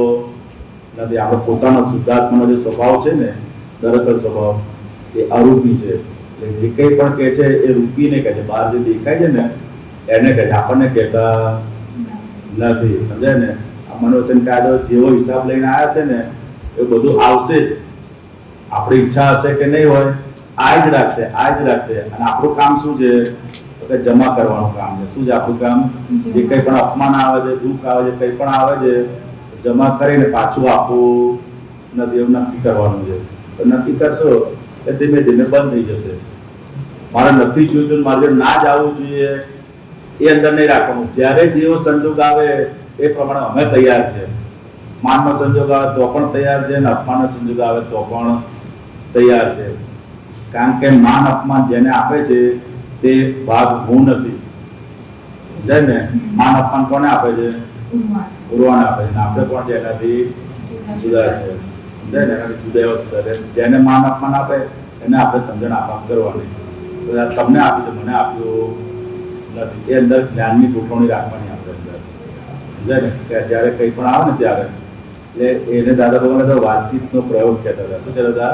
નથી. આપણો પોતાનો શુદ્ધાત્માનો જે સ્વભાવ છે ને, દરઅસલ સ્વભાવ એ અરૂપી છે. એટલે જે કંઈ પણ કહે છે એ રૂપીને કહે છે, બહાર જે દેખાય છે ને એને કહે છે, આપણને કહેતા નથી. સમજાય ને? આ મનોવચન કાયદો જેવો હિસાબ લઈને આવ્યા છે ને એ બધું આવશે જ. આપણી ઈચ્છા હશે કે નહીં હોય, આ જ રાખશે. અને આપણું કામ શું છે? તો કે જમા કરવાનું કામ છે. શું છે આપણું કામ? જે કંઈ પણ અપમાન આવે છે, દુઃખ આવે છે, કંઈ પણ આવે છે, જમા કરીને પાછું આપવું નથી, એવું નક્કી કરવાનું છે. તો નક્કી કરશો કે ધીમે ધીમે બંધ થઈ જશે. મારે નથી જોઈતું, મારે ના જ આવવું જોઈએ એ અંદર નહીં રાખવાનું. જ્યારે જેવો સંજોગ આવે એ પ્રમાણે અમે તૈયાર છે. માનનો સંજોગ આવે તો પણ તૈયાર છે, અને અપમાનનો સંજોગ આવે તો પણ તૈયાર છે. કારણ કે માન અપમાન જેને આપે છે તે ભાગ હું નથી. સમજાય ને? માન અપમાન કોને આપે છે? ગુરુવાને આપે છે. આપણે પણ છે એનાથી જુદા છે. સમજાય ને? એનાથી જુદા એવા સુધા. જેને માન અપમાન આપે એને આપણે સમજણ આપવા કરવાની. તમને આપ્યું છે, મને આપ્યું નથી. એ અંદર જ્ઞાનની ગોઠવણી રાખવાની આપણે અંદર. સમજાય ને? કે જ્યારે કંઈ પણ આવે ને ત્યારે એટલે એને દાદા ભગવાન તો વાતચીતનો પ્રયોગ કહેતા હતા. શું કહેતા હતા?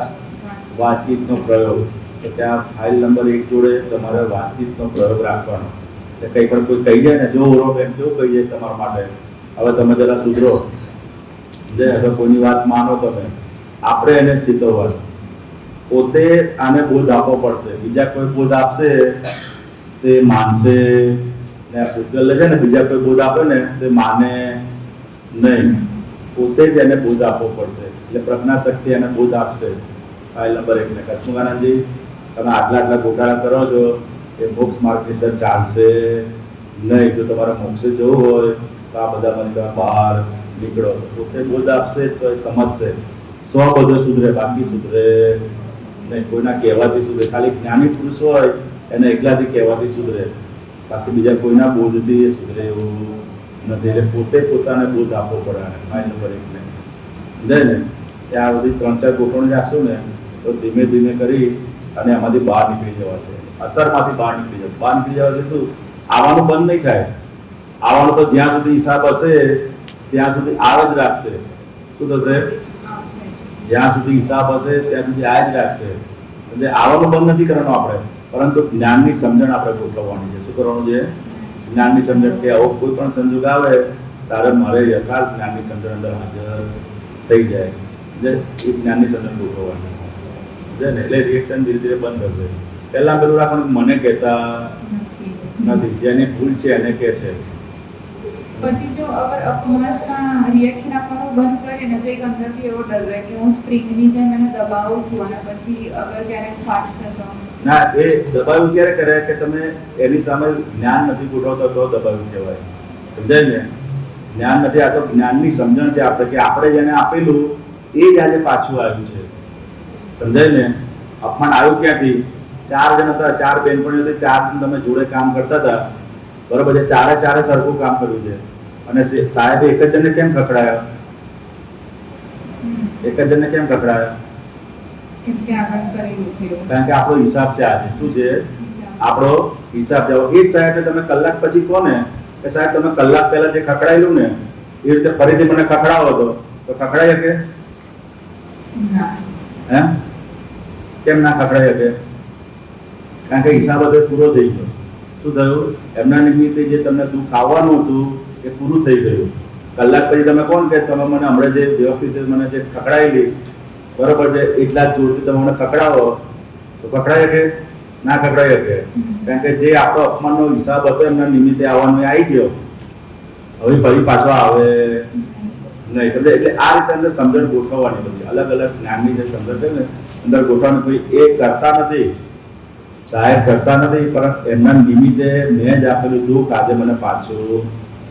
વાતચીતનો પ્રયોગ. તો ત્યાં ફાઇલ નંબર 1 જોડે તમારે વાતચીતનો પ્રયોગ રાખવાનો. એટલે કંઈ પણ કોઈ કહી જાય ને, જો ઓરો બેન કેવું કહી જાય તમારા માટે, હવે તમે જરા સુધરો, જે હવે કોઈની વાત માનો તમે, આપણે એને ચેતવવાનું. પોતે આને બોધ આપવો પડશે. બીજા કોઈ બોધ આપશે તે માનશે ને, પૂતગલ છે ને બીજા કોઈ બોધ આપે ને તે માને નહીં. પોતે જ એને બોધ આપવો પડશે. એટલે પ્રજ્ઞા શક્તિ એને બોધ આપશે. ફાઇલ નંબર 1 ને કસ્મુગાનંદજી, તમે આટલા ગોટાળા કરો છો એ મોક્ષ માર્ગની અંદર ચાલશે નહીં. જો તમારે મોક્ષે જવું હોય તો આ બધામાંથી તમે બહાર નીકળો. પોતે બોધ આપશે તો એ સમજશે. બધો સુધરે, બાકી સુધરે નહીં. કોઈના કહેવાથી સુધરે. ખાલી જ્ઞાની પુરુષ હોય એને એકલાથી કહેવાથી સુધરે, બાકી બીજા કોઈના બોધથી એ સુધરે એવું નથી. એટલે પોતે પોતાને બોધ આપવો પડે. ફાઇલ નંબર 1 ને સમજાય ને? ત્યાં બધી 3-4 ગોઠવણી રાખશું ને તો ધીમે ધીમે કરી અને એમાંથી બહાર નીકળી જવાશે. અસરમાંથી બહાર નીકળી જશે. બહાર નીકળી જવાશે શું? આવવાનું બંધ નહીં થાય. આવવાનું તો જ્યાં સુધી હિસાબ હશે ત્યાં સુધી આવે જ રાખશે. શું થશે? જ્યાં સુધી હિસાબ હશે ત્યાં સુધી આ જ રાખશે. એટલે આવવાનું બંધ નથી કરવાનું આપણે, પરંતુ જ્ઞાનની સમજણ આપણે ગોઠવવાની છે. શું કરવાનું છે? જ્ઞાનની સમજણ. કે આવો કોઈ પણ સંજોગ આવે ત્યારે મારે યથાર્થ જ્ઞાનની સમજણ અંદર હાજર થઈ જાય. એટલે એ જ્ઞાનની સમજણ ગોઠવવાની છે ને. એટલે રિએક્શન ધીરે ધીરે બંધ થશે. પહેલા પેલું રાખવાનું મને કહેતા નથી, જેની ભૂલ છે એને કહે છે. પછી જો અગર અપમાનના રિએક્શન આપવાનું બંધ કરે ને તો એક અંદરથી એવો ડર રહે કે હું સ્પ્રિંગની જેમ એને દબાવું છું અને પછી અગર ક્યારેક ફાટશે તો. ના, એ દબાવ્યું ક્યારે કરે કે તમે એની સામે જ્ઞાન નથી ગોઠવતો તો દબાવ્યું કહેવાય. સમજાય ને? જ્ઞાન નથી. આ તો જ્ઞાનની સમજણ છે આપણે, કે આપણે જેને આપેલું એ જ આજે પાછું આવ્યું છે. સમજાય ને? અપમાન આવ્યું ક્યાંથી? 4 જણ હતા, 4 બહેનપણીઓ હતી, 4 તમે જોડે કામ કરતા હતા, બરોબર છે? ચારે સરખું કામ કર્યું છે, અને સાહેબે એક જ જણને કેમ ખખડાયો? એક જ જણને કેમ ખખડાયો? કારણ કે આપણો હિસાબ છે આજે. શું છે? આપણો હિસાબ છે. એ જ સાહેબને તમે કલાક પછી કહો ને કે સાહેબ તમે કલાક પહેલા જે ખખડાયેલું ને એ રીતે ફરીથી મને ખખડાવો હતો, તો ખખડાઈ શકે? એમ કેમ ના ખખડાઈ શકે? કારણ કે હિસાબ બધો પૂરો થઈ ગયો. શું થયું? એમના નિમિત્તે જે તમને દુઃખ આવવાનું હતું એ પૂરું થઈ ગયું. કલાક પછી તમે કોણ કે તમે મને હમણાં જે વ્યવસ્થિત મને જે ખખડાયેલી, બરોબર છે, એટલા જ જોરથી તમે મને ખખડાવો તો ખખડાઈ શકે? ના ખખડાઈ શકે. કારણ કે જે આપણો અપમાનનો હિસાબ હતો એમના નિમિત્તે આવવાનો એ આવી ગયો, હવે ફરી પાછો આવે નહીં. સમજે? એટલે આ રીતે અંદર સમજણ ગોઠવવાની બધી અલગ અલગ જ્ઞાનની જે સમજણ છે ને અંદર ગોઠવવાની. કોઈ એ કરતા નથી, સાહેબ કરતા નથી, પરંતુ એમના નિમિત્તે મેં જ આપેલું દુઃખ આજે મને પાછું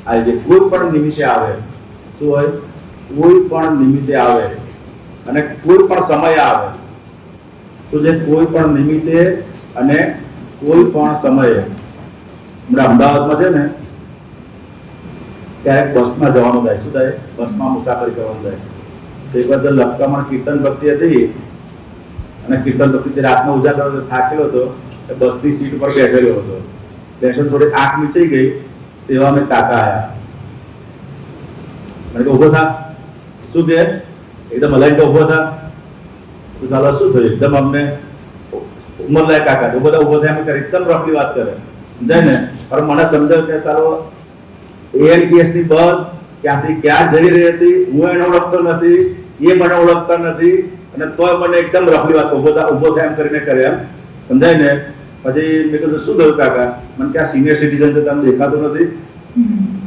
આવી જાય. કોઈ પણ નિમિત્તે આવે શું હોય? કોઈ પણ નિમિત્તે આવે અને કોઈ પણ સમય આવે. શું છે? કોઈ પણ નિમિત્તે અને કોઈ પણ સમયે. હમણાં અમદાવાદમાં છે ને, ક્યારેક બસમાં જવાનું થાય. શું થાય? બસમાં મુસાફરી કરવાનું થાય. તે બદલ લપકામાં કીર્તન ભક્તિ હતી અને કીર્તન ભક્તિથી રાતનો ઉજાગરો થાકેલો હતો. બસની સીટ પર બેઠેલો હતો. બેઠો થોડી આંખ મીચાઈ ગઈ તેવા અમે કાકા આવ્યા. મને ઉભો થા. શું કે? એકદમ હલાઈ તો ઉભો થા. તો ચાલો શું થયું? એકદમ અમને ઉંમર લાયક કાકા ઉભો થાય એમ કરે, એકદમ રફલી વાત કરે, સમજાય ને? પણ મને સમજાયું કે ચાલો ANTS ની બસ ક્યાંથી ક્યાં જઈ રહી હતી, હું એને ઓળખતો નથી, એ મને ઓળખતા નથી, અને તોય મને એકદમ રફલી વાત ઉભો થાય એમ કરીને કરે, એમ સમજાય ને? પછી મેં કીધું શું થયું કાકા? મને કે આ સિનિયર સિટીઝન છે, તમને દેખાતું નથી?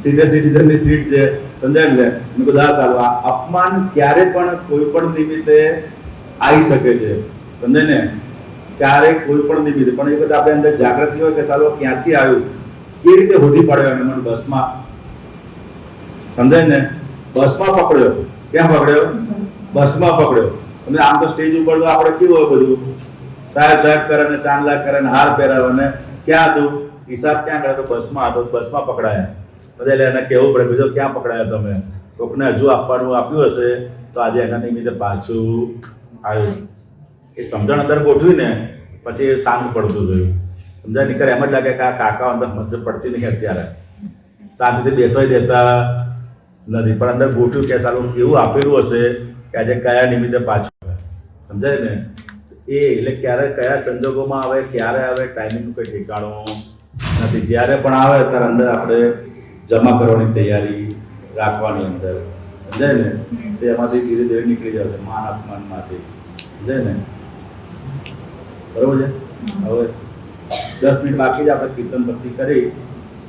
સિનિયર સિટીઝન ની સીટ છે, સમજાય ને? મેં કીધું હા સારું. આ અપમાન ક્યારે પણ કોઈ પણ નિમિત્તે આવી શકે છે, સમજાય ને? ક્યારેક કોઈ પણ નિમિત્તે. પણ એ બધા આપણે અંદર જાગૃતિ હોય કે સાલો ક્યાંથી આવ્યું, કેવી રીતે હોધી પડ્યો અને મને બસમાં, સમજાય ને? બસમાં પકડ્યો. ક્યાં પકડ્યો? બસમાં પકડ્યો. અને આમ તો સ્ટેજ ઉપર તો આપણે કેવું હોય બધું સાહેબ કરે ને ચાંદલા કરે ને હાર પહેરાવે ને ક્યાં હતું હિસાબ ક્યાં કરે? તો બસમાં હતો, બસમાં પકડાયા. બધા એટલે એને કહેવું પડે બીજો ક્યાં પકડાયા તમે? કોકને હજુ આપવાનું આપ્યું હશે તો આજે એના નિમિત્તે પાછું આવ્યું. એ સમજણ અંદર ગોઠવીને પછી એ શાંત પડતું જોયું, સમજાય? નીકળે એમ જ લાગે કે આ કાકા અંદર મજ્જ પડતી નહીં અત્યારે, શાંતિથી બેસવાય દેતા નથી. પણ અંદર ગોઠવ્યું કે સારું એવું આપેલું હશે કે આજે કયા નિમિત્તે પાછું આવે, સમજાય ને? એ એટલે ક્યારે કયા સંજોગોમાં આવે, ક્યારે આવે, ટાઈમિંગનું કંઈ ઠેકાણું નથી. જ્યારે પણ આવે ત્યારે અંદર આપણે જમા કરવાની તૈયારી રાખવાની અંદર, સમજાય ને? તો એમાંથી ધીરે ધીરે નીકળી જશે માન અપમાનમાંથી, સમજાય ને? બરોબર છે? હવે 10 મિનિટ બાકી જ આપણે કીર્તન ભક્તિ કરી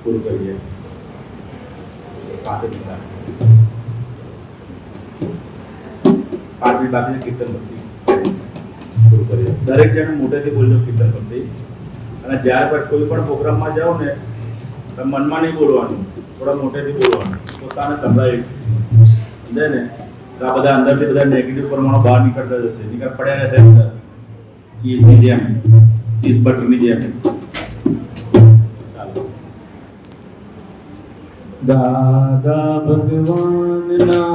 પૂરું કરીએ. 5 મિનિટ બાકી કીર્તન ભક્તિ પૂરું કરીએ. દરેક જણ મોટેથી બોલજો કીર્તન ભક્તિ. અને જ્યારે પણ કોઈ પણ પ્રોગ્રામમાં જાઓ ને તો મનમાં નહીં બોલવાનું, થોડા મોટેથી બોલવાનું, પોતાને સંભળાય, સમજાય ને? તો આ બધા અંદરથી બધા નેગેટિવ પરમાણુ બહાર નીકળતા જશે, પડ્યા રહેશે અંદર ચીઝની જેમ, ચીઝ બટરની જેમ. ચાલો. દાદા ભગવાનના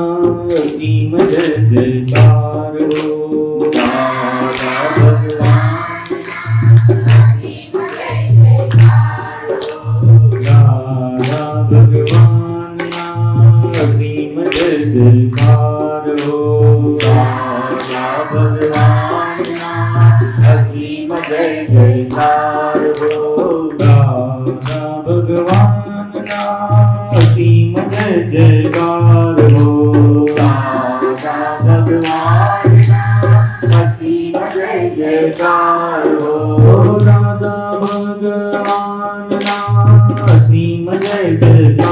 અસીમ જય જયકાર હો. દાદા ભગવાનના અસીમ જય જયકાર હો. દાદા ભગવાનના અસીમ જય જયકાર હો. દાદા ભગવાનના અસીમ જય જયકાર હો. દાદા ભગવાનના અસીમ જય જયકાર હો. દાદા ભગવાનના અસીમ જય જયકાર હો. દાદા ભગવાનના અસીમ જય જયકાર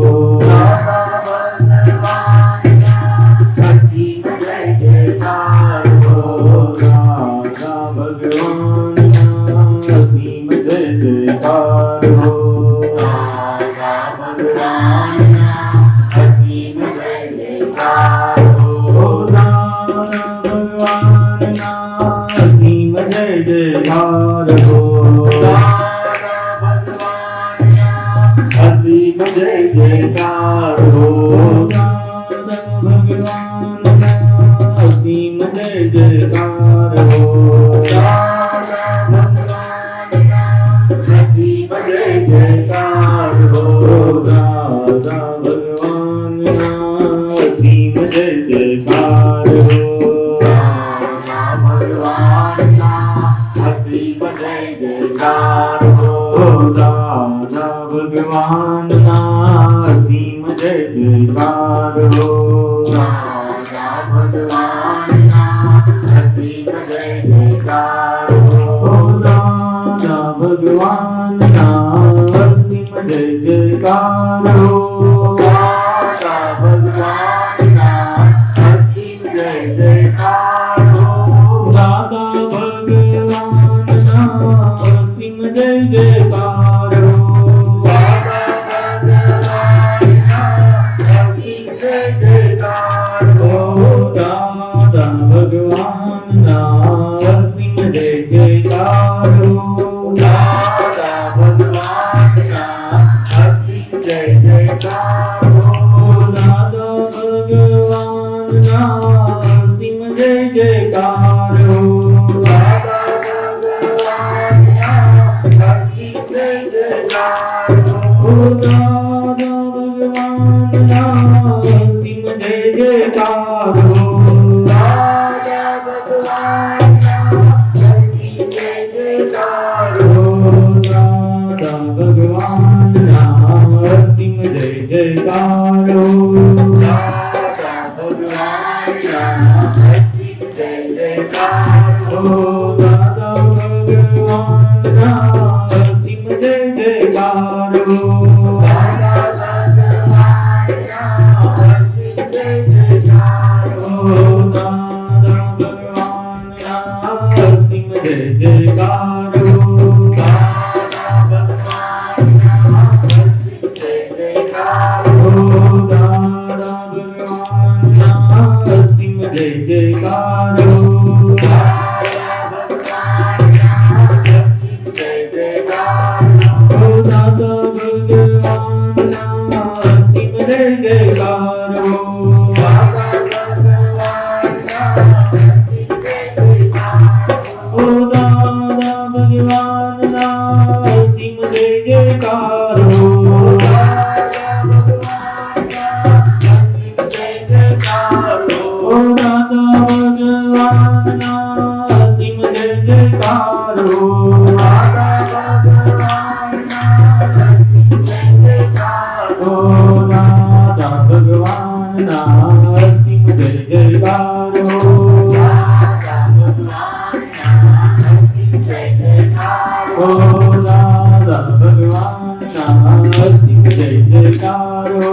હો. દાદા ભગવાનના અસીમ જય જયકાર હો. દાદા ભગવાનના અસીમ જય જયકાર હો. અસીમ જય જયકાર હો. દાદા ભગવાનના અસીમ જય જયકાર હો. દાદા ભગવાનના અસીમ જય જયકાર હો. દાદા ભગવાનના અસીમ જય જયકાર હો. દાદા ભગવાનના અસીમ જય જયકાર હો. દાદા ભગવાનના અસીમ જય જયકાર હો. દાદા ભગવાનના અસીમ જય જયકાર હો. દાદા ભગવાનના અસીમ જય જયકાર હો. દાદા ભગવાનના અસીમ જય જયકાર હો. દાદા ભગવાનના અસીમ જય જયકાર હો. દાદા ભગવાનના અસીમ દાદા ભગવાનના અસીમ જય જયકાર હો દાદા ભગવાનના અસીમ જય જયકાર હો દાદા ભગવાનના અસીમ જય જયકાર હો દાદા ભગવાનના અસીમ જય જયકાર હો ઓ દાદા ભગવાનના અસીમ જય જયકાર હો ઓ દાદા ભગવાનના અસીમ જય જયકાર હો ઓ દાદા ભગવાનના અસીમ જય જયકાર હો ઓ દાદા ભગવાનના અસીમ જય જયકાર હો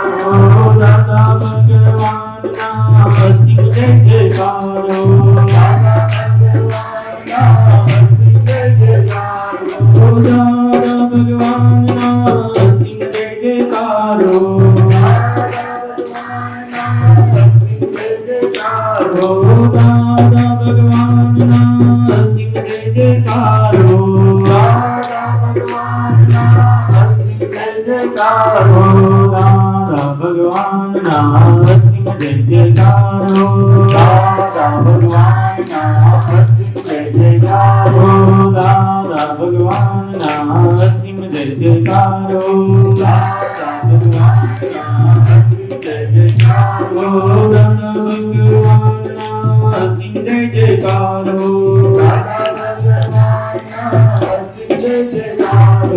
ઓ દાદા ભગવાનના અસીમ જય જયકાર હો ઓ દાદા ભગવાનના અસીમ જય જયકાર હો ઓ દાદા ભગવાનના અસીમ જય જયકાર હો ઓ દાદા ભગવાનના અસીમ જય જયકાર હો દાદા ભગવાનના અસીમ જય જયકાર હો દાદા ભગવાનના અસીમ જય જયકાર હો દાદા ભગવાનના અસીમ જય જયકાર હો દાદા ભગવાનના અસીમ જય જયકાર હો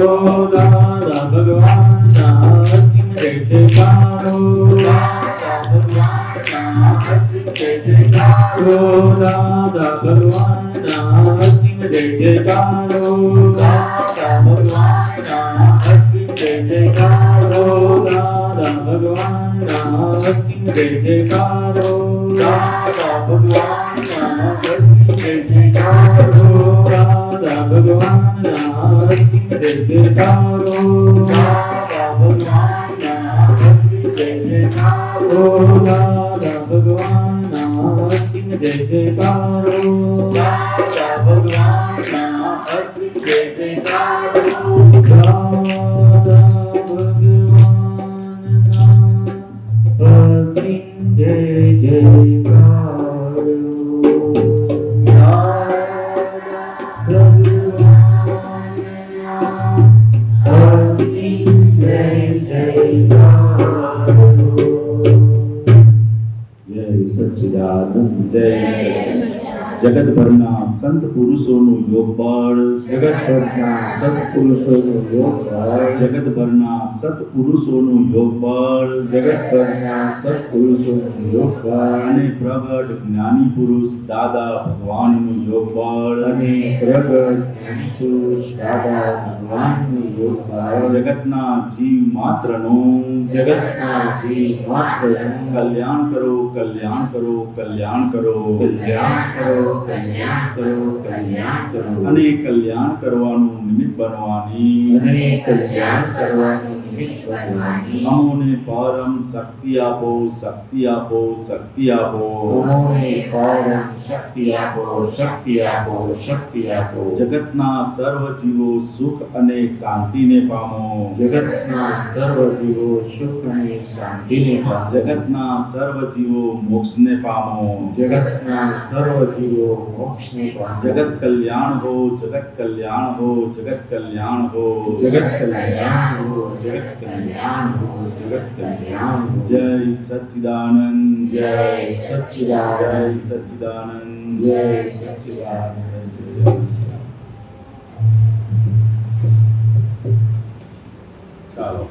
ઓ દાદા ભગવાનના અસીમ જય જયકાર હો ઓ દાદા ભગવાનના અસીમ જય જયકાર હો દાદા ભગવાનના અસીમ જય જયકાર હો દાદા ભગવાનના અસીમ જય જયકાર હો દાદા ભગવાનના અસીમ જય જયકાર હો દાદા ભગવાનના અસીમ જય જયકાર હો દાદા ભગવાનના અસીમ જય જયકાર હો દાદા ભગવાનના અસીમ જય જયકાર હો દાદા ભગવાનના અસીમ જય જયકાર હો દાદા ભગવાનના અસીમ જય જયકાર હો જગતભરના સંત પુરુષોનું યોગ બળ જગતભરના સત્પુરુષોનું યોગ બળ જગતભરના સત્પુરુષોનું યોગ બળ જગતભરના સત્પુરુષોનું યોગ બળ અને પ્રગટ જ્ઞાની પુરુષ દાદા ભગવાનનું યોગ બળ અને પ્રગટ જ્ઞાની પુરુષ દાદા ભગવાનનું યોગ બળ જગતના જીવ માત્રનું જગતના જીવ માત્રનું કલ્યાણ કરો કલ્યાણ કરો કલ્યાણ કરો કલ્યાણ કરો કલ્યાણ કરો કલ્યાણ કરો અને કલ્યાણ કરવાનું નિમિત્ત બનવાની અને કલ્યાણ કરવાનું નિમિત્ત બનવાની અમોને પરમ શક્તિ આપો શક્તિ આપો શક્તિ આપો અમોને પરમ શક્તિ આપો શક્તિ આપો શક્તિ આપો જગતના સર્વ જીવો સુખ અને શાંતિને પામો જગતના સર્વ જીવો સુખ અને શાંતિને પામો જગતના સર્વ જીવો મોક્ષને પામો જગતના સર્વ જીવો મોક્ષને પામો જગત કલ્યાણ હો જગત કલ્યાણ હો જગત કલ્યાણ હો જગત કલ્યાણ હો જગત કલ્યાણ હો જગત કલ્યાણ હો જય સચ્ચિદાનંદ જય સચ્ચિદાનંદ જય સચ્ચિદાનંદ જય સચ્ચિદાનંદ ચાલો